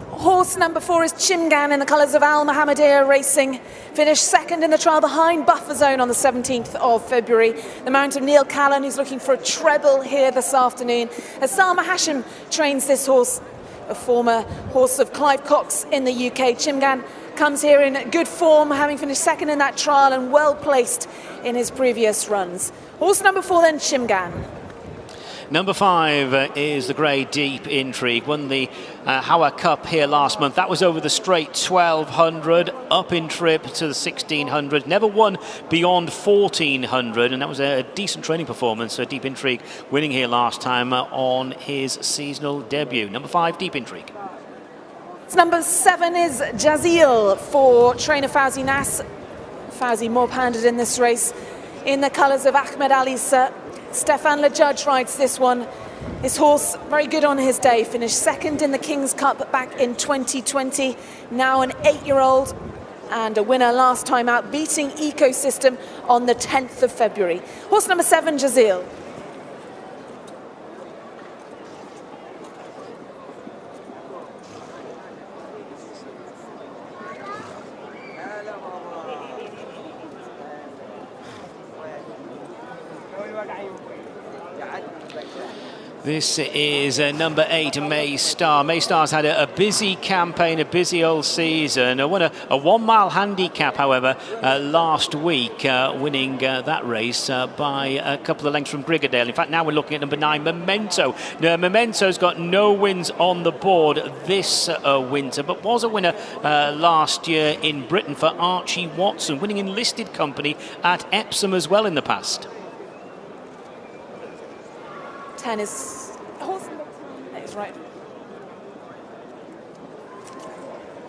Horse number 4 is Chimgan in the colours of Al Mohammedia Racing. Finished second in the trial behind Buffer Zone on the 17th of February. The mount of Neil Callan, who's looking for a treble here this afternoon. As Salma Hashim trains this horse, a former horse of Clive Cox in the UK. Chimgan comes here in good form, having finished second in that trial and well placed in his previous runs. Horse number 4 then, Chimgan. Number 5 is the Grey Deep Intrigue. Won the Hawa Cup here last month. That was over the straight 1200, up in trip to the 1600. Never won beyond 1400, and that was a decent training performance. So Deep Intrigue winning here last time on his seasonal debut. Number 5, Deep Intrigue. Number 7 is Jazeel for trainer Fawzi Nas. Fawzi mob-handed in this race in the colours of Ahmed Ali Sir. Stefan Le Judge rides this one. This horse, very good on his day, finished second in the King's Cup back in 2020. Now an 8-year-old and a winner last time out, beating Ecosystem on the 10th of February. Horse number 7, Jazeel. This is number 8, May Star. May Star's had a busy campaign, a busy old season. Won a 1 mile handicap, however, last week, winning that race by a couple of lengths from Brigadale. In fact, now we're looking at number 9, Memento. Now, Memento's got no wins on the board this winter, but was a winner last year in Britain for Archie Watson, winning in listed company at Epsom as well in the past. 10 is horse number 10. That's right.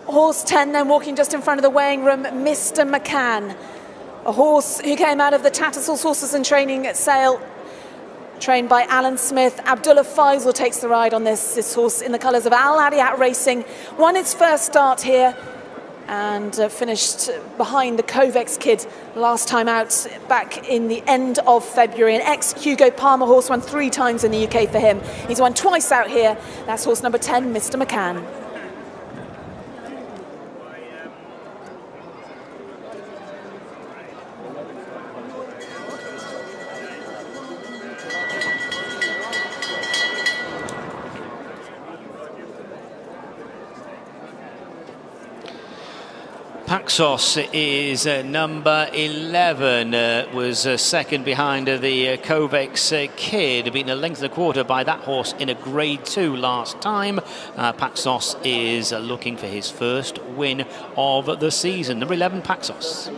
Horse 10 then walking just in front of the weighing room, Mr. McCann. A horse who came out of the Tattersall's Horses and Training at Sale, trained by Alan Smith. Abdullah Faisal takes the ride on this horse in the colours of Al Adiat Racing. Won its first start here and finished behind the Kovacs kid last time out back in the end of February. An ex-Hugo Palmer horse, won 3 times in the UK for him. He's won twice out here. That's horse number 10, Mr. McCann. Paxos is number 11, was second behind the Kovacs kid, beaten a length and a quarter by that horse in a Grade 2 last time. Paxos is looking for his first win of the season. Number 11, Paxos.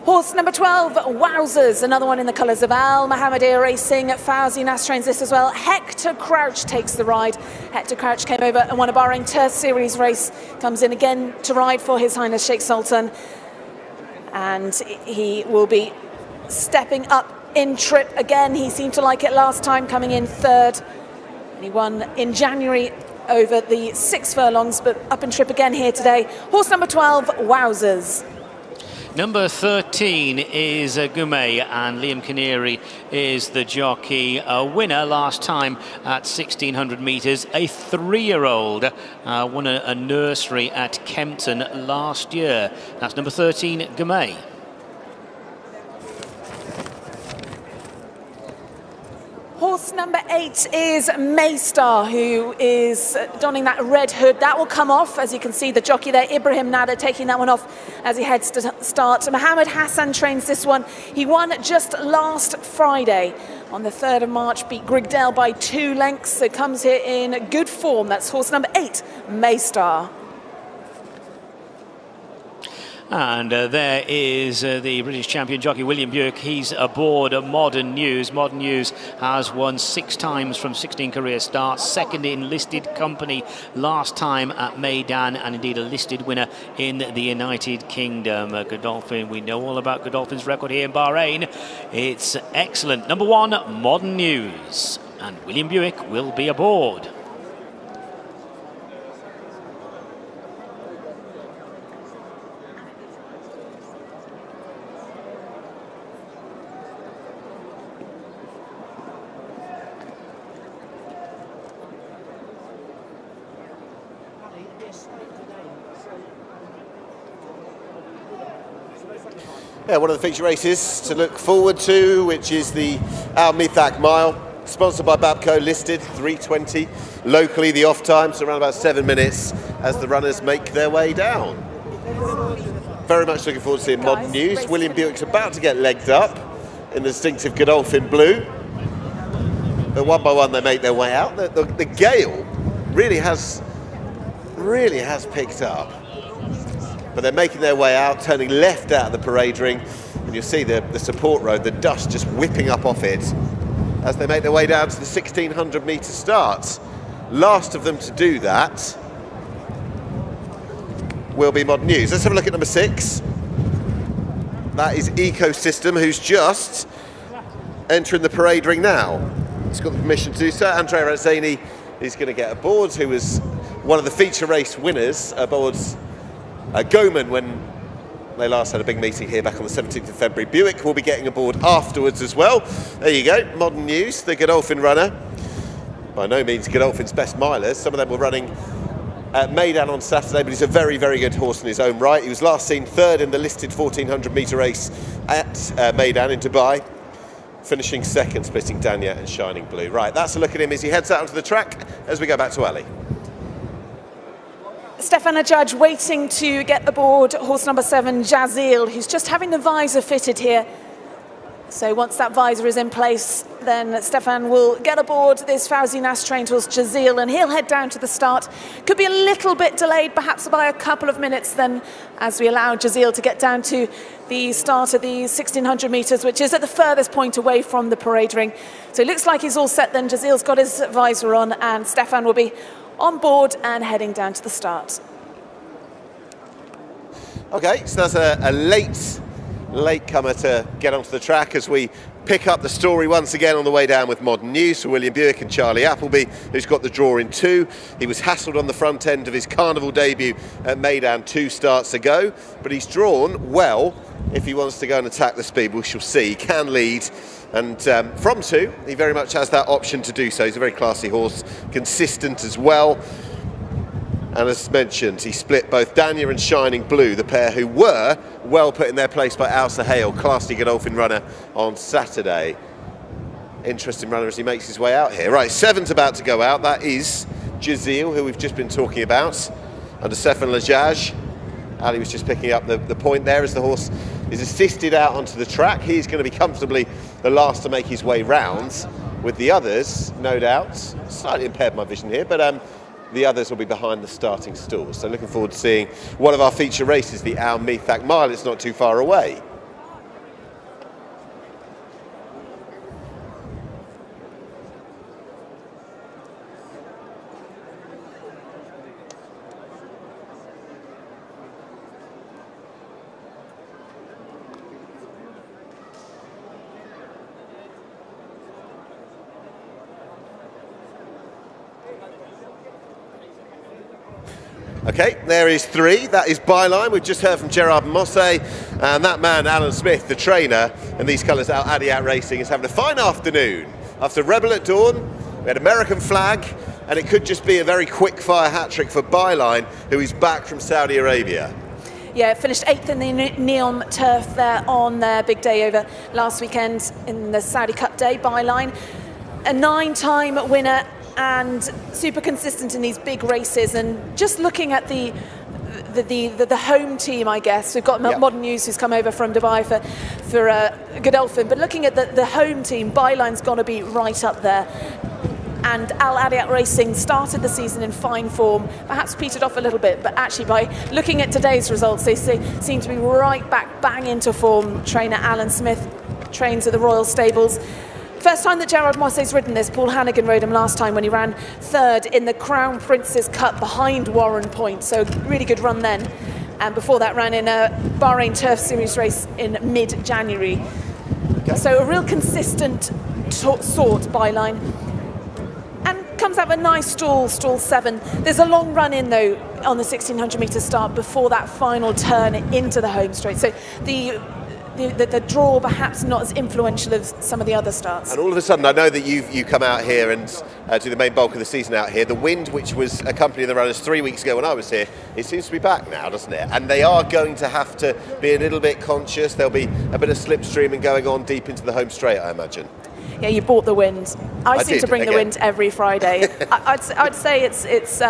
Horse number 12, Wowzers, another one in the colours of Al Mohammedia Racing. Fawzi Nas trains this as well. Hector Crouch takes the ride. Hector Crouch came over and won a Bahrain Turf Series race. Comes in again to ride for His Highness Sheikh Sultan. And he will be stepping up in trip again. He seemed to like it last time, coming in third. And he won in January over the 6 furlongs, but up in trip again here today. Horse number 12, Wowzers. Number 13 is Gumay, and Liam Canary is the jockey. A winner last time at 1600 metres. A 3-year-old won a nursery at Kempton last year. That's number 13, Gumay. Horse Horse number 8 is Maystar, who is donning that red hood. That will come off, as you can see, the jockey there, Ibrahim Nada, taking that one off as he heads to start. Mohammed Hassan trains this one. He won just last Friday on the 3rd of March, beat Grigdale by 2 lengths, so comes here in good form. That's horse number 8, Maystar. And there is the British champion jockey William Buick. He's aboard Modern News. Modern News has won 6 times from 16 career starts, second in listed company last time at Meydan, and indeed a listed winner in the United Kingdom. Godolphin, we know all about Godolphin's record here in Bahrain. It's excellent. Number 1, Modern News. And William Buick will be aboard. Yeah, one of the feature races to look forward to, which is the الميثاق Mile, sponsored by Bapco, listed 3:20 locally, the off time, so around about 7 minutes as the runners make their way down. Very much looking forward to seeing Modern News. William Buick's about to get legged up in the distinctive Godolphin blue, but one by one they make their way out. The gale really has picked up. But they're making their way out, turning left out of the parade ring, and you'll see the support road, the dust just whipping up off it as they make their way down to the 1600 metre start. Last of them to do that will be Modern News. Let's have a look at number 6. That is Ecosystem, who's just entering the parade ring now. He's got the permission to do so. Andrea Razzani is going to get aboard, who was one of the feature race winners aboard Goman when they last had a big meeting here back on the 17th of February. Buick will be getting aboard afterwards as well. There you go, Modern News, the Godolphin runner. By no means Godolphin's best milers. Some of them were running at Meydan on Saturday, but he's a very, very good horse in his own right. He was last seen 3rd in the listed 1400 metre race at Meydan in Dubai, finishing 2nd, splitting Danya and Shining Blue. Right, that's a look at him as he heads out onto the track as we go back to Ali. Stefan Ajaj waiting to get aboard horse number 7, Jazeel, who's just having the visor fitted here. So once that visor is in place, then Stefan will get aboard this Fauzi Nas trained horse, Jazeel, and he'll head down to the start. Could be a little bit delayed, perhaps by a couple of minutes then, as we allow Jazeel to get down to the start of the 1600 metres, which is at the furthest point away from the parade ring. So it looks like he's all set then. Jazeel's got his visor on, and Stefan will be on board and heading down to the start. Okay, so that's a late comer to get onto the track as we pick up the story once again on the way down with Modern News for William Buick and Charlie Appleby, who's got the draw in 2. He was hassled on the front end of his carnival debut at Meydan 2 starts ago, but he's drawn well if he wants to go and attack the speed. We shall see. He can lead, and from 2 he very much has that option to do so. He's a very classy horse, consistent as well, and as mentioned, he split both Danya and Shining Blue, the pair who were well put in their place by Al Sahel, classy Godolphin runner on Saturday. Interesting runner as he makes his way out here. Right, 7's about to go out. That is Jazeel, who we've just been talking about, under Stefan Lajaj. Ali was just picking up the point there as the horse is assisted out onto the track. He's going to be comfortably the last to make his way round, with the others, no doubt, slightly impaired my vision here, but the others will be behind the starting stalls. So looking forward to seeing one of our feature races, the الميثاق Mile. It's not too far away. Okay, there is 3. That is Byline. We've just heard from Gerard Mosse, and that man, Alan Smith, the trainer, and these colours out Adiat Racing, is having a fine afternoon. After Rebel at Dawn, we had American Flag, and it could just be a very quick-fire hat-trick for Byline, who is back from Saudi Arabia. Yeah, finished 8th in the Neom turf there on their big day over last weekend in the Saudi Cup day, Byline. a 9-time winner and super consistent in these big races. And just looking at the home team, I guess we've got Modern News who's come over from Dubai for Godolphin, but looking at the home team, Byline's got to be right up there. And Al Adiat Racing started the season in fine form, perhaps petered off a little bit, but actually by looking at today's results, they seem to be right back bang into form. Trainer Alan Smith trains at the Royal Stables. First time that Gerard Moisset's ridden this. Paul Hannigan rode him last time when he ran third in the Crown Prince's Cup behind Warren Point, so really good run then. And before that ran in a Bahrain Turf Series race in mid-January. Okay. So a real consistent sort Byline. And comes out of a nice stall 7. There's a long run in though on the 1600 metre start before that final turn into the home straight. So the draw perhaps not as influential as some of the other starts. And all of a sudden, I know that you come out here and do the main bulk of the season out here. The wind, which was accompanying the runners 3 weeks ago when I was here, it seems to be back now, doesn't it? And they are going to have to be a little bit conscious. There'll be a bit of slipstreaming going on deep into the home straight, I imagine. Yeah, you bought the wind. I seem to bring the wind every Friday. I'd say it's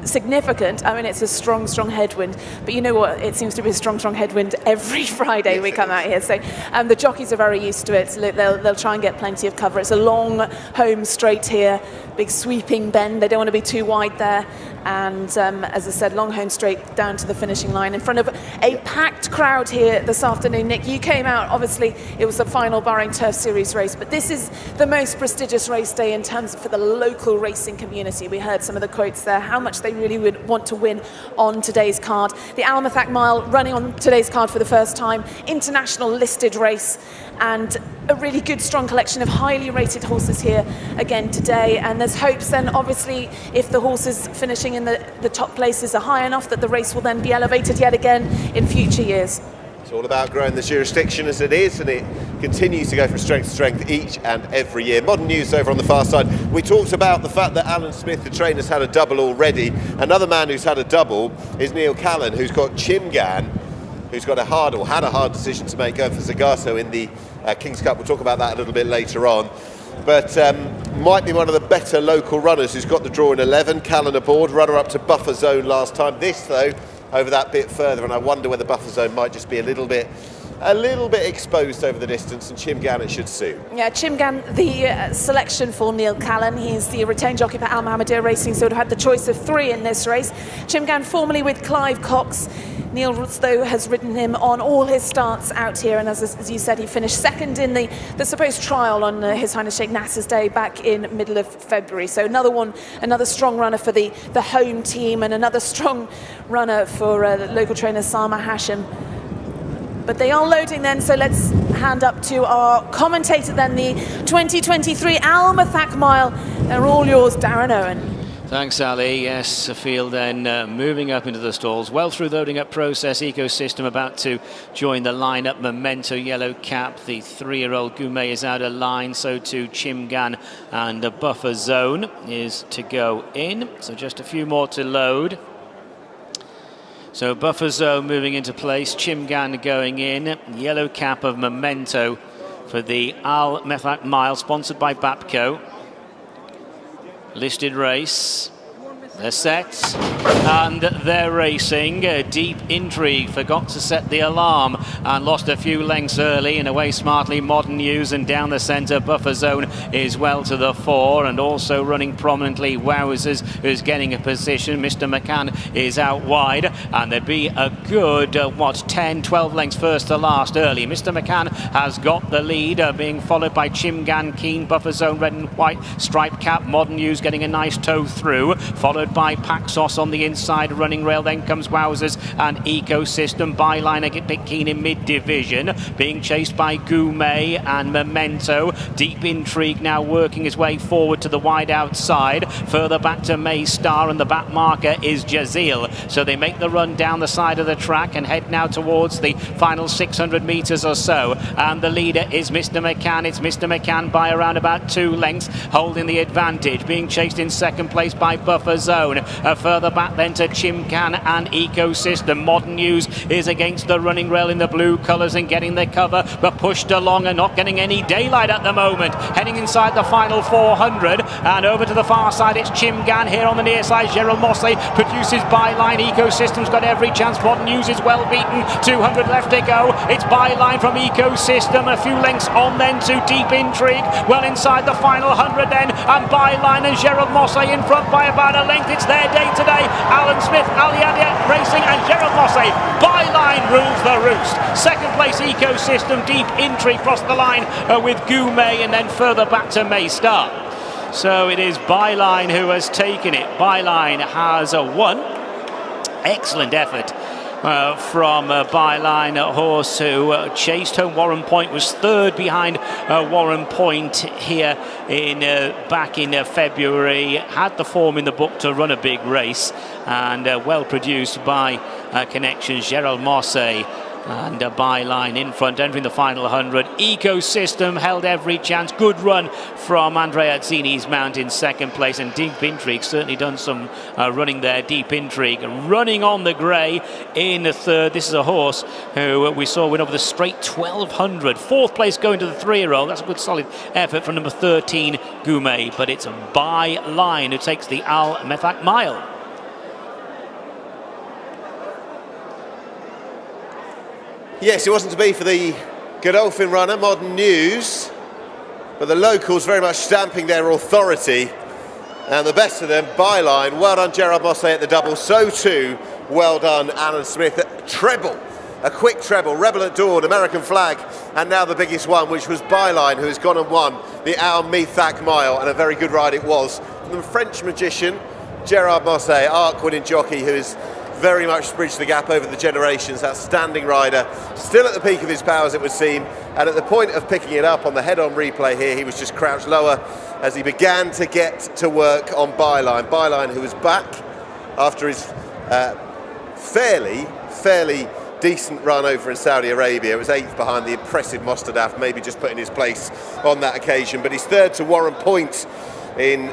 significant. I mean, it's a strong headwind. But you know what? It seems to be a strong headwind every Friday we come out here. So the jockeys are very used to it. They'll try and get plenty of cover. It's a long home straight here, big sweeping bend. They don't want to be too wide there. And as I said, long home straight down to the finishing line in front of a packed crowd here this afternoon. Nick, you came out, obviously it was the final Bahrain Turf Series race, but this is the most prestigious race day in terms of for the local racing community. We heard some of the quotes there, how much they really would want to win on today's card. The Al-Mithaq Mile running on today's card for the first time, international listed race, and a really good strong collection of highly rated horses here again today. And there's hopes then obviously if the horses finishing in the top places are high enough that the race will then be elevated yet again in future years. It's all about growing the jurisdiction as it is, and it continues to go from strength to strength each and every year. Modern News over on the far side. We talked about the fact that Alan Smith, the trainer, has had a double already. Another man who's had a double is Neil Callan, who's got Chimgan, who's got had a hard decision to make going for Zagato in the King's Cup. We'll talk about that a little bit later on. But might be one of the better local runners who's got the draw in 11. Callan aboard, runner up to buffer zone last time. This though, over that bit further, and I wonder whether buffer zone might just be a little bit exposed over the distance, and Chimgan it should suit. Yeah, Chimgan, the selection for Neil Callan. He's the retained jockey for Al Mohammedia Racing, so would have had the choice of 3 in this race. Chimgan formerly with Clive Cox. Neil Rustow has ridden him on all his starts out here, and as you said, he finished second in the supposed trial on His Highness Sheikh Nasser's day back in middle of February. So another strong runner for the home team, and another strong runner for the local trainer Salma Hashim. But they are loading then, so let's hand up to our commentator then, the 2023 Al-Mithaq Mile. They're all yours, Darren Owen. Thanks, Ali. Yes, Field then moving up into the stalls. Well through the loading up process. Ecosystem about to join the lineup. Memento Yellow Cap. The 3-year-old Goumet is out of line. So too Chimgan, and the buffer zone is to go in. So just a few more to load. So buffer zone moving into place. Chimgan going in. Yellow Cap of Memento for the Al-Mithaq Mile, sponsored by Bapco. Listed race. They're set and they're racing. Deep intrigue, forgot to set the alarm and lost a few lengths early, and away smartly Modern News, and down the centre buffer zone is well to the fore, and also running prominently Wowzers, who's getting a position. Mr. McCann is out wide, and there'd be a good 10-12 lengths first to last early. Mr. McCann has got the lead, being followed by Chimgan, Keen, buffer zone red and white striped cap. Modern News getting a nice toe through, followed by Paxos on the inside running rail. Then comes Wowzers and Ecosystem. Byline a bit keen in mid-division, being chased by Goumet and Memento. Deep Intrigue now working his way forward to the wide outside, further back to May Star, and the back marker is Jazeel. So they make the run down the side of the track and head now towards the final 600 metres or so, and the leader is Mr. McCann. It's Mr. McCann by around about 2 lengths, holding the advantage, being chased in second place by Buffer Zone. zone. Further back then to Chimcan and Ecosystem. Modern News is against the running rail in the blue colours and getting their cover, but pushed along and not getting any daylight at the moment. Heading inside the final 400 and over to the far side, it's Chimcan here on the near side. Gerald Mosley produces byline. Ecosystem's got every chance. Modern News is well beaten. 200 left to go. It's byline from Ecosystem. A few lengths on then to Deep Intrigue. Well inside the final 100 then, and byline and Gerald Mosley in front by about a length. It's their day today. Alan Smith, Aliadia Racing and Gerald Mosley. Byline rules the roost. Second place Ecosystem. Deep Intrigue crossed the line with Goumet, and then further back to May Star. So it is Byline who has taken it. Byline has won. Excellent effort from Byline, a horse who chased home Warren Point, was third behind Warren Point here in back in February. Had the form in the book to run a big race, and well produced by Connections. Gerald Mosley and Byline in front, entering the final 100. Ecosystem held every chance. Good run from Andrea Azzini's mount in second place, and Deep Intrigue certainly done some running there. Deep Intrigue running on the grey in the third. This is a horse who we saw win over the straight 1200. Fourth place going to the 3-year-old. That's a good solid effort from number 13 Goumet, but it's Byline who takes the Al-Meithaq Mile. Yes, it wasn't to be for the Godolphin runner, Modern News, but the locals very much stamping their authority, and the best of them, Byline. Well done Gerald Mosley at the double, so too well done Alan Smith at treble, a quick treble. Rebel at Dawn, American Flag, and now the biggest one, which was Byline, who has gone and won the Al-Meithaq Mile, and a very good ride it was. The French magician, Gerald Mosley, arc-winning jockey, who is very much bridged the gap over the generations. Outstanding rider, still at the peak of his powers it would seem, and at the point of picking it up on the head-on replay here, he was just crouched lower as he began to get to work on Byline. Byline, who was back after his fairly decent run over in Saudi Arabia. It was 8th behind the impressive Mostadaf, maybe just putting his place on that occasion, but he's third to Warren Point in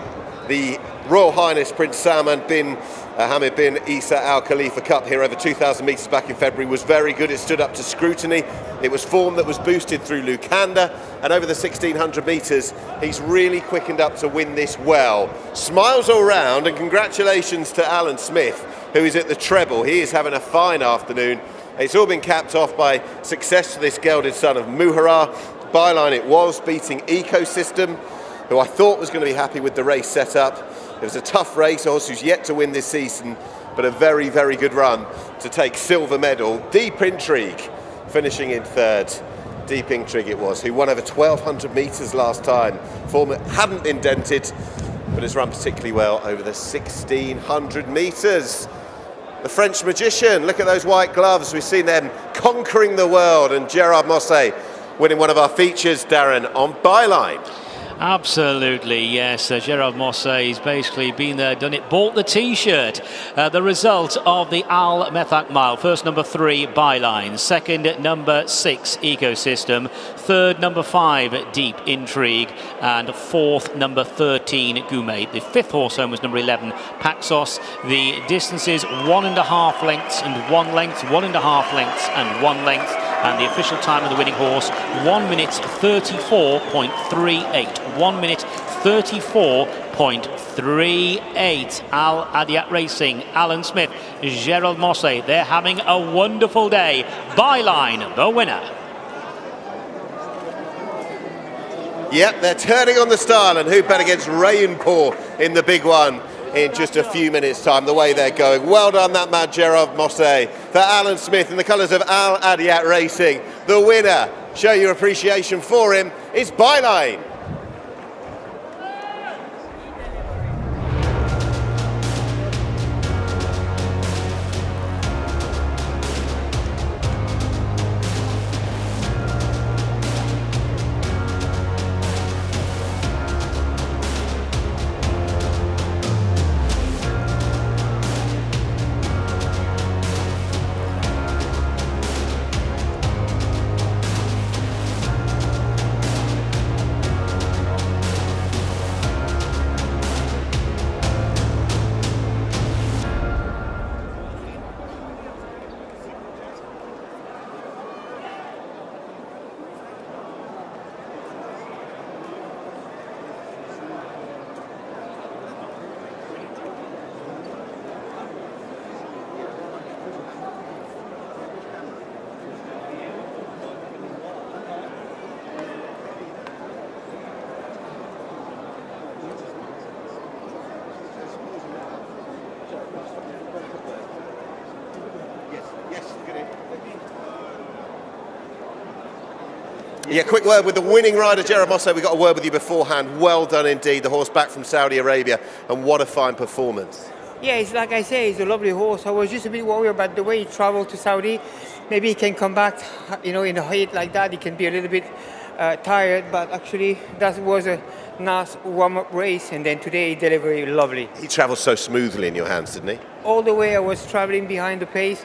the Royal Highness Prince Salman bin Hamid bin Isa Al Khalifa Cup here over 2,000 metres back in February. Was very good. It stood up to scrutiny. It was form that was boosted through Lucanda, and over the 1,600 metres he's really quickened up to win this well. Smiles all round, and congratulations to Alan Smith, who is at the treble. He is having a fine afternoon. It's all been capped off by success for this gelded son of Muharrar. Byline it was, beating Ecosystem, who I thought was going to be happy with the race setup. It was a tough race, a horse who's yet to win this season, but a very, very good run to take silver medal. Deep Intrigue finishing in third. Deep Intrigue it was, who won over 1,200 metres last time. Form that hadn't been dented, but has run particularly well over the 1,600 metres. The French magician, look at those white gloves. We've seen them conquering the world, and Gerard Mosley winning one of our features, Darren, on Byline. Absolutely, yes. Gerald Mosley's basically been there, done it, bought the T-shirt. The result of the Al-Meithaq Mile. First, number 3, Byline. Second, number 6, Ecosystem. Third, number 5, Deep Intrigue. And fourth, number 13, Goumet. The fifth horse home was number 11, Paxos. The distances 1.5 lengths and 1 length, 1.5 lengths and 1 length. And the official time of the winning horse, 1 minute 34.38. 1 minute 34.38. Al Adiat Racing, Alan Smith, Gerald Mosley. They're having a wonderful day. Byline, the winner. Yep, they're turning on the style, and who bet against Rainpour in the big one in just a few minutes' time, the way they're going. Well done, that man, Gerald Mosley. For Alan Smith in the colours of Al Adiat Racing, the winner. Show your appreciation for him. It's Byline. Yeah, quick word with the winning rider, Gerard Mosse. We got a word with you beforehand. Well done indeed. The horse back from Saudi Arabia, and what a fine performance. Yeah, it's like I say, he's a lovely horse. I was just a bit worried about the way he travelled to Saudi. Maybe he can come back, in a heat like that. He can be a little bit tired, but actually that was a nice warm-up race, and then today he delivered lovely. He travelled so smoothly in your hands, didn't he? All the way I was travelling behind the pace,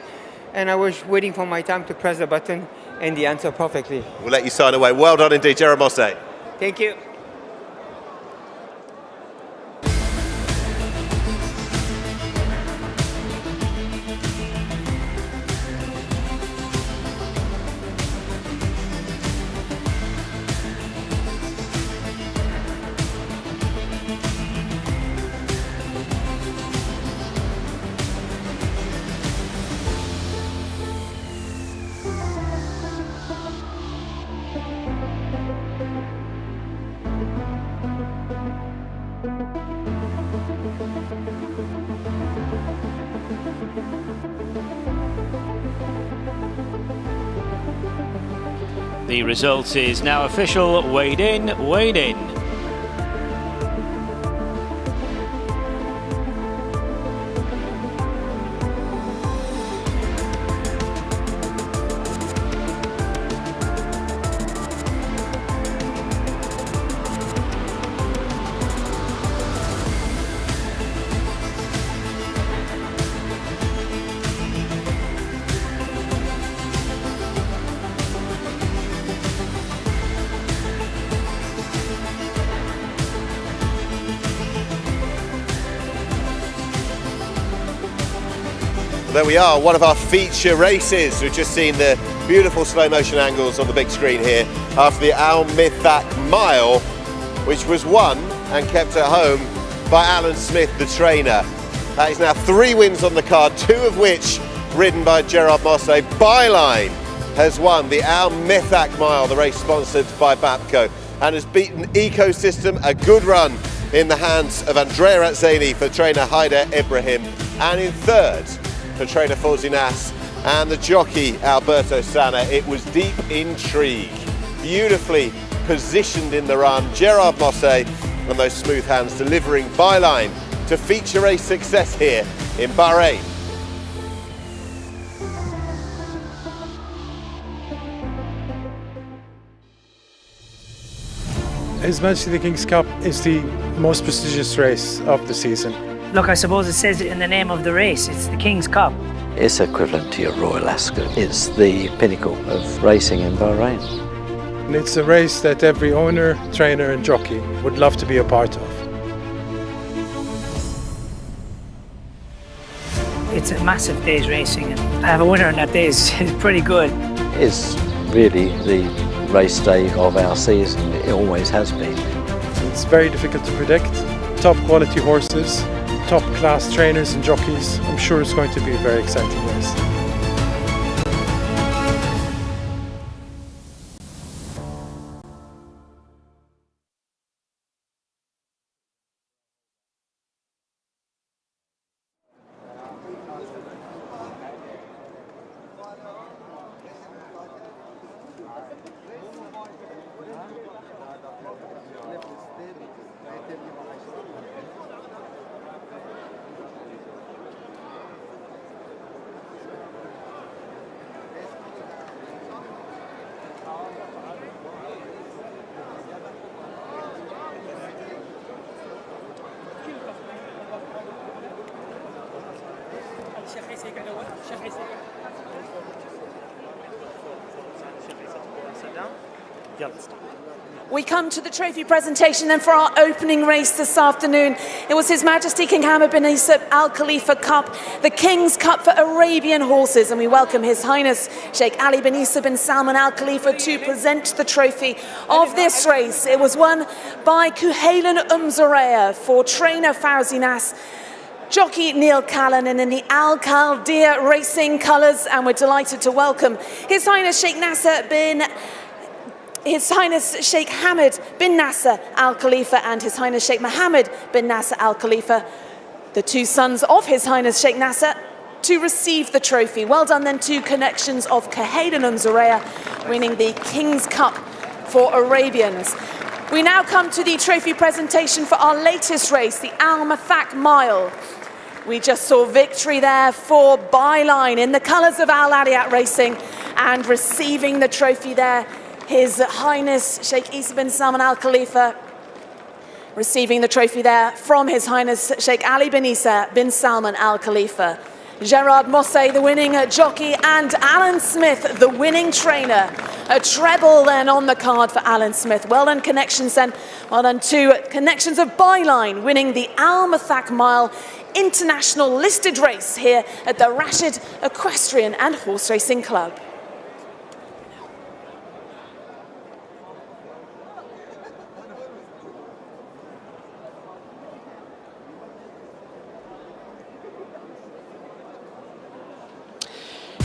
and I was waiting for my time to press the button, and he answered perfectly. We'll let you sign away. Well done indeed, Gerard Mosse. Thank you. The result is now official. Weighed in, weighed in. There we are, one of our feature races. We've just seen the beautiful slow motion angles on the big screen here after the الميثاق mile, which was won and kept at home by Alan Smith, the trainer. That is now 3 wins on the card, 2 of which ridden by Gerard Mosse. Byline has won the الميثاق mile, the race sponsored by Bapco, and has beaten Ecosystem, a good run in the hands of Andrea Atzeni for trainer Haider Ibrahim, and in third for trainer Forzinas and the jockey Alberto Sana. It was deep intrigue, beautifully positioned in the run. Gerard Mosse and those smooth hands delivering Byline to feature race success here in Bahrain. His Majesty the King's Cup is the most prestigious race of the season. Look, I suppose it says it in the name of the race. It's the King's Cup. It's equivalent to your Royal Ascot. It's the pinnacle of racing in Bahrain. And it's a race that every owner, trainer and jockey would love to be a part of. It's a massive day's racing, and I have a winner on that day is pretty good. It's really the race day of our season. It always has been. It's very difficult to predict. Top quality horses, top class trainers and jockeys. I'm sure it's going to be a very exciting race. We come to the trophy presentation then for our opening race this afternoon. It was His Majesty King Hamad bin Isa Al Khalifa Cup, the King's Cup for Arabian horses, and we welcome His Highness Sheikh Ali bin Isa bin Salman Al Khalifa to present the trophy of this race. It was won by Kuhaylan Zoreya for trainer Forzinas, jockey Neil Callan, and in the Al Khaldia racing colours, and we're delighted to welcome His Highness Sheikh Hamad bin Nasser Al Khalifa and His Highness Sheikh Mohammed bin Nasser Al Khalifa, the 2 sons of His Highness Sheikh Nasser, to receive the trophy. Well done then to connections of Kuhaylan Zoreya winning the King's Cup for Arabians. We now come to the trophy presentation for our latest race, the Al-Meithaq Mile. We just saw victory there for Byline in the colours of Al Adiyat Racing, and receiving the trophy there, His Highness Sheikh Isa bin Salman Al Khalifa, receiving the trophy there from His Highness Sheikh Ali bin Isa bin Salman Al Khalifa. Gerard Mosse, the winning jockey, and Alan Smith, the winning trainer. A treble then on the card for Alan Smith. Well done, Connections then. Well done to Connections of Byline, winning the Al-Meithaq Mile International listed race here at the Rashid Equestrian and Horse Racing Club.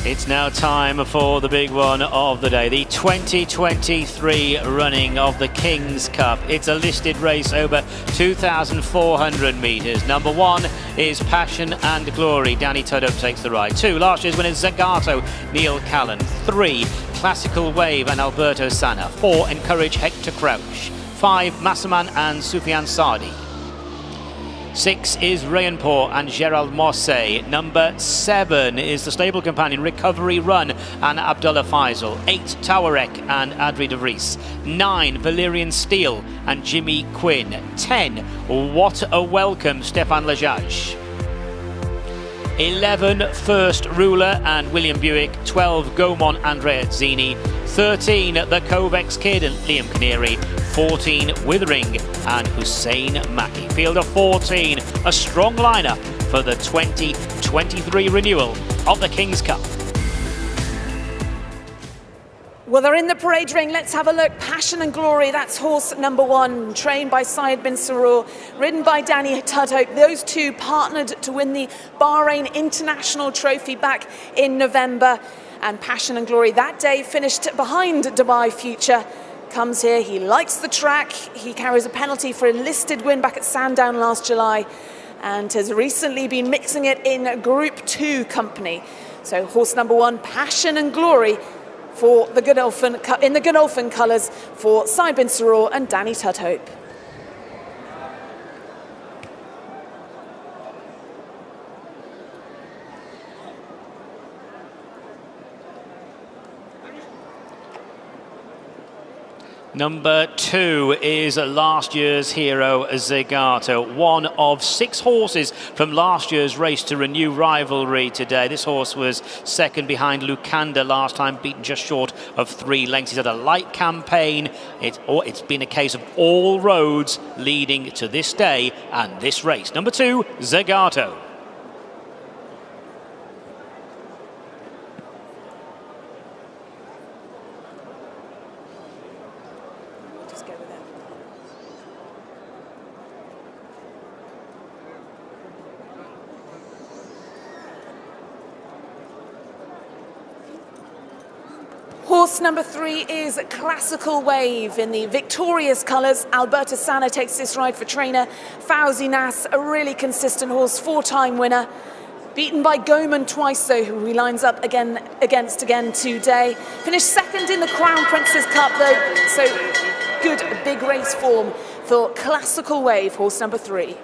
It's now time for the big one of the day, the 2023 running of the King's Cup. It's a listed race over 2,400 metres. Number 1 is Passion and Glory. Danny Tudhope takes the ride. 2, last year's winner Zagato, Neil Callan. 3, Classical Wave and Alberto Sanna. 4, Encourage Hector Crouch. 5, Massaman and Sufyan Sadi. 6 is Rayanpur and Gerald Mosse. Number 7 is the stable companion Recovery Run and Abdullah Faisal. 8, Tawarek and Adri de Vries. 9, Valerian Steel and Jimmy Quinn. 10, What a Welcome, Stefan Lajaj. 11, First Ruler and William Buick. 12, Gaumont Andrea Zini. 13, The Kovacs Kid and Liam Canary. 14, Withering and Hussein Maki. Field of 14, a strong lineup for the 2023 renewal of the King's Cup. Well, they're in the parade ring. Let's have a look. Passion and Glory, that's horse number 1, trained by Syed bin Sarur, ridden by Danny Tudhope. Those two partnered to win the Bahrain International Trophy back in November. And Passion and Glory that day finished behind Dubai Future. Comes here, he likes the track. He carries a penalty for a listed win back at Sandown last July, and has recently been mixing it in Group 2 company. So horse number 1, Passion and Glory, for the Godolphin, in the Godolphin colours for Syed bin Sarur and Danny Tudhope. Number 2 is last year's hero, Zagato. One of 6 horses from last year's race to renew rivalry today. This horse was second behind Lucanda last time, beaten just short of 3 lengths. He's had a light campaign. It's been a case of all roads leading to this day and this race. Number 2, Zagato. Horse number 3 is Classical Wave in the victorious colours. Alberto Sanna takes this ride for trainer Fauzi Nas, a really consistent horse, 4-time winner. Beaten by Goman twice though, who he lines up against today. Finished second in the Crown Prince's Cup though, so good big race form for Classical Wave, horse number 3.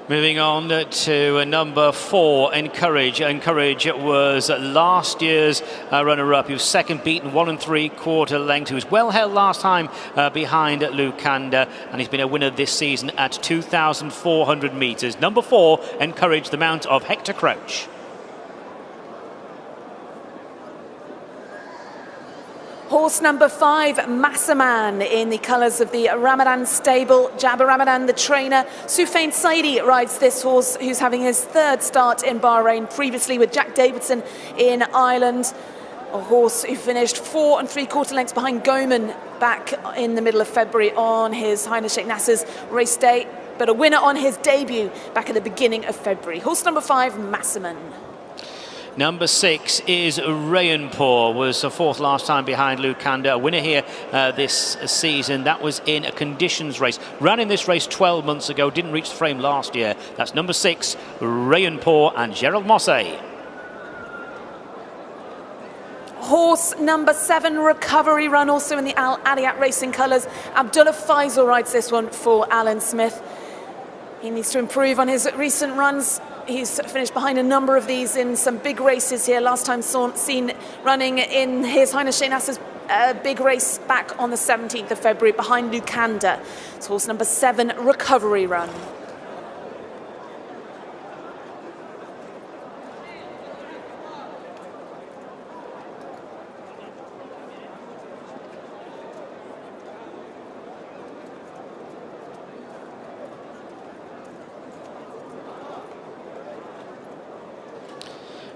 Moving on to number 4, Encourage. Encourage was last year's runner-up. He was second, beaten 1 3/4 length. He was well held last time behind Lucanda, and he's been a winner this season at 2,400 metres. Number 4, Encourage, the mount of Hector Crouch. Horse number 5, Massaman, in the colours of the Ramadan stable. Jabbar Ramadan, the trainer. Soufiane Saidi rides this horse, who's having his 3rd start in Bahrain, previously with Jack Davidson in Ireland. A horse who finished 4 3/4 lengths behind Goman back in the middle of February on His Highness Sheikh Nasser's race day. but a winner on his debut back at the beginning of February. Horse number 5, Massaman. Number 6 is Rayanpur, was fourth last time behind Lukanda. A winner here this season. That was in a conditions race. Ran in this race 12 months ago, didn't reach the frame last year. That's number 6, Rayanpur and Gerald Mosse. Horse number 7, Recovery Run, also in the Al Adiat Racing colours. Abdullah Faisal rides this one for Alan Smith. He needs to improve on his recent runs. He's finished behind a number of these in some big races here. Last time seen running in His Highness Shane Asser's big race back on the 17th of February behind Lukanda. It's horse number 7, Recovery Run.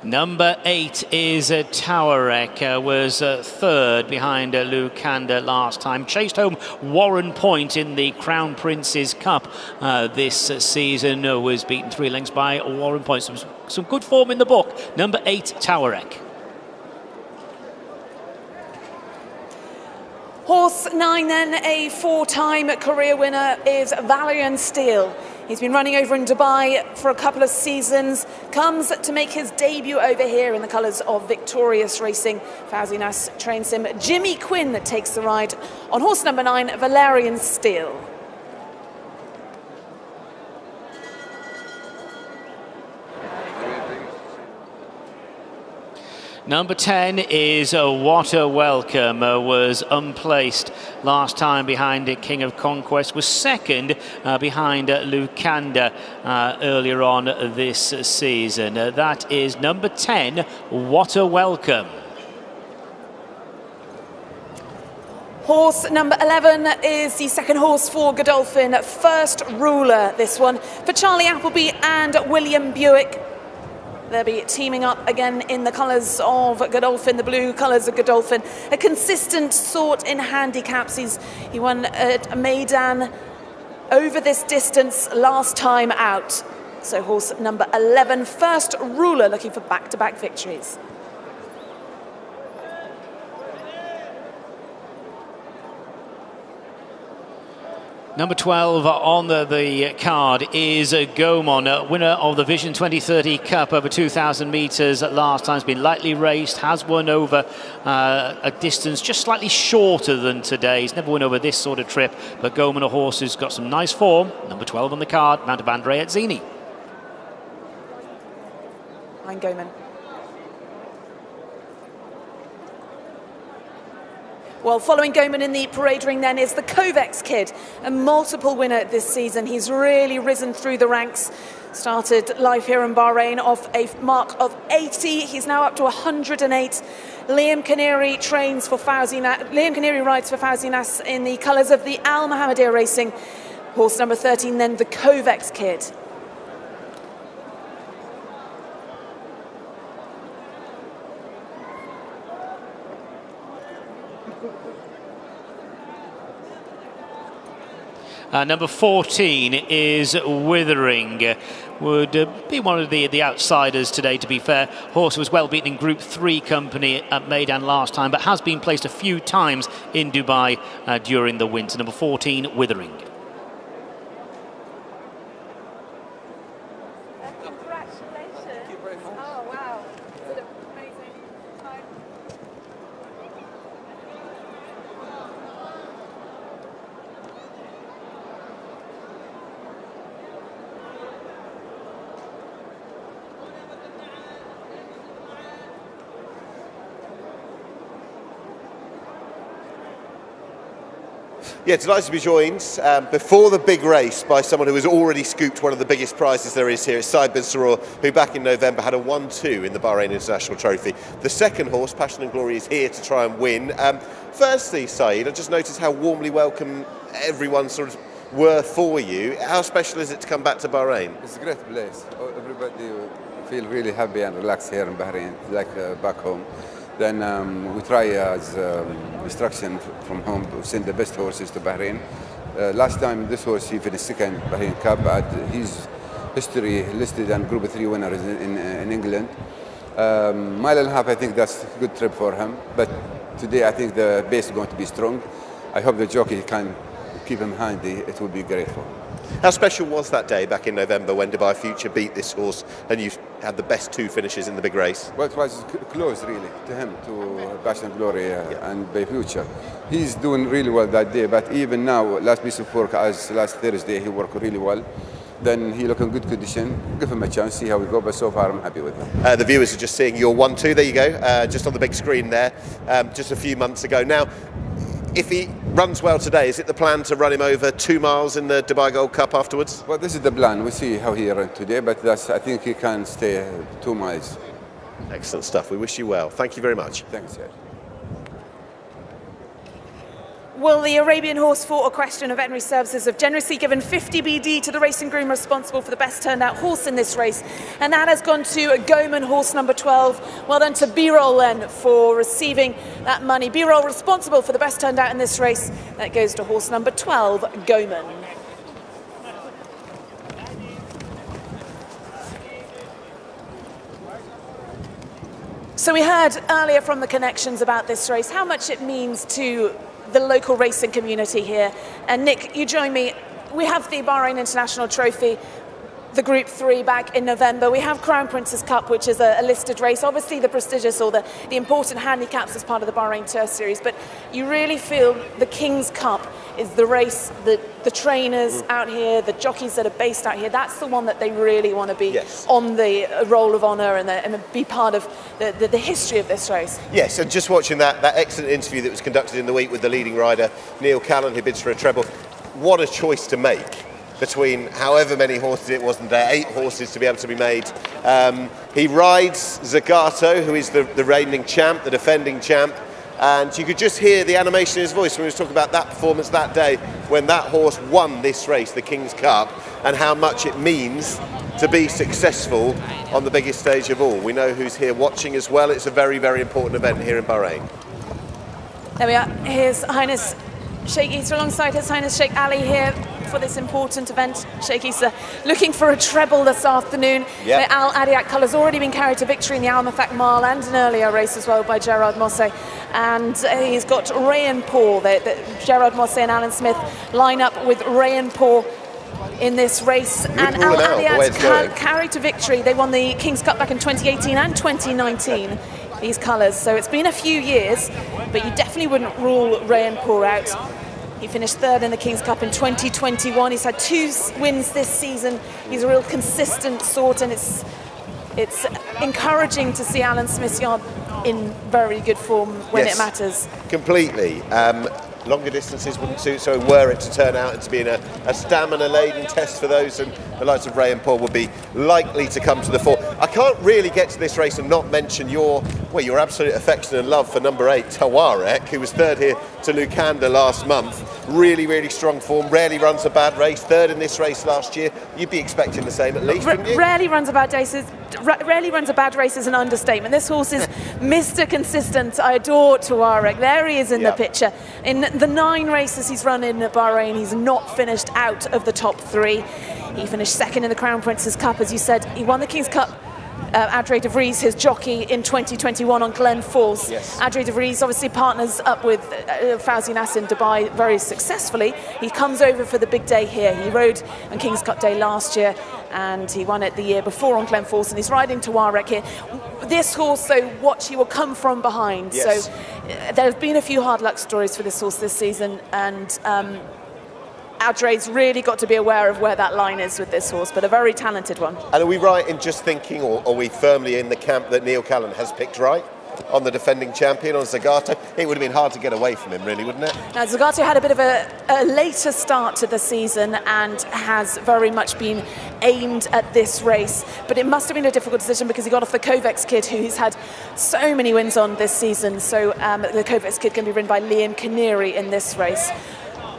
Number 8 is Tawarek, was third behind Lukanda last time. Chased home Warren Point in the Crown Prince's Cup this season. Was beaten 3 lengths by Warren Point. Some good form in the book. Number 8, Tawarek. Horse 9 then, a 4-time career winner, is Valiant Steel. He's been running over in Dubai for a couple of seasons, comes to make his debut over here in the colours of Victorious Racing. Fauzi Nas trains him. Jimmy Quinn takes the ride on horse number 9, Valerian Steel. Number 10 is What a Welcome, was unplaced last time behind King of Conquest, was second behind Lukanda earlier on this season. That is number 10, What a Welcome. Horse number 11 is the second horse for Godolphin, First Ruler, this one, for Charlie Appleby and William Buick. They'll be teaming up again in the colours of Godolphin, the blue colours of Godolphin. A consistent sort in handicaps. He won at Maidan over this distance last time out. So horse number 11, First Ruler, looking for back-to-back victories. Number 12 on the card is Gaumont, winner of the Vision 2030 Cup over 2,000 metres last time. Has been lightly raced, has won over a distance just slightly shorter than today. He's never won over this sort of trip, but Gaumont, a horse who's got some nice form. Number 12 on the card, Mount Bandre at Zini. I'm Gaumont. Well, following Gaumont in the parade ring then is the Kovacs kid, a multiple winner this season. He's really risen through the ranks. Started life here in Bahrain off a mark of 80. He's now up to 108. Liam Canary trains for Fauzi Nas. Liam Canary rides for Fauzi Nas in the colours of the Al Mohammedia Racing. Horse number 13 then, the Kovacs kid. Number 14 is Withering. Would be one of the outsiders today, to be fair. Horse was well beaten in Group 3 company at Maidan last time, but has been placed a few times in Dubai during the winter. Number 14, Withering. Yeah, delighted to be joined before the big race by someone who has already scooped one of the biggest prizes there is here. It's Said bin Saror, who back in November had a 1-2 in the Bahrain International Trophy. The second horse, Passion and Glory, is here to try and win. Firstly, Said, I just noticed how warmly welcome everyone sort of were for you. How special is it to come back to Bahrain? It's a great place. Everybody feel really happy and relaxed here in Bahrain, like back home. Then we try as instruction from home to send the best horses to Bahrain. Last time this horse he finished second Bahrain Cup. His history listed and Group 3 winner is in England. Mile and a half, I think that's a good trip for him. But today I think the base is going to be strong. I hope the jockey can keep him handy. It will be great for him. How special was that day back in November when Dubai Future beat this horse and you had the best two finishes in the big race? Well, it was close really to him, to Passion Glory and Bay Future. He's doing really well that day, but even now, last piece of work as last Thursday, he worked really well. Then he look in good condition, give him a chance, see how we go, but so far I'm happy with him. The viewers are just seeing your 1-2, there you go, just on the big screen there, just a few months ago. Now, if he runs well today, is it the plan to run him over 2 miles in the Dubai Gold Cup afterwards? Well, this is the plan. We'll see how he runs today, but I think he can stay 2 miles. Excellent stuff. We wish you well. Thank you very much. Thanks, Ed. Well, the Arabian Horse for Equestrian and Veterinary Services have generously given 50 BD to the racing groom responsible for the best turned out horse in this race. And that has gone to Goman, horse number 12. Well done to B-Roll then for receiving that money. B-Roll responsible for the best turned out in this race. That goes to horse number 12, Goman. So we heard earlier from the connections about this race, how much it means to the local racing community here. And Nick, you join me. We have the Bahrain International Trophy, the Group 3 back in November. We have Crown Princess Cup, which is a listed race, obviously the prestigious or the important handicaps as part of the Bahrain Tour Series, but you really feel the King's Cup is the race, the trainers out here, the jockeys that are based out here, that's the one that they really want to be on the roll of honour and be part of the history of this race. Yes, and just watching that excellent interview that was conducted in the week with the leading rider, Neil Callan, who bids for a treble, what a choice to make between however many horses it was in there, 8 horses to be able to be made. He rides Zagato, who is the reigning champ, the defending champ, and you could just hear the animation in his voice when he was talking about that performance that day when that horse won this race, the King's Cup, and how much it means to be successful on the biggest stage of all. We know who's here watching as well. It's a very, very important event here in Bahrain. There we are. Here's Highness Sheikh Issa alongside His Highness Sheikh Ali here for this important event. Sheikh Issa looking for a treble this afternoon. The Al Adiak colours already been carried to victory in the Al Mithaq Mile and an earlier race as well by Gerard Mosse. And he's got Ray and Paul. Gerard Mosse and Alan Smith line up with Ray and Paul in this race. And Al Adiak carried to victory. They won the King's Cup back in 2018 and 2019. These colours. So it's been a few years, but you definitely wouldn't rule Ray and Paul out. He finished 3rd in the King's Cup in 2021. He's had 2 wins this season. He's a real consistent sort, and it's encouraging to see Alan Smith's yard in very good form when it matters. Completely. Longer distances wouldn't suit, so were it to turn out and to be in a stamina-laden test for those, and the likes of Ray and Paul would be likely to come to the fore. I can't really get to this race and not mention your absolute affection and love for number 8, Tawarek, who was 3rd here to Lucanda last month. Really, really strong form, rarely runs a bad race, 3rd in this race last year. You'd be expecting the same at least, wouldn't you? Rarely runs a bad race is an understatement. This horse is Mr. Consistent. I adore Tawarek. There he is in the picture. In the 9 races he's run in Bahrain, he's not finished out of the top 3. He finished 2nd in the Crown Princess Cup, as you said. He won the King's Cup. Adre de Vries, his jockey, in 2021 on Glen Falls. Adre de Vries obviously partners up with Fawzi Nasser in Dubai very successfully. He comes over for the big day here. He rode on King's Cup Day last year and he won it the year before on Glen Falls, and he's riding Tawarek here. This horse, though, he will come from behind. So there's been a few hard luck stories for this horse this season, and Adre's really got to be aware of where that line is with this horse, but a very talented one. And are we right in just thinking, or are we firmly in the camp that Neil Callan has picked right on the defending champion, on Zagato? It would have been hard to get away from him, really, wouldn't it? Now, Zagato had a bit of a later start to the season and has very much been aimed at this race, but it must have been a difficult decision because he got off the Kovacs kid, who he's had so many wins on this season. So the Kovacs kid can be ridden by Liam Canary in this race.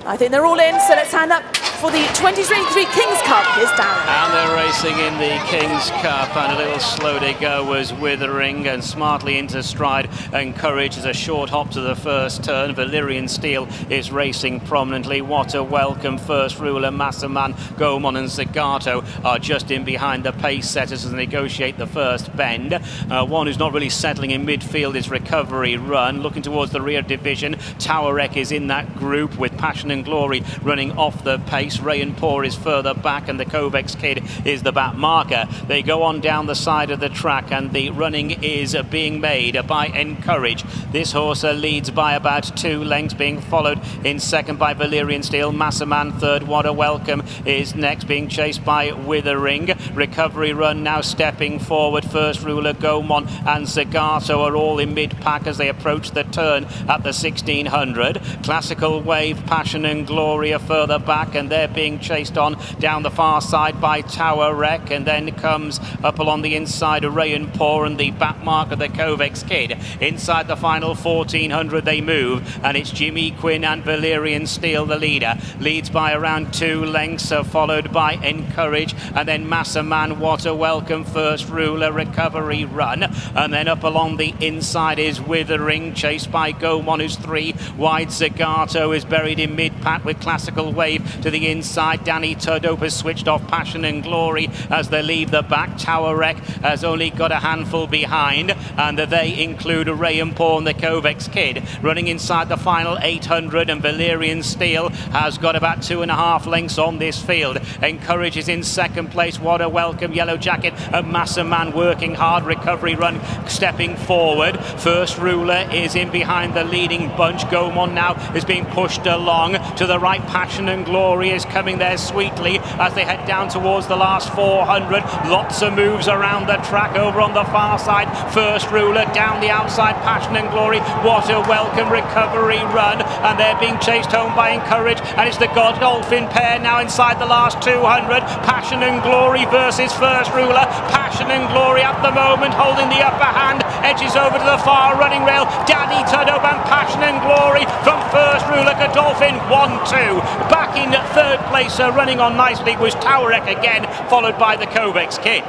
I think they're all in, so let's hand up for the 2023 King's Cup. Here's Darren. And they're racing in the King's Cup, and a little slow to go was Withering, and smartly into stride and Courage is a short hop to the first turn. Valyrian Steel is racing prominently. What a Welcome, First Ruler, Massaman, Gomon and Zagato are just in behind the pace setters as they negotiate the first bend. One who's not really settling in midfield is Recovery Run. Looking towards the rear division, Tower Wreck is in that group with Passion and Glory running off the pace. Ray and Poor is further back, and the Kovacs Kid is the back marker. They go on down the side of the track, and the running is being made by Encourage. This horse leads by about 2 lengths, being followed in second by Valyrian Steel. Massaman third. What a Welcome is next, being chased by Withering. Recovery Run now stepping forward. First Ruler, Gomon and Zagato are all in mid-pack as they approach the turn at the 1600. Classical Wave, Passion and Glory are further back, and they're being chased on down the far side by Tower Wreck, and then comes up along the inside of Ray and Poor and the back mark of the Kovacs Kid. Inside the final 1400 they move, and it's Jimmy Quinn and Valyrian Steel the leader. Leads by around 2 lengths, followed by Encourage, and then Massaman, What a Welcome, First Ruler, Recovery Run, and then up along the inside is Withering, chased by Gomon, who's 3 wide. Zagato is buried in mid-pack with Classical Wave to the inside. Danny Tudhope has switched off Passion and Glory as they leave the back. Tower Wreck has only got a handful behind, and they include Ray and Poor and the Kovacs Kid running inside the final 800, and Valyrian Steel has got about 2.5 lengths on this field. Encourage is in second place. What a Welcome, Yellow Jacket and Massaman working hard. Recovery Run stepping forward. First Ruler is in behind the leading bunch. Gomon now is being pushed along to the right. Passion and Glory is coming there sweetly as they head down towards the last 400. Lots of moves around the track over on the far side. First Ruler down the outside. Passion and Glory, What a Welcome, Recovery Run, and they're being chased home by Encourage, and it's the Godolphin pair now inside the last 200. Passion and Glory versus First Ruler. Passion and Glory at the moment holding the upper hand, edges over to the far running rail. Danny Tudhope and Passion and Glory from First Ruler. Godolphin 1-2. Back in third place, running on nicely was Tower Wreck again, followed by the Kovacs Kid.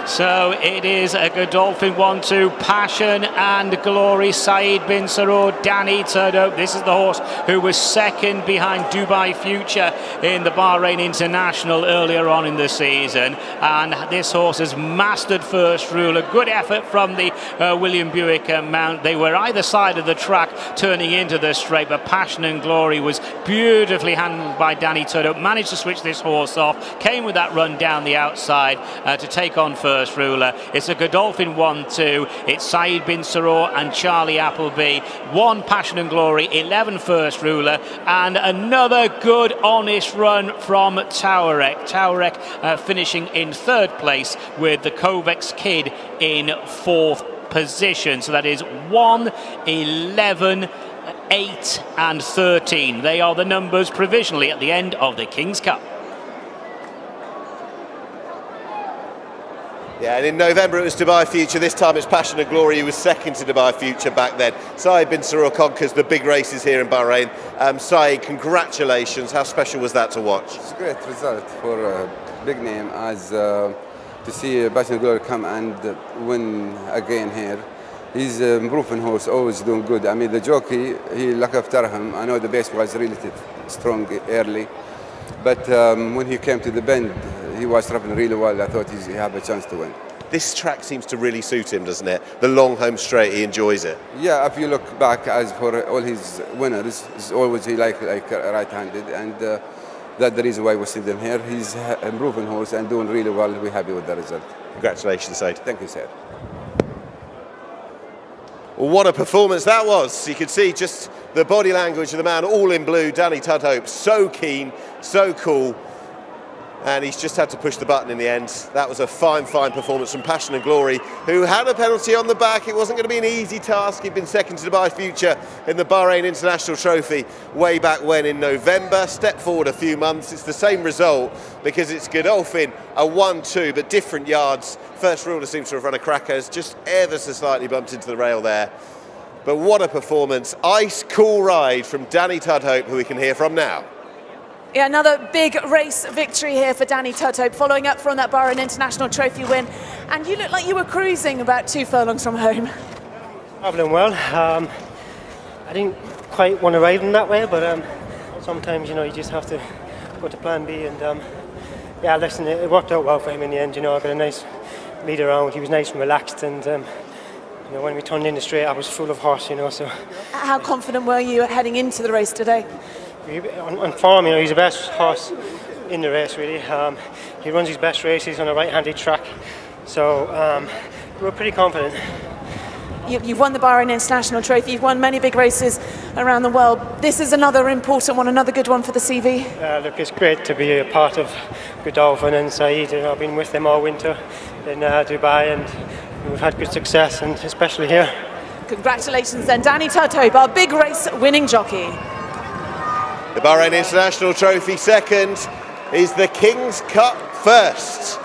So it is a Godolphin 1-2, Passion and Glory, Saeed bin Saroor, Danny Tudhope. This is the horse who was second behind Dubai Future in the Bahrain International earlier on in the season. And this horse has mastered First Ruler. Good effort from the William Buick mount. They were either side of the track turning into the straight, but Passion and Glory was beautifully handled by Danny Tudhope. Managed to switch this horse off, came with that run down the outside to take on First Ruler. It's a Godolphin 1-2. It's Saeed bin Saroor and Charlie Appleby. 1 Passion and Glory, 11 First Ruler, and another good honest run from Tower Wreck. Tower Wreck finishing in third place with the Kovacs Kid in fourth position. So that is 1, 11, 8 and 13. They are the numbers provisionally at the end of the King's Cup. Yeah, and in November it was Dubai Future. This time it's Passion and Glory, who was second to Dubai Future back then. Saeed bin Saroor conquers the big races here in Bahrain. Saeed, congratulations. How special was that to watch? It's a great result for a big name, as to see Passion and Glory come and win again here. He's a improving horse, always doing good. I mean, the jockey, he looked after him. I know the base was really strong early, but when he came to the bend, he was trapping really well. I thought he had a chance to win. This track seems to really suit him, doesn't it? The long home straight, he enjoys it. Yeah, if you look back, as for all his winners, it's always he like right-handed, and that's the reason why we see them here. He's improving horse and doing really well. We're happy with the result. Congratulations, Saeed. Thank you, sir. Well, what a performance that was. You could see just the body language of the man, all in blue, Danny Tudhope, so keen, so cool. And he's just had to push the button in the end. That was a fine, fine performance from Passion and Glory, who had a penalty on the back. It wasn't going to be an easy task. He'd been second to Dubai Future in the Bahrain International Trophy way back when in November. Step forward a few months. It's the same result because it's Godolphin, a 1-2, but different yards. First Ruler seems to have run a crackers, just ever so slightly bumped into the rail there. But what a performance. Ice cool ride from Danny Tudhope, who we can hear from now. Yeah, another big race victory here for Danny Tudhope, following up from that Bahrain International Trophy win. And you look like you were cruising about 2 furlongs from home. Travelling well. I didn't quite want to ride him that way, but sometimes, you just have to go to plan B. And yeah, listen, it worked out well for him in the end. I got a nice lead around. He was nice and relaxed. And when we turned in the straight, I was full of horse, so. How confident were you heading into the race today? On form, he's the best horse in the race, really. He runs his best races on a right-handed track, so we're pretty confident. You've won the Bahrain International Trophy, you've won many big races around the world. This is another important one, another good one for the CV. Look, it's great to be a part of Godolphin and Saeed. I've been with them all winter in Dubai, and we've had good success, and especially here. Congratulations then, Danny Tudhope, our big race winning jockey. The Bahrain International Trophy second is the King's Cup first.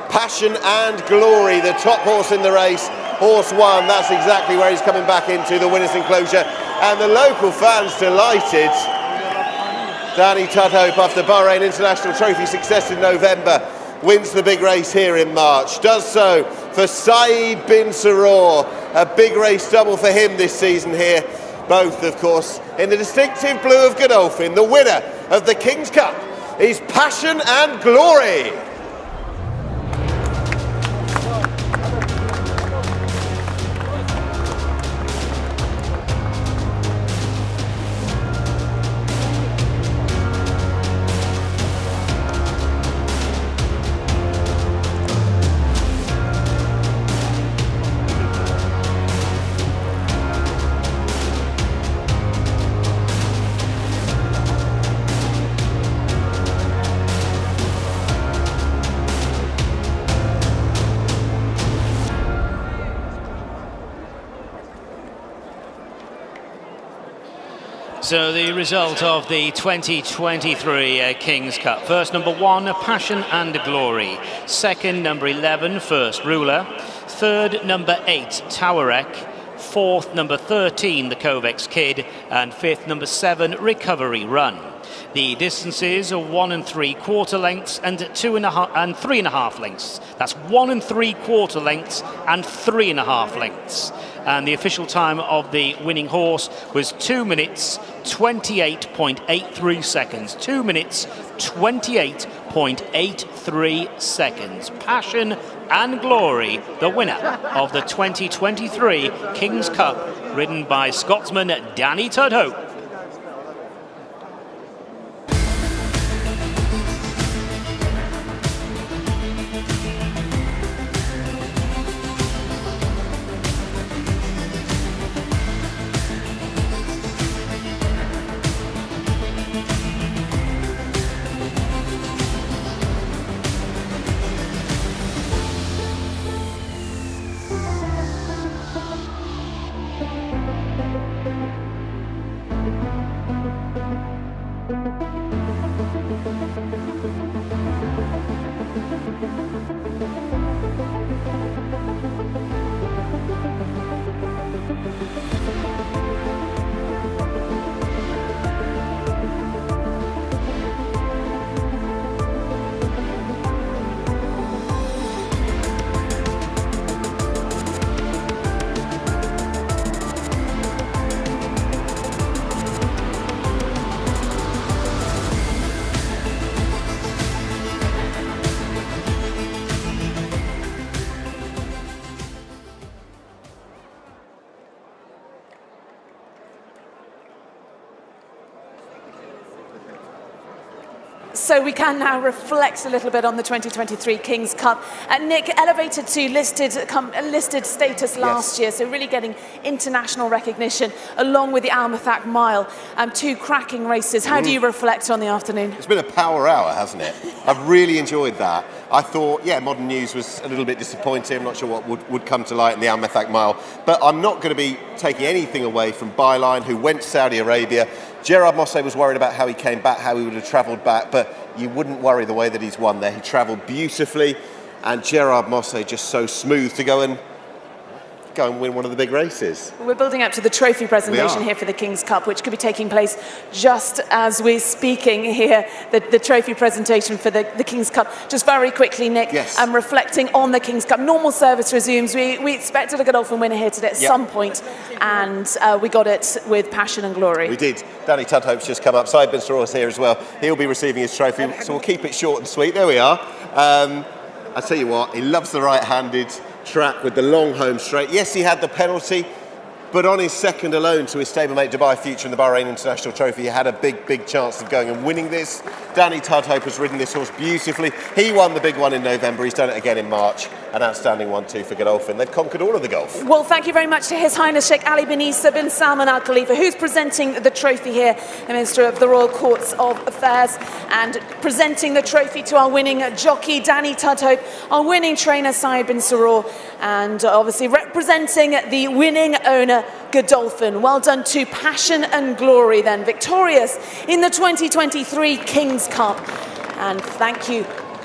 Passion and Glory, the top horse in the race. Horse 1, that's exactly where he's coming back into the winner's enclosure. And the local fans delighted. Danny Tudhope, after Bahrain International Trophy success in November, wins the big race here in March. Does so for Saeed bin Saror. A big race double for him this season here. Both, of course, in the distinctive blue of Godolphin. The winner of the King's Cup is Passion and Glory. So the result of the 2023 King's Cup. First, number 1, Passion and Glory. Second, number 11, First Ruler. Third, number 8, Tawarek. Fourth, number 13, the Kovacs Kid. And fifth, number 7, Recovery Run. The distances are 1 3/4 lengths and 2.5 and 3.5 lengths. That's 1 3/4 lengths and 3.5 lengths. And the official time of the winning horse was 2 minutes 28.83 seconds. 2 minutes 28.83 seconds. Passion and Glory, the winner of the 2023 King's Cup, ridden by Scotsman Danny Tudhope. So we can now reflect a little bit on the 2023 King's Cup. Nick, elevated to listed status last year, so really getting international recognition along with the Al-Mathak Mile. 2 cracking races. How do you reflect on the afternoon? It's been a power hour, hasn't it? I've really enjoyed that. I thought, Modern News was a little bit disappointing. I'm not sure what would come to light in the Al-Mathak Mile. But I'm not going to be taking anything away from Byline, who went to Saudi Arabia. Gerard Mosse was worried about how he came back, how he would have travelled back, but you wouldn't worry the way that he's won there. He travelled beautifully, and Gerard Mosse just so smooth to go and go and win one of the big races. We're building up to the trophy presentation here for the King's Cup, which could be taking place just as we're speaking here, the trophy presentation for the King's Cup. Just very quickly, Nick, reflecting on the King's Cup. Normal service resumes. We expected a Godolphin winner here today at some point, and we got it with passion and glory. We did. Danny Tudhope's just come up. Saib is here as well. He'll be receiving his trophy, so we'll keep it short and sweet. There we are. I tell you what, he loves the right-handed track with the long home straight. Yes, he had the penalty, but on his second alone to his stablemate Dubai Future in the Bahrain International Trophy, he had a big chance of going and winning this. Danny Tudhope has ridden this horse beautifully. He won the big one in November. He's done it again in March. An outstanding 1-2 for Godolphin. They've conquered all of the Gulf. Well, thank you very much to His Highness Sheikh Ali bin Isa bin Salman Al Khalifa, who's presenting the trophy here, the Minister of the Royal Courts of Affairs, and presenting the trophy to our winning jockey Danny Tudhope, our winning trainer Saib bin Saror, and obviously representing the winning owner Godolphin. Well done to Passion and Glory then, victorious in the 2023 King's Cup. And thank you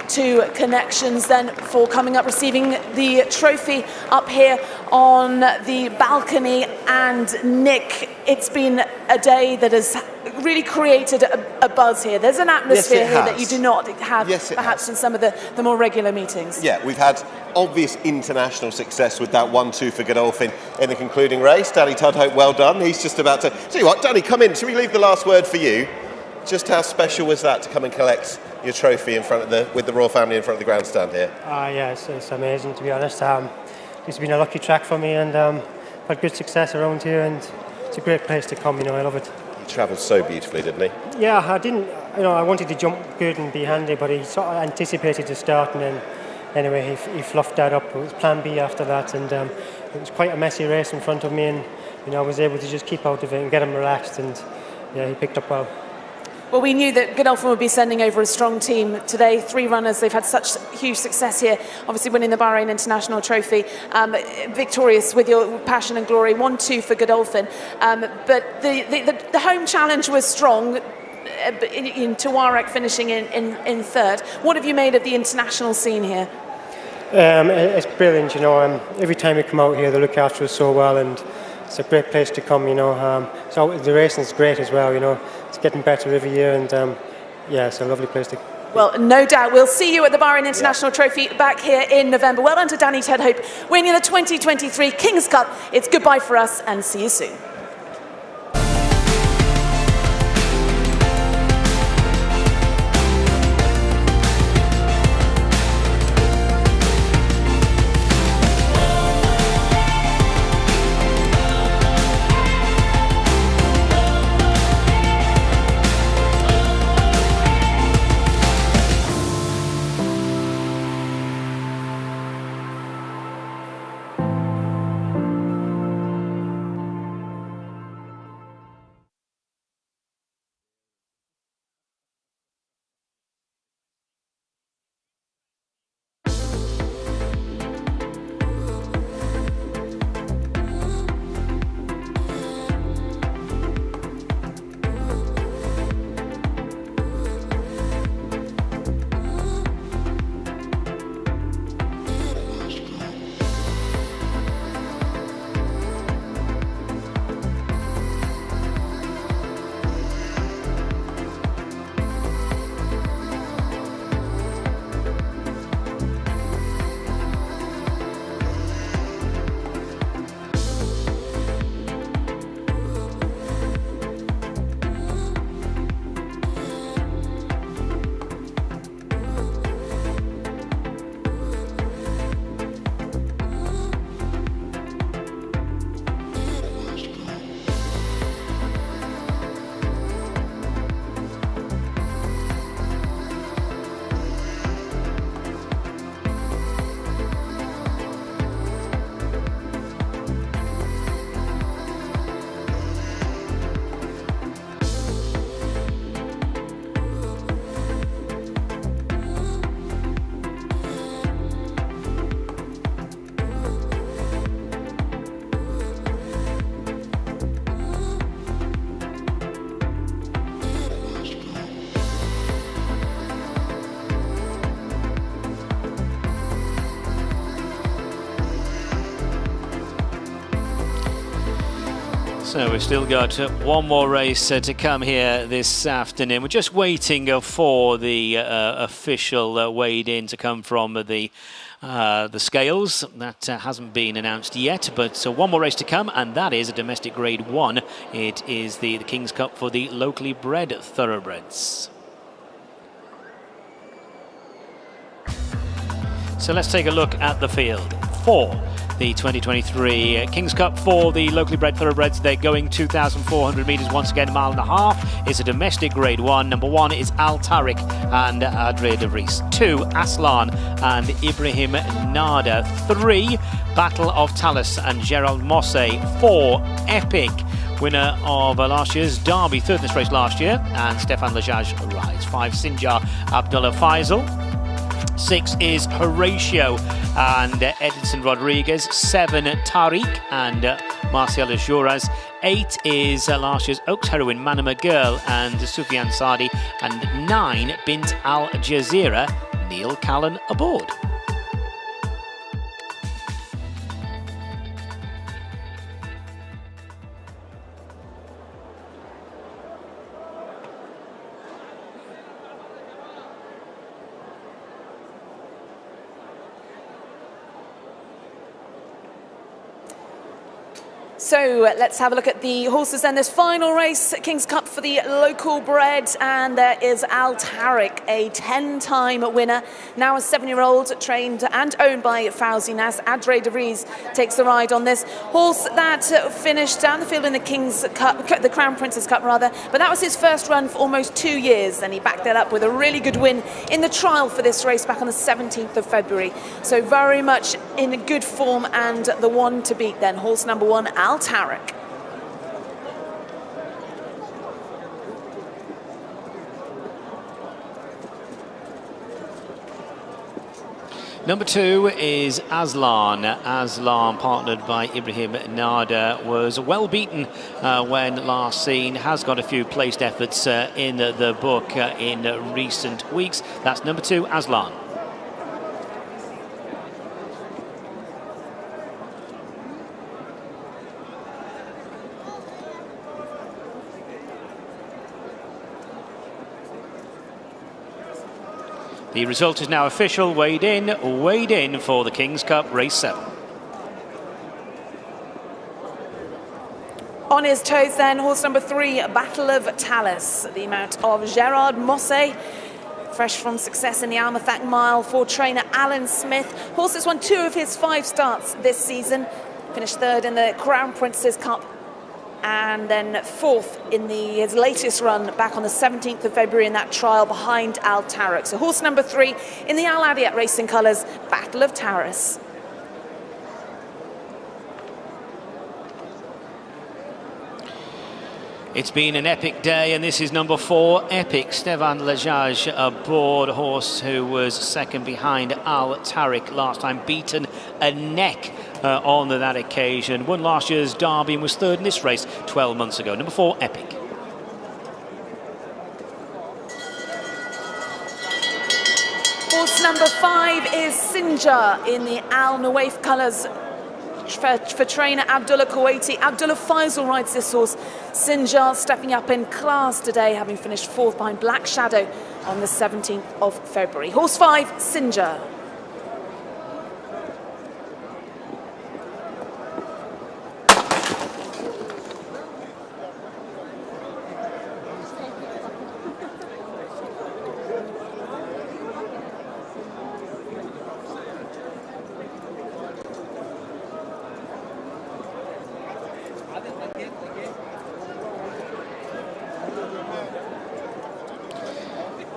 to Connections then for coming up, receiving the trophy up here on the balcony. And Nick, it's been a day that has really created a buzz here. There's an atmosphere here that you do not have perhaps in some of the more regular meetings. Yeah, we've had obvious international success with that 1-2 for Godolphin in the concluding race. Danny Tudhope, well done. He's just about to... Tell you what, Danny, come in. Should we leave the last word for you? Just how special was that to come and collect your trophy in front of with the royal family in front of the grandstand here? Yeah, it's amazing, to be honest. It's been a lucky track for me, and had good success around here, and it's a great place to come. I love it. He travelled so beautifully, didn't he? Yeah, I didn't. I wanted to jump good and be handy, but he sort of anticipated the start, and then anyway he fluffed that up. It was Plan B after that, and it was quite a messy race in front of me, and I was able to just keep out of it and get him relaxed, and yeah, he picked up well. Well, we knew that Godolphin would be sending over a strong team today. 3 runners, they've had such huge success here, obviously winning the Bahrain International Trophy, victorious with your Passion and Glory, 1-2 for Godolphin. But the home challenge was strong, in Tuareg finishing in third. What have you made of the international scene here? It's brilliant, every time we come out here they look after us so well, and it's a great place to come, So the racing is great as well, It's getting better every year, and yeah, it's a lovely place to... Well, no doubt. We'll see you at the Bahrain International Trophy back here in November. Well done to Danny Tudhope, winning the 2023 King's Cup. It's goodbye for us, and see you soon. So we've still got one more race to come here this afternoon. We're just waiting for the official weighed-in to come from the scales. That hasn't been announced yet, but one more race to come, and that is a domestic Grade 1. It is the King's Cup for the locally bred thoroughbreds. So let's take a look at the field for the 2023 King's Cup for the locally bred thoroughbreds. They're going 2,400 metres once again, 1.5 miles. It's a domestic Grade 1. Number 1 is Al Tariq and Adre de Vries. 2, Aslan and Ibrahim Nada. 3, Battle of Talus and Gerald Mosse. 4, Epic, winner of last year's Derby, third in this race last year, and Stefan Lajaj rides. 5, Sinjar Abdullah Faisal. 6 is Horatio and Edison Rodriguez. 7, Tariq and Marcelo Juras. 8 is last year's Oaks heroine Manama Girl and Sufyan Sadi. And 9, Bint Al Jazeera, Neil Callan aboard. So let's have a look at the horses then. This final race, King's Cup for the local bred, and there is Al Tariq, a 10-time winner, now a 7-year-old, trained and owned by Fauzi Nas. Adre de Vries takes the ride on this horse that finished down the field in the King's Cup, the Crown Princess Cup rather, but that was his first run for almost 2 years, and he backed that up with a really good win in the trial for this race back on the 17th of February. So very much in good form, and the one to beat then, horse number 1, Al Tariq. Number 2 is Aslan. Aslan, partnered by Ibrahim Nada, was well beaten when last seen. Has got a few placed efforts in the book in recent weeks. That's number 2, Aslan. The result is now official. Weighed in for the King's Cup Race 7. On his toes then, horse number 3, Battle of Talus, the mount of Gerard Mosse, fresh from success in the Almathak Mile for trainer Alan Smith. Horse has won 2 of his 5 starts this season, finished 3rd in the Crown Princess Cup, and then 4th in his latest run back on the 17th of February in that trial behind Al Tariq. So horse number 3 in the Al Adiat Racing colours, Battle of Talus. It's been an epic day, and this is number 4, Epic. Stefan Lajaj aboard, a horse who was second behind Al Tariq last time, beaten a neck on that occasion. Won last year's Derby and was 3rd in this race 12 months ago. Number 4, Epic. Horse number 5 is Sinjar in the Al Nawaif colours for trainer Abdullah Kuwaiti. Abdullah Faisal rides this horse. Sinjar stepping up in class today, having finished 4th behind Black Shadow on the 17th of February. Horse 5, Sinjar.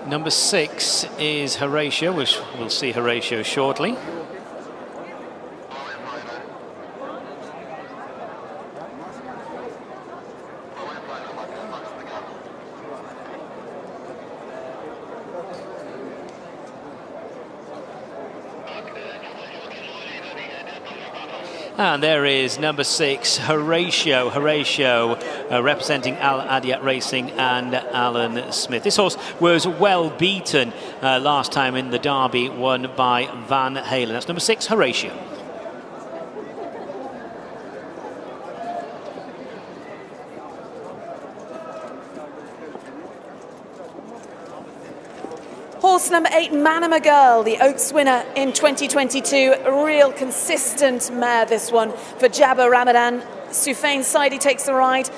Number 6 is Horatio, which we'll see Horatio shortly. And there is number 6, Horatio. Horatio representing Al Adiat Racing and Alan Smith. This horse was well beaten last time in the Derby, won by Van Halen. That's number 6, Horatio. Horse number 8, Manama Girl, the Oaks winner in 2022. A real consistent mare, this one, for Jabba Ramadan. Sufain Saidi takes the ride.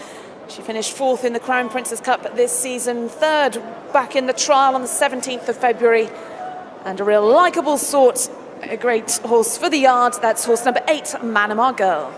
She finished 4th in the Crown Princess Cup this season, 3rd back in the trial on the 17th of February. And a real likeable sort, a great horse for the yard. That's horse number 8, Manama Girl.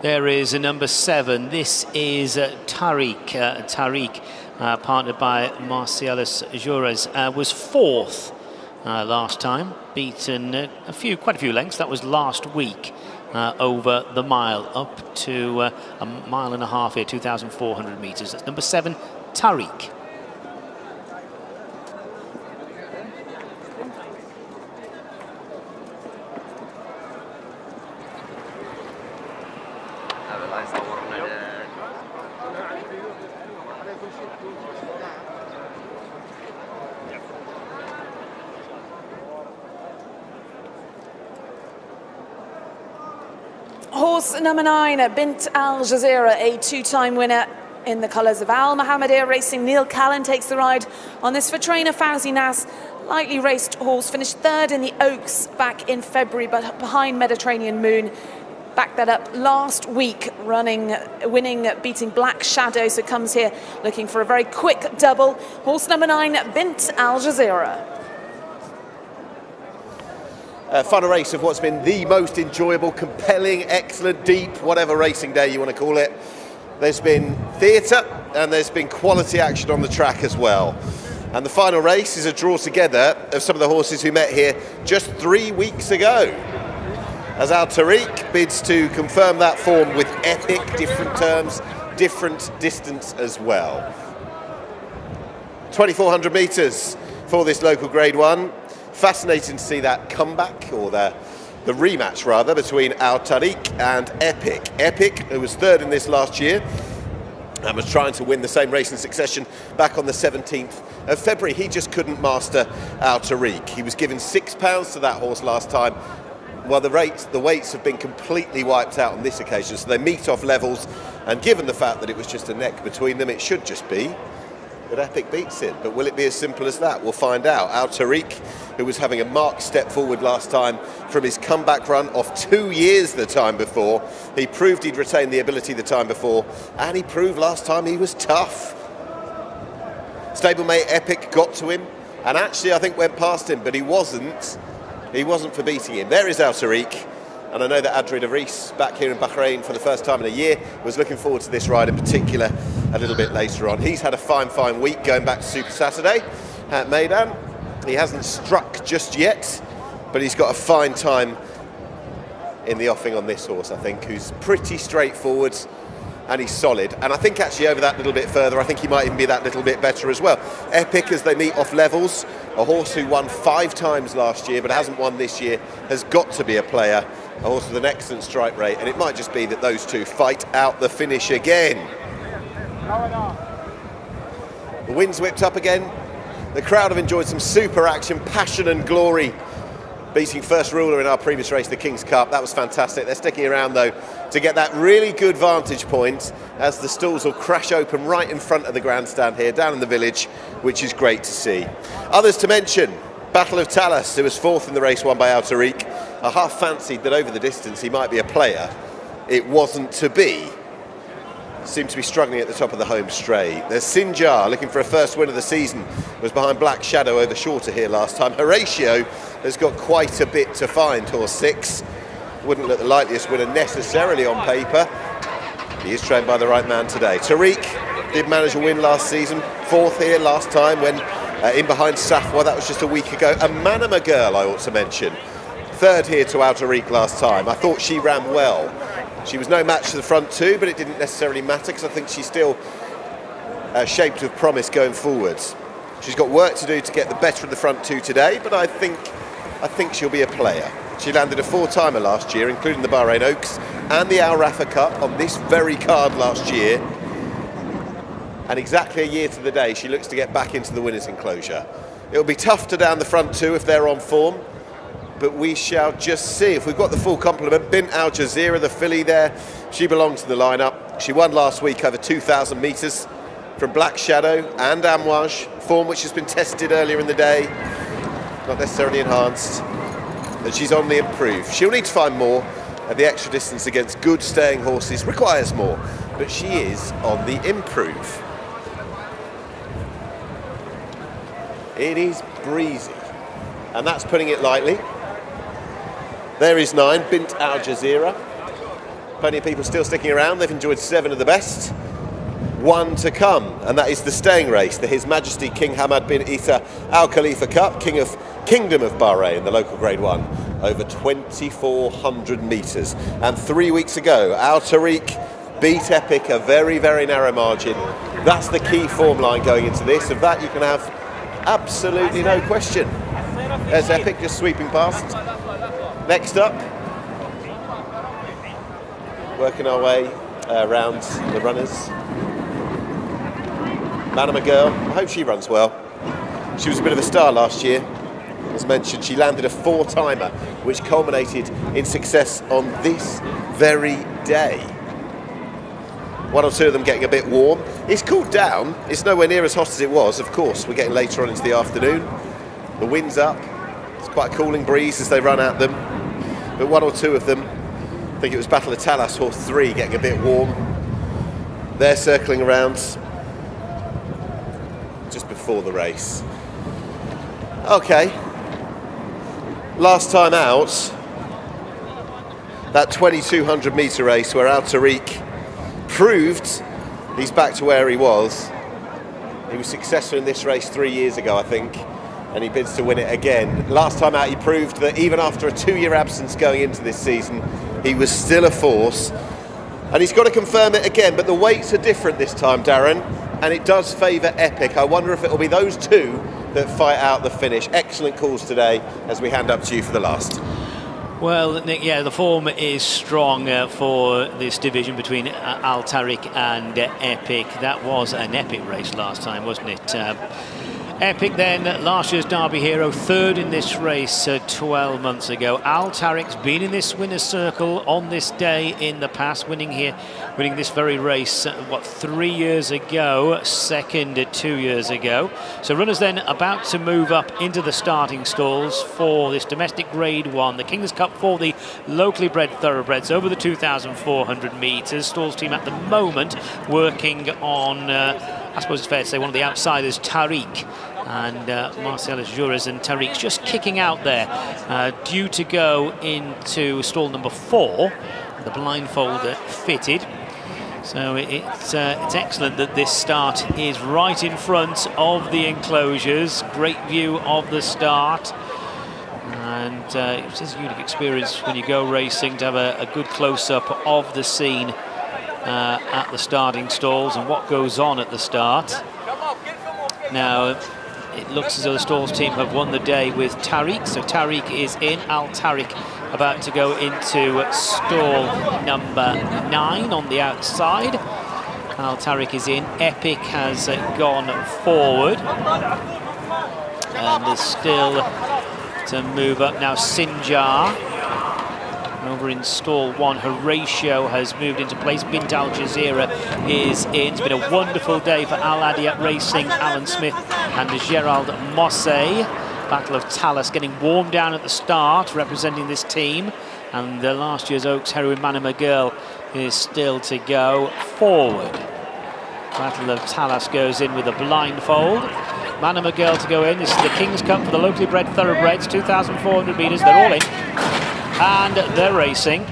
There is a number 7. This is Tariq. Tariq, partnered by Marcellus Juras, was 4th last time, beaten quite a few lengths. That was last week over the mile, up to a mile and a half here, 2,400 metres. That's number 7, Tariq. Horse number 9, Bint Al Jazeera, a 2-time winner in the colours of Al Mohammedia Racing. Neil Callan takes the ride on this for trainer Fauzi Nas. Lightly raced horse, finished 3rd in the Oaks back in February, but behind Mediterranean Moon. Backed that up last week, winning, beating Black Shadow, so comes here looking for a very quick double. Horse number 9, Bint Al Jazeera. Final race of what's been the most enjoyable, compelling, excellent, deep, whatever racing day you want to call it. There's been theatre and there's been quality action on the track as well. And the final race is a draw together of some of the horses who met here just 3 weeks ago, as Al Tariq bids to confirm that form with Epic, different terms, different distance as well. 2,400 metres for this local Grade 1. Fascinating to see that comeback, or the rematch rather, between Al Tariq and Epic. Epic, who was 3rd in this last year and was trying to win the same race in succession back on the 17th of February. He just couldn't master Al Tariq. He was given £6 to that horse last time. Well, the weights have been completely wiped out on this occasion, so they meet off levels, and given the fact that it was just a neck between them, it should just be that Epic beats him. But will it be as simple as that? We'll find out. Al Tariq, who was having a marked step forward last time from his comeback run of 2 years the time before. He proved he'd retained the ability the time before, and he proved last time he was tough. Stablemate Epic got to him, and actually I think went past him, but he wasn't for beating him. There is Al Tariq. And I know that Adri Rees, back here in Bahrain for the first time in a year, was looking forward to this ride in particular a little bit later on. He's had a fine week going back to Super Saturday at Meydan. He hasn't struck just yet, but he's got a fine time in the offing on this horse, I think, who's pretty straightforward and he's solid. And I think actually over that little bit further, I think he might even be that little bit better as well. Epic, as they meet off levels, a horse who won 5 times last year but hasn't won this year, has got to be a player. A horse with an excellent strike rate, and it might just be that those two fight out the finish again. The wind's whipped up again. The crowd have enjoyed some super action, passion and glory, beating First Ruler in our previous race, the King's Cup. That was fantastic. They're sticking around though to get that really good vantage point as the stalls will crash open right in front of the grandstand here down in the village, which is great to see. Others to mention: Battle of Talas, who was 4th in the race won by Al Tariq. I half fancied that over the distance he might be a player. It wasn't to be. Seemed to be struggling at the top of the home straight. There's Sinjar, looking for a first win of the season. Was behind Black Shadow over shorter here last time. Horatio has got quite a bit to find, horse 6. Wouldn't look the likeliest winner necessarily on paper. He is trained by the right man today. Tariq did manage a win last season. 4th here last time when in behind Safwa. That was just a week ago. A Manama Girl, I ought to mention. 3rd here to Al Tariq last time. I thought she ran well. She was no match to the front two, but it didn't necessarily matter because I think she's still shaped with promise going forwards. She's got work to do to get the better of the front two today, but I think she'll be a player. She landed a 4-timer last year, including the Bahrain Oaks and the Al Rafa Cup on this very card last year. And exactly a year to the day, she looks to get back into the winners' enclosure. It'll be tough to down the front two if they're on form, but we shall just see. If we've got the full complement, Bint Al Jazeera, the filly there, she belongs to the lineup. She won last week over 2,000 metres from Black Shadow and Amouage, form which has been tested earlier in the day, not necessarily enhanced, but she's on the improve. She'll need to find more, and the extra distance against good staying horses requires more, but she is on the improve. It is breezy, and that's putting it lightly. There is 9, Bint Al Jazeera. Plenty of people still sticking around. They've enjoyed 7 of the best. 1 to come, and that is the staying race, the His Majesty King Hamad bin Isa Al Khalifa Cup, Kingdom of Bahrain, the local Grade 1, over 2,400 metres. And 3 weeks ago, Al Tariq beat Epic a very, very narrow margin. That's the key form line going into this. Of that, you can have absolutely no question. There's Epic just sweeping past. Next up, working our way around the runners. Manama Girl, I hope she runs well. She was a bit of a star last year. As mentioned, she landed a 4-timer, which culminated in success on this very day. 1 or 2 of them getting a bit warm. It's cooled down. It's nowhere near as hot as it was, of course. We're getting later on into the afternoon. The wind's up. It's quite a cooling breeze as they run at them. But 1 or 2 of them, I think it was Battle of Talas, horse 3, getting a bit warm. They're circling around just before the race. Okay. Last time out, that 2,200 metre race where Al Tariq proved he's back to where he was. He was successful in this race 3 years ago, I think, and he bids to win it again. Last time out, he proved that even after a 2-year absence going into this season, he was still a force. And he's got to confirm it again, but the weights are different this time, Darren, and it does favour Epic. I wonder if it'll be those 2 that fight out the finish. Excellent calls today as we hand up to you for the last. Well, Nick, yeah, the form is strong for this division between Al Tariq and Epic. That was an epic race last time, wasn't it? Epic then, last year's Derby hero, 3rd in this race 12 months ago. Al Tariq's been in this winner's circle on this day in the past, winning this very race, 3 years ago, 2nd 2 years ago. So runners then about to move up into the starting stalls for this domestic Grade 1, the King's Cup for the locally bred thoroughbreds over the 2,400 metres. Stalls team at the moment working on, I suppose it's fair to say, one of the outsiders, Tariq, and Marcellus Juras, and Tariq's just kicking out there, due to go into stall number 4, the blindfold fitted. So it's excellent that this start is right in front of the enclosures. Great view of the start, and it's a unique experience when you go racing to have a good close-up of the scene at the starting stalls and what goes on at the start. Now, it looks as though the stalls team have won the day with Tariq. So Tariq is in. Al Tariq about to go into stall number 9 on the outside. Al Tariq is in. Epic has gone forward. And there's still to move up now Sinjar. Over in stall 1, Horatio has moved into place. Bint Al Jazeera is in. It's been a wonderful day for Al Adiat Racing, Alan Smith and Gerald Mosse. Battle of Talas getting warmed down at the start, representing this team. And the last year's Oaks heroine Manama Girl is still to go forward. Battle of Talas goes in with a blindfold. Manama Girl to go in. This is the King's Cup for the locally bred thoroughbreds, 2,400 metres. They're all in. And they're racing.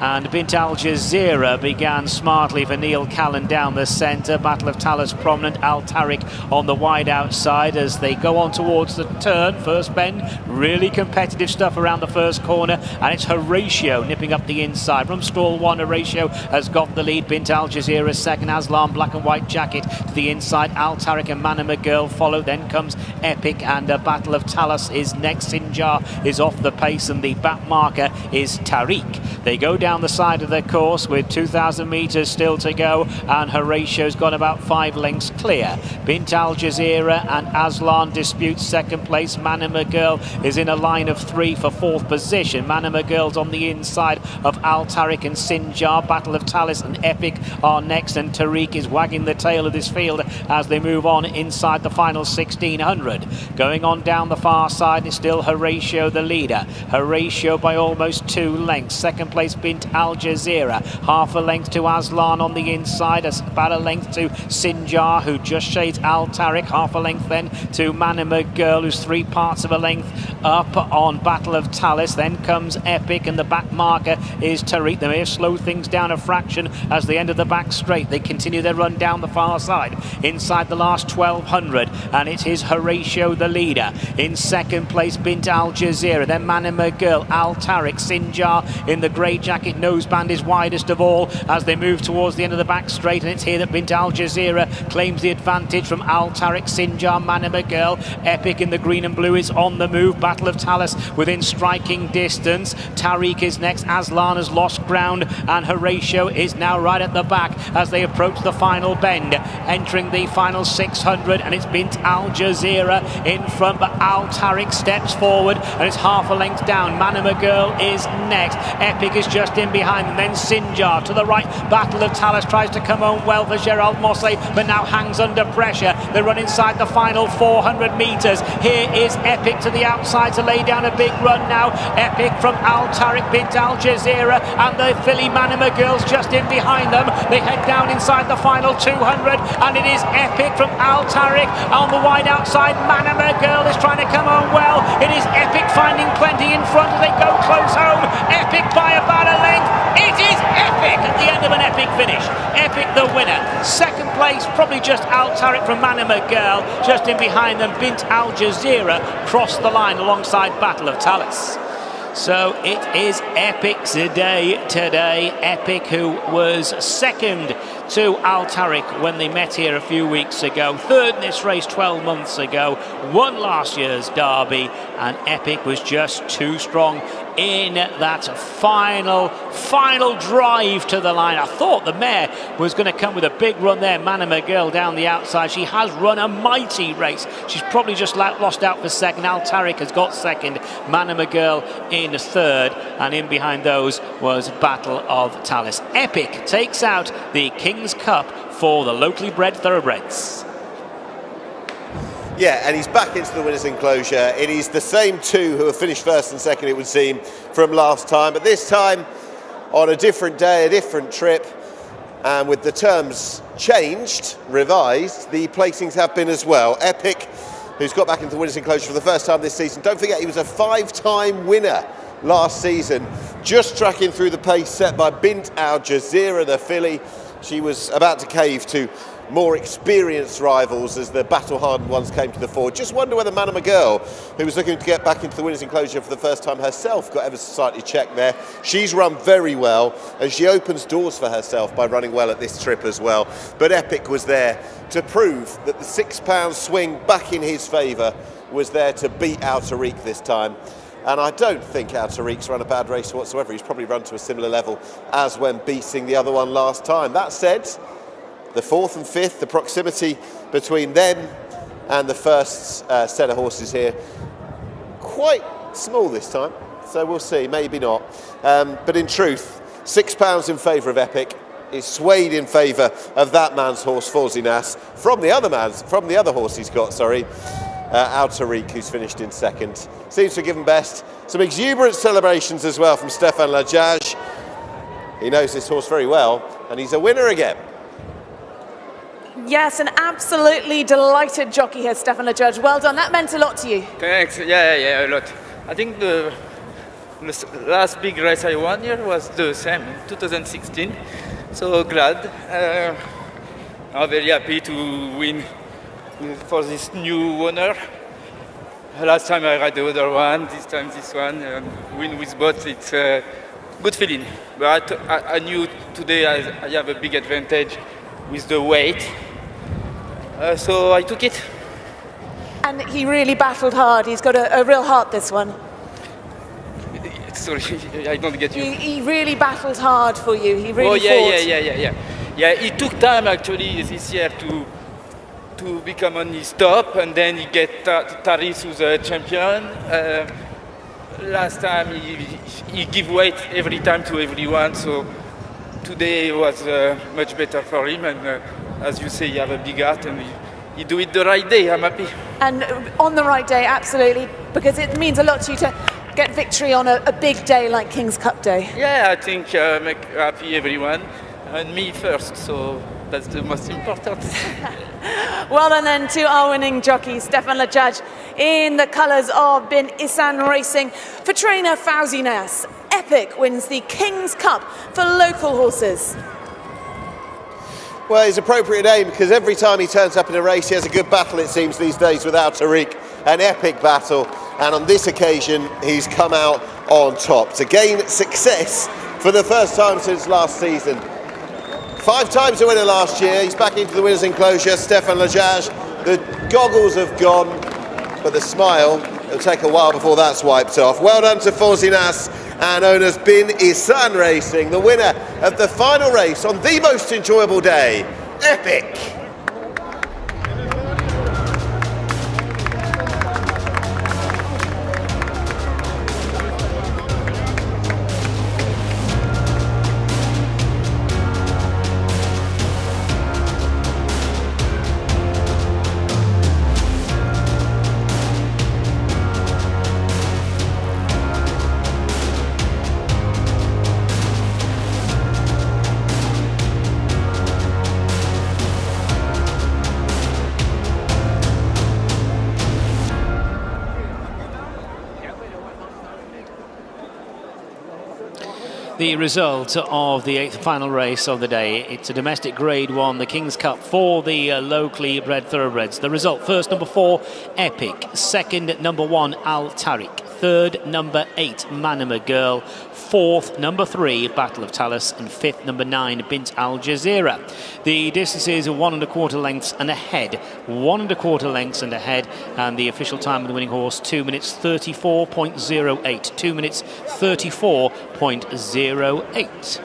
And Bint Al Jazeera began smartly for Neil Callan down the centre. Battle of Talus prominent, Al Tariq on the wide outside as they go on towards the turn. First bend, really competitive stuff around the first corner, and it's Horatio nipping up the inside. From stall one, Horatio has got the lead. Bint Al Jazeera second, Aslan black and white jacket to the inside. Al Tariq and Manama Girl follow. Then comes Epic, and Battle of Talus is next. Sinjar is off the pace, and the back marker is Tariq. They go down the side of the course with 2,000 metres still to go, and Horatio's got about 5 lengths clear. Bint Al Jazeera and Aslan dispute second place. Manama Girl is in a line of 3 for 4th position. Manama Girl's on the inside of Al Tariq and Sinjar. Battle of Talus and Epic are next, and Tariq is wagging the tail of this field as they move on inside the final 1,600. Going on down the far side, it's still Horatio the leader. Horatio by almost 2 lengths. Second place Bint Al Jazeera, half a length to Aslan on the inside, about a length to Sinjar, who just shades Al Tariq, half a length then to Manama Girl, who's 3 parts of a length up on Battle of Talus. Then comes Epic, and the back marker is Tariq. They may have slowed things down a fraction as they enter the back straight. They continue their run down the far side inside the last 1,200, and it is Horatio the leader. In second place Bint Al Jazeera, then Manama Girl, Al Tariq, Sinjar in the grey jacket. Noseband is widest of all as they move towards the end of the back straight, and it's here that Bint Al Jazeera claims the advantage from Al Tariq, Sinjar, Manama Girl. Epic in the green and blue is on the move. Battle of Talus within striking distance. Tariq is next. Aslan has lost ground, and Horatio is now right at the back as they approach the final bend, entering the final 600, and it's Bint Al Jazeera in front, but Al Tariq steps forward and it's half a length down. Manama Girl is next. Epic is just in behind, and then Sinjar to the right. Battle of Talus tries to come home well for Gerald Mosley, but now hangs under pressure. They run inside the final 400 metres. Here is Epic to the outside to lay down a big run now. Epic from Al Tariq, Bint Al Jazeera, and the filly Manama Girl's just in behind them. They head down inside the final 200, and it is Epic from Al Tariq on the wide outside. Manama Girl is trying to come home well. It is Epic finding plenty in front as they go close home. Epic by about a length. It is Epic at the end of an epic finish. Epic the winner. Second place, probably just Al Tariq from Manama Girl. Just in behind them, Bint Al Jazeera crossed the line alongside Battle of Talus. So it is Epic's day today. Epic, who was second to Al Tariq when they met here a few weeks ago, third in this race 12 months ago, won last year's Derby, and Epic was just too strong in that final drive to the line. I thought the mare was going to come with a big run there. Manama Girl down the outside. She has run a mighty race. She's probably just lost out for second. Al Tariq has got second. Manama Girl in third, and in behind those was Battle of Talus. Epic takes out the King's Cup for the locally bred thoroughbreds. Yeah, and he's back into the winner's enclosure. It is the same 2 who have finished first and second, it would seem, from last time. But this time, on a different day, a different trip, and with the terms changed, revised, the placings have been as well. Epic, who's got back into the winner's enclosure for the first time this season. Don't forget, he was a 5-time winner last season, just tracking through the pace set by Bint Al Jazeera, the filly. She was about to cave to more experienced rivals as the battle-hardened ones came to the fore. Just wonder whether Manama Girl, who was looking to get back into the winner's enclosure for the first time herself, got ever so slightly checked there. She's run very well, and she opens doors for herself by running well at this trip as well. But Epic was there to prove that the £6 swing back in his favour was there to beat Al Tariq this time. And I don't think Al Tariq's run a bad race whatsoever. He's probably run to a similar level as when beating the other one last time. That said, the 4th and 5th, the proximity between them and the first set of horses here, quite small this time. So we'll see, maybe not. But in truth, £6 in favour of Epic is swayed in favour of that man's horse, Forzinas, from the other horse he's got, Al Tariq, who's finished in second. Seems to have given best. Some exuberant celebrations as well from Stefan Lajaj. He knows this horse very well, and he's a winner again. Yes, an absolutely delighted jockey here, Stefan Lajaj. Well done. That meant a lot to you. Thanks. Yeah, a lot. I think The last big race I won here was the same, 2016. So glad. I'm very happy to win for this new owner. Last time I ride the other one, this time this one. Win with both, it's a good feeling. But I knew today I have a big advantage with the weight. So I took it. And he really battled hard. He's got a real heart, this one. Sorry, I don't get you. He really battled hard for you. He really fought. Yeah, it took time actually this year to become on his top, and then he get Tariq who's a champion. Last time he give weight every time to everyone, so today was much better for him. And as you say, he have a big heart, and he do it the right day. I'm happy. And on the right day, absolutely, because it means a lot to you to get victory on a big day like King's Cup Day. Yeah, I think make happy everyone, and me first, so that's the most important. Well done then to our winning jockey, Stefan Lajaj, in the colours of Bin Isan Racing. For trainer Fauzi Nas, Epic wins the King's Cup for local horses. Well, his appropriate aim, because every time he turns up in a race, he has a good battle, it seems, these days without Tariq. An epic battle, and on this occasion, he's come out on top to gain success for the first time since last season. 5 times the winner last year. He's back into the winner's enclosure, Stefan Lajaj. The goggles have gone, but the smile, it'll take a while before that's wiped off. Well done to Fauzi Nas and owners Bin Isan Racing, the winner of the final race on the most enjoyable day, Epic. The result of the 8th final race of the day. It's a domestic Grade 1, the King's Cup for the locally bred thoroughbreds. The result: first, number 4, Epic; second, number 1, Al Tariq; third, number 8, Manama Girl; fourth, number 3, Battle of Talus; and fifth, number 9, Bint Al Jazeera. The distances are 1 1/4 lengths and ahead, 1 1/4 lengths and ahead, and the official time of the winning horse, 2 minutes 34.08. 2 minutes 34.08.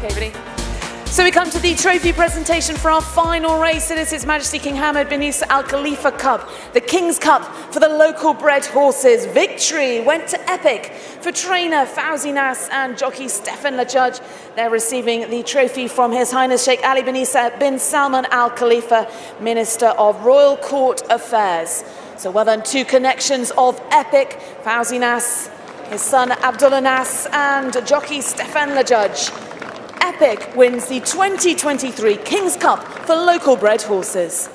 Okay, ready? So we come to the trophy presentation for our final race. It is His Majesty King Hamad bin Isa Al Khalifa Cup, the King's Cup for the local bred horses. Victory went to Epic for trainer Fawzi Nas and jockey Stefan Lajudge. They're receiving the trophy from His Highness Sheikh Ali bin Isa bin Salman Al Khalifa, Minister of Royal Court Affairs. So well done to connections of Epic, Fawzi Nas, his son Abdullah Nas and jockey Stefan Lajudge. Epic wins the 2023 King's Cup for local bred horses.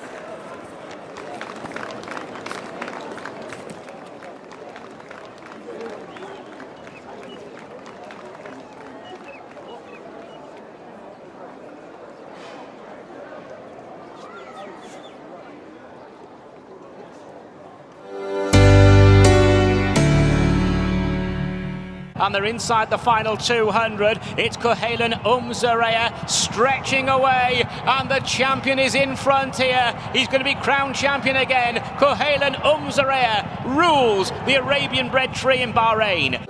And they're inside the final 200. It's Kohelen Umzareya stretching away, and the champion is in front here. He's going to be crowned champion again. Kohelen Umzareya rules the Arabian bred tree in Bahrain.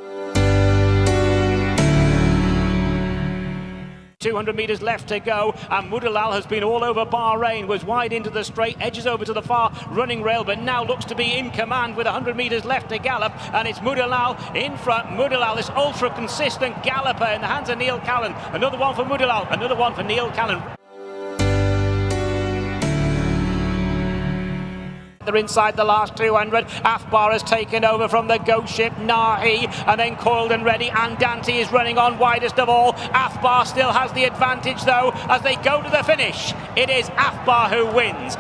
200 metres left to go, and Mudalal has been all over Bahrain, was wide into the straight, edges over to the far running rail, but now looks to be in command with 100 metres left to gallop, and it's Mudalal in front. Mudalal, this ultra consistent galloper in the hands of Neil Callan. Another one for Mudalal, another one for Neil Callan. They're inside the last 200. Afbar has taken over from the ghost ship Nahi, and then coiled and ready. Andante is running on widest of all. Afbar still has the advantage though as they go to the finish. It is Afbar who wins.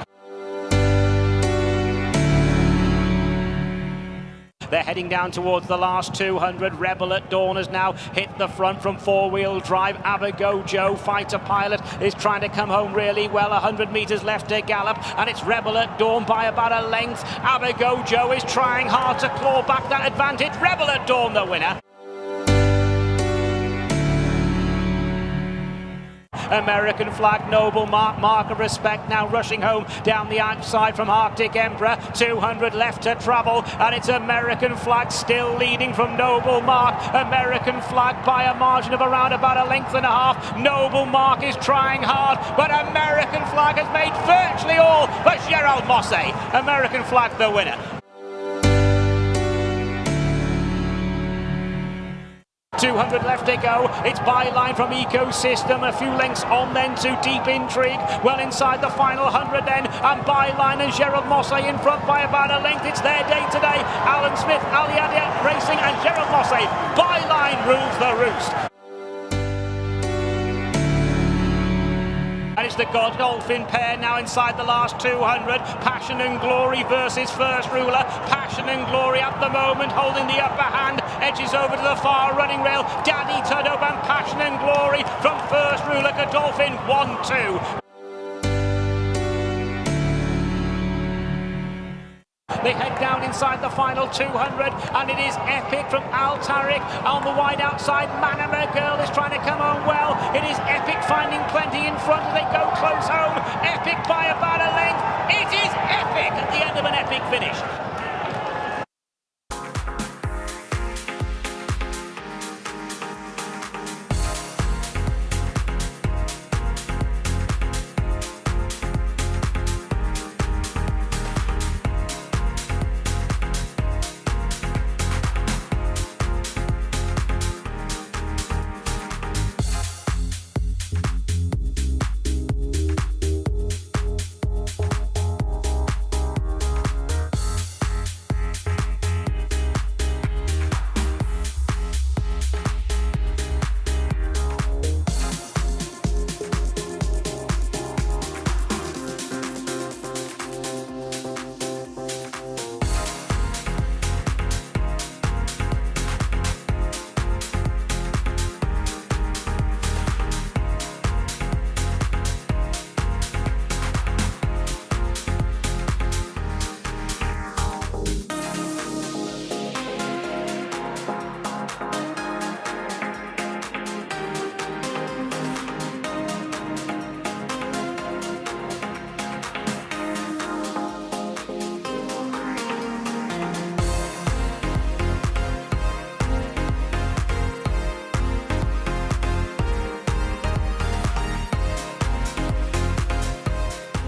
They're heading down towards the last 200. Rebel at Dawn has now hit the front from four-wheel drive. Abago Joe, fighter pilot, is trying to come home really well. 100 metres left to gallop, and it's Rebel at Dawn by about a length. Abago Joe is trying hard to claw back that advantage. Rebel at Dawn the winner. American flag, noble mark of respect, now rushing home down the outside from Arctic Emperor. 200 left to travel, and it's American flag still leading from noble mark. American flag by a margin of around about a length and a half. Noble mark is trying hard, but American flag has made virtually all but Gerald Mosse. American flag the winner. 200 left to go. It's Byline from Ecosystem. A few lengths on then to Deep Intrigue. Well inside the final 100 then. And Byline and Gerald Mosse in front by about a length. It's their day today. Alan Smith, Aliadia Racing and Gerald Mosse. Byline rules the roost. And it's the Godolphin pair now inside the last 200. Passion and Glory versus First Ruler. Passion and Glory at the moment holding the upper hand. Edges over to the far running rail. Daddy Tudhope and Passion and Glory from First Ruler. Godolphin 1-2. They head down inside the final 200, and it is Epic from Al Tariq on the wide outside. Manama Girl is trying to come home well. It is Epic finding plenty in front as they go close home. Epic by about a length. It is Epic at the end of an epic finish.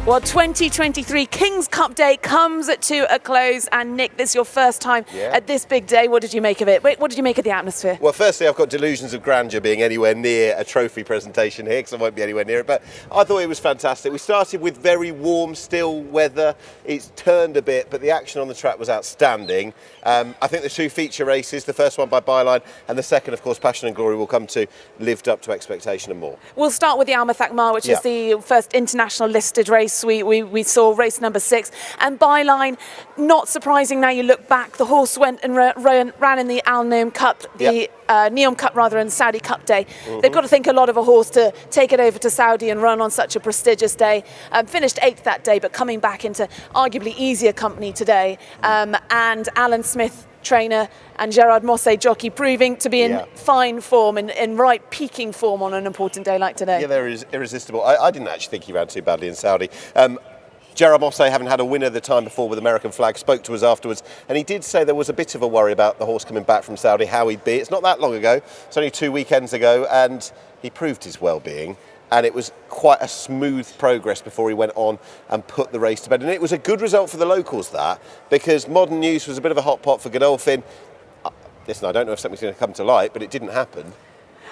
Well, 2023 King's Cup Day comes to a close, and Nick, this is your first time at this big day. What did you make of it? What did you make of the atmosphere? Well, firstly, I've got delusions of grandeur being anywhere near a trophy presentation here, because I won't be anywhere near it, but I thought it was fantastic. We started with very warm, still weather. It's turned a bit, but the action on the track was outstanding. I think the two feature races, the first one by byline and the second, of course, Passion and Glory, will come to lived up to expectation and more. We'll start with the Al-Mithaq Mile, which is the first international listed race. We saw race number 6, and byline, not surprising now you look back, the horse went and ran in the Al Neom Cup, the Neom Cup rather, and Saudi Cup Day. They've got to think a lot of a horse to take it over to Saudi and run on such a prestigious day. Finished 8th that day, but coming back into arguably easier company today. And Alan Smith, trainer, and Gerard Mosse, jockey, proving to be in fine form, in right peaking form on an important day like today. Yeah, they're irresistible. I didn't actually think he ran too badly in Saudi. Gerard Mosse, having had a winner the time before with American Flag, spoke to us afterwards, and he did say there was a bit of a worry about the horse coming back from Saudi, how he'd be. It's not that long ago, it's only 2 weekends ago, and he proved his well-being. And it was quite a smooth progress before he went on and put the race to bed. And it was a good result for the locals, that, because Modern News was a bit of a hot pot for Godolphin. Listen, I don't know if something's going to come to light, but it didn't happen.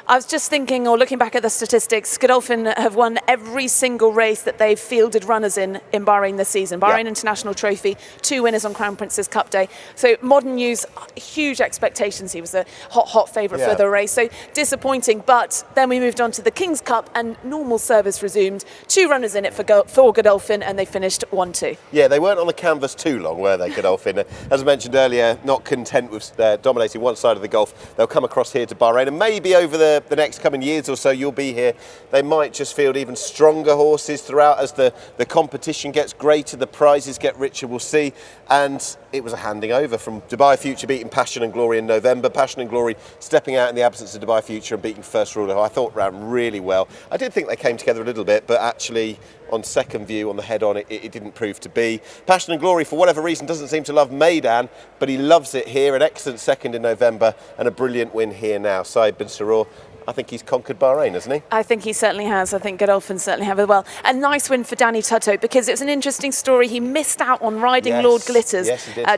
I was just thinking, or looking back at the statistics, Godolphin have won every single race that they've fielded runners in Bahrain this season. Bahrain International Trophy, 2 winners on Crown Princess Cup Day. So Modern News, huge expectations. He was a hot favourite for the race. So disappointing, but then we moved on to the King's Cup and normal service resumed. 2 runners in it for Godolphin, and they finished 1-2. Yeah, they weren't on the canvas too long, were they, Godolphin? As I mentioned earlier, not content with dominating one side of the Gulf. They'll come across here to Bahrain, and maybe over the next coming years or so you'll be here, they might just field even stronger horses throughout as the competition gets greater, the prizes get richer, we'll see. And it was a handing over from Dubai Future beating Passion and Glory in November. Passion and Glory stepping out in the absence of Dubai Future and beating First Ruler, who I thought ran really well. I did think they came together a little bit, but actually on second view, on the head-on, it didn't prove to be. Passion and Glory, for whatever reason, doesn't seem to love Maidan, but he loves it here. An excellent second in November and a brilliant win here now. Saib bin Saror, I think he's conquered Bahrain, hasn't he? I think he certainly has. I think Godolphin certainly have as well. A nice win for Danny Tutto, because it was an interesting story. He missed out on riding Lord Glitters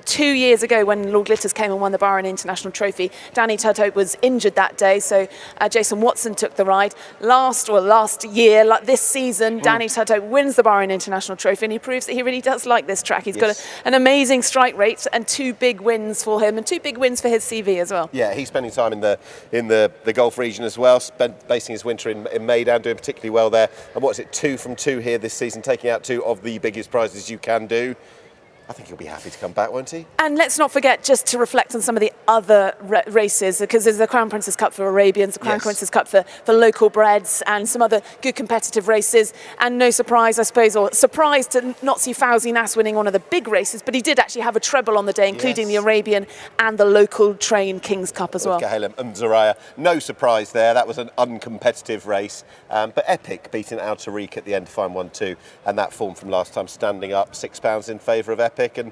2 years ago when Lord Glitters came and won the Bahrain International Trophy. Danny Tutto was injured that day, so Jason Watson took the ride. Last year, like this season, Danny Tutto wins the Bahrain International Trophy, and he proves that he really does like this track. He's got an amazing strike rate and 2 big wins for him, and 2 big wins for his CV as well. Yeah, he's spending time in the Gulf region as well, basing his winter in Maidan, doing particularly well there. And what is it, 2 from 2 here this season, taking out 2 of the biggest prizes you can do. I think he'll be happy to come back, won't he? And let's not forget, just to reflect on some of the other races, because there's the Crown Princess Cup for Arabians, the Crown Princess Cup for local breds, and some other good competitive races. And no surprise, I suppose, or surprise to not see Fauzi Nas winning one of the big races, but he did actually have a treble on the day, including the Arabian and the local train King's Cup as well. Zoraya. No surprise there. That was an uncompetitive race, but Epic beating Al Tariq at the end to find 1-2, and that form from last time standing up, £6 in favour of Epic. And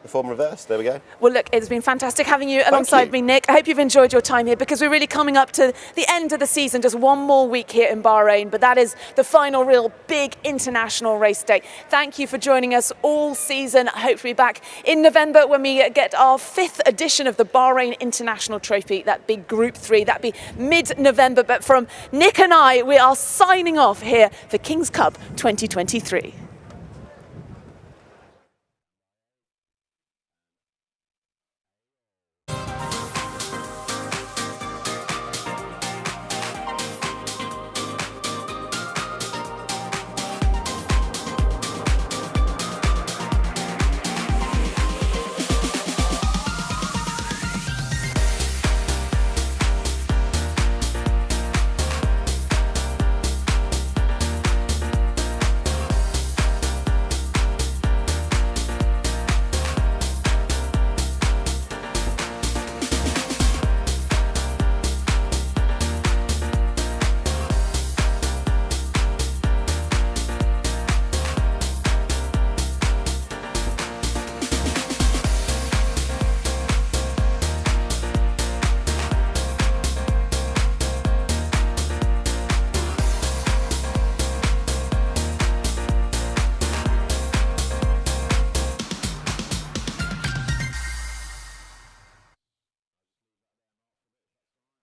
the form reversed. There we go. Well, look, it's been fantastic having you alongside me, Nick. I hope you've enjoyed your time here, because we're really coming up to the end of the season. Just one more week here in Bahrain, but that is the final real big international race day. Thank you for joining us all season. I hope to be back in November when we get our 5th edition of the Bahrain International Trophy. That'd be Group 3. That'd be mid-November. But from Nick and I, we are signing off here for King's Cup 2023.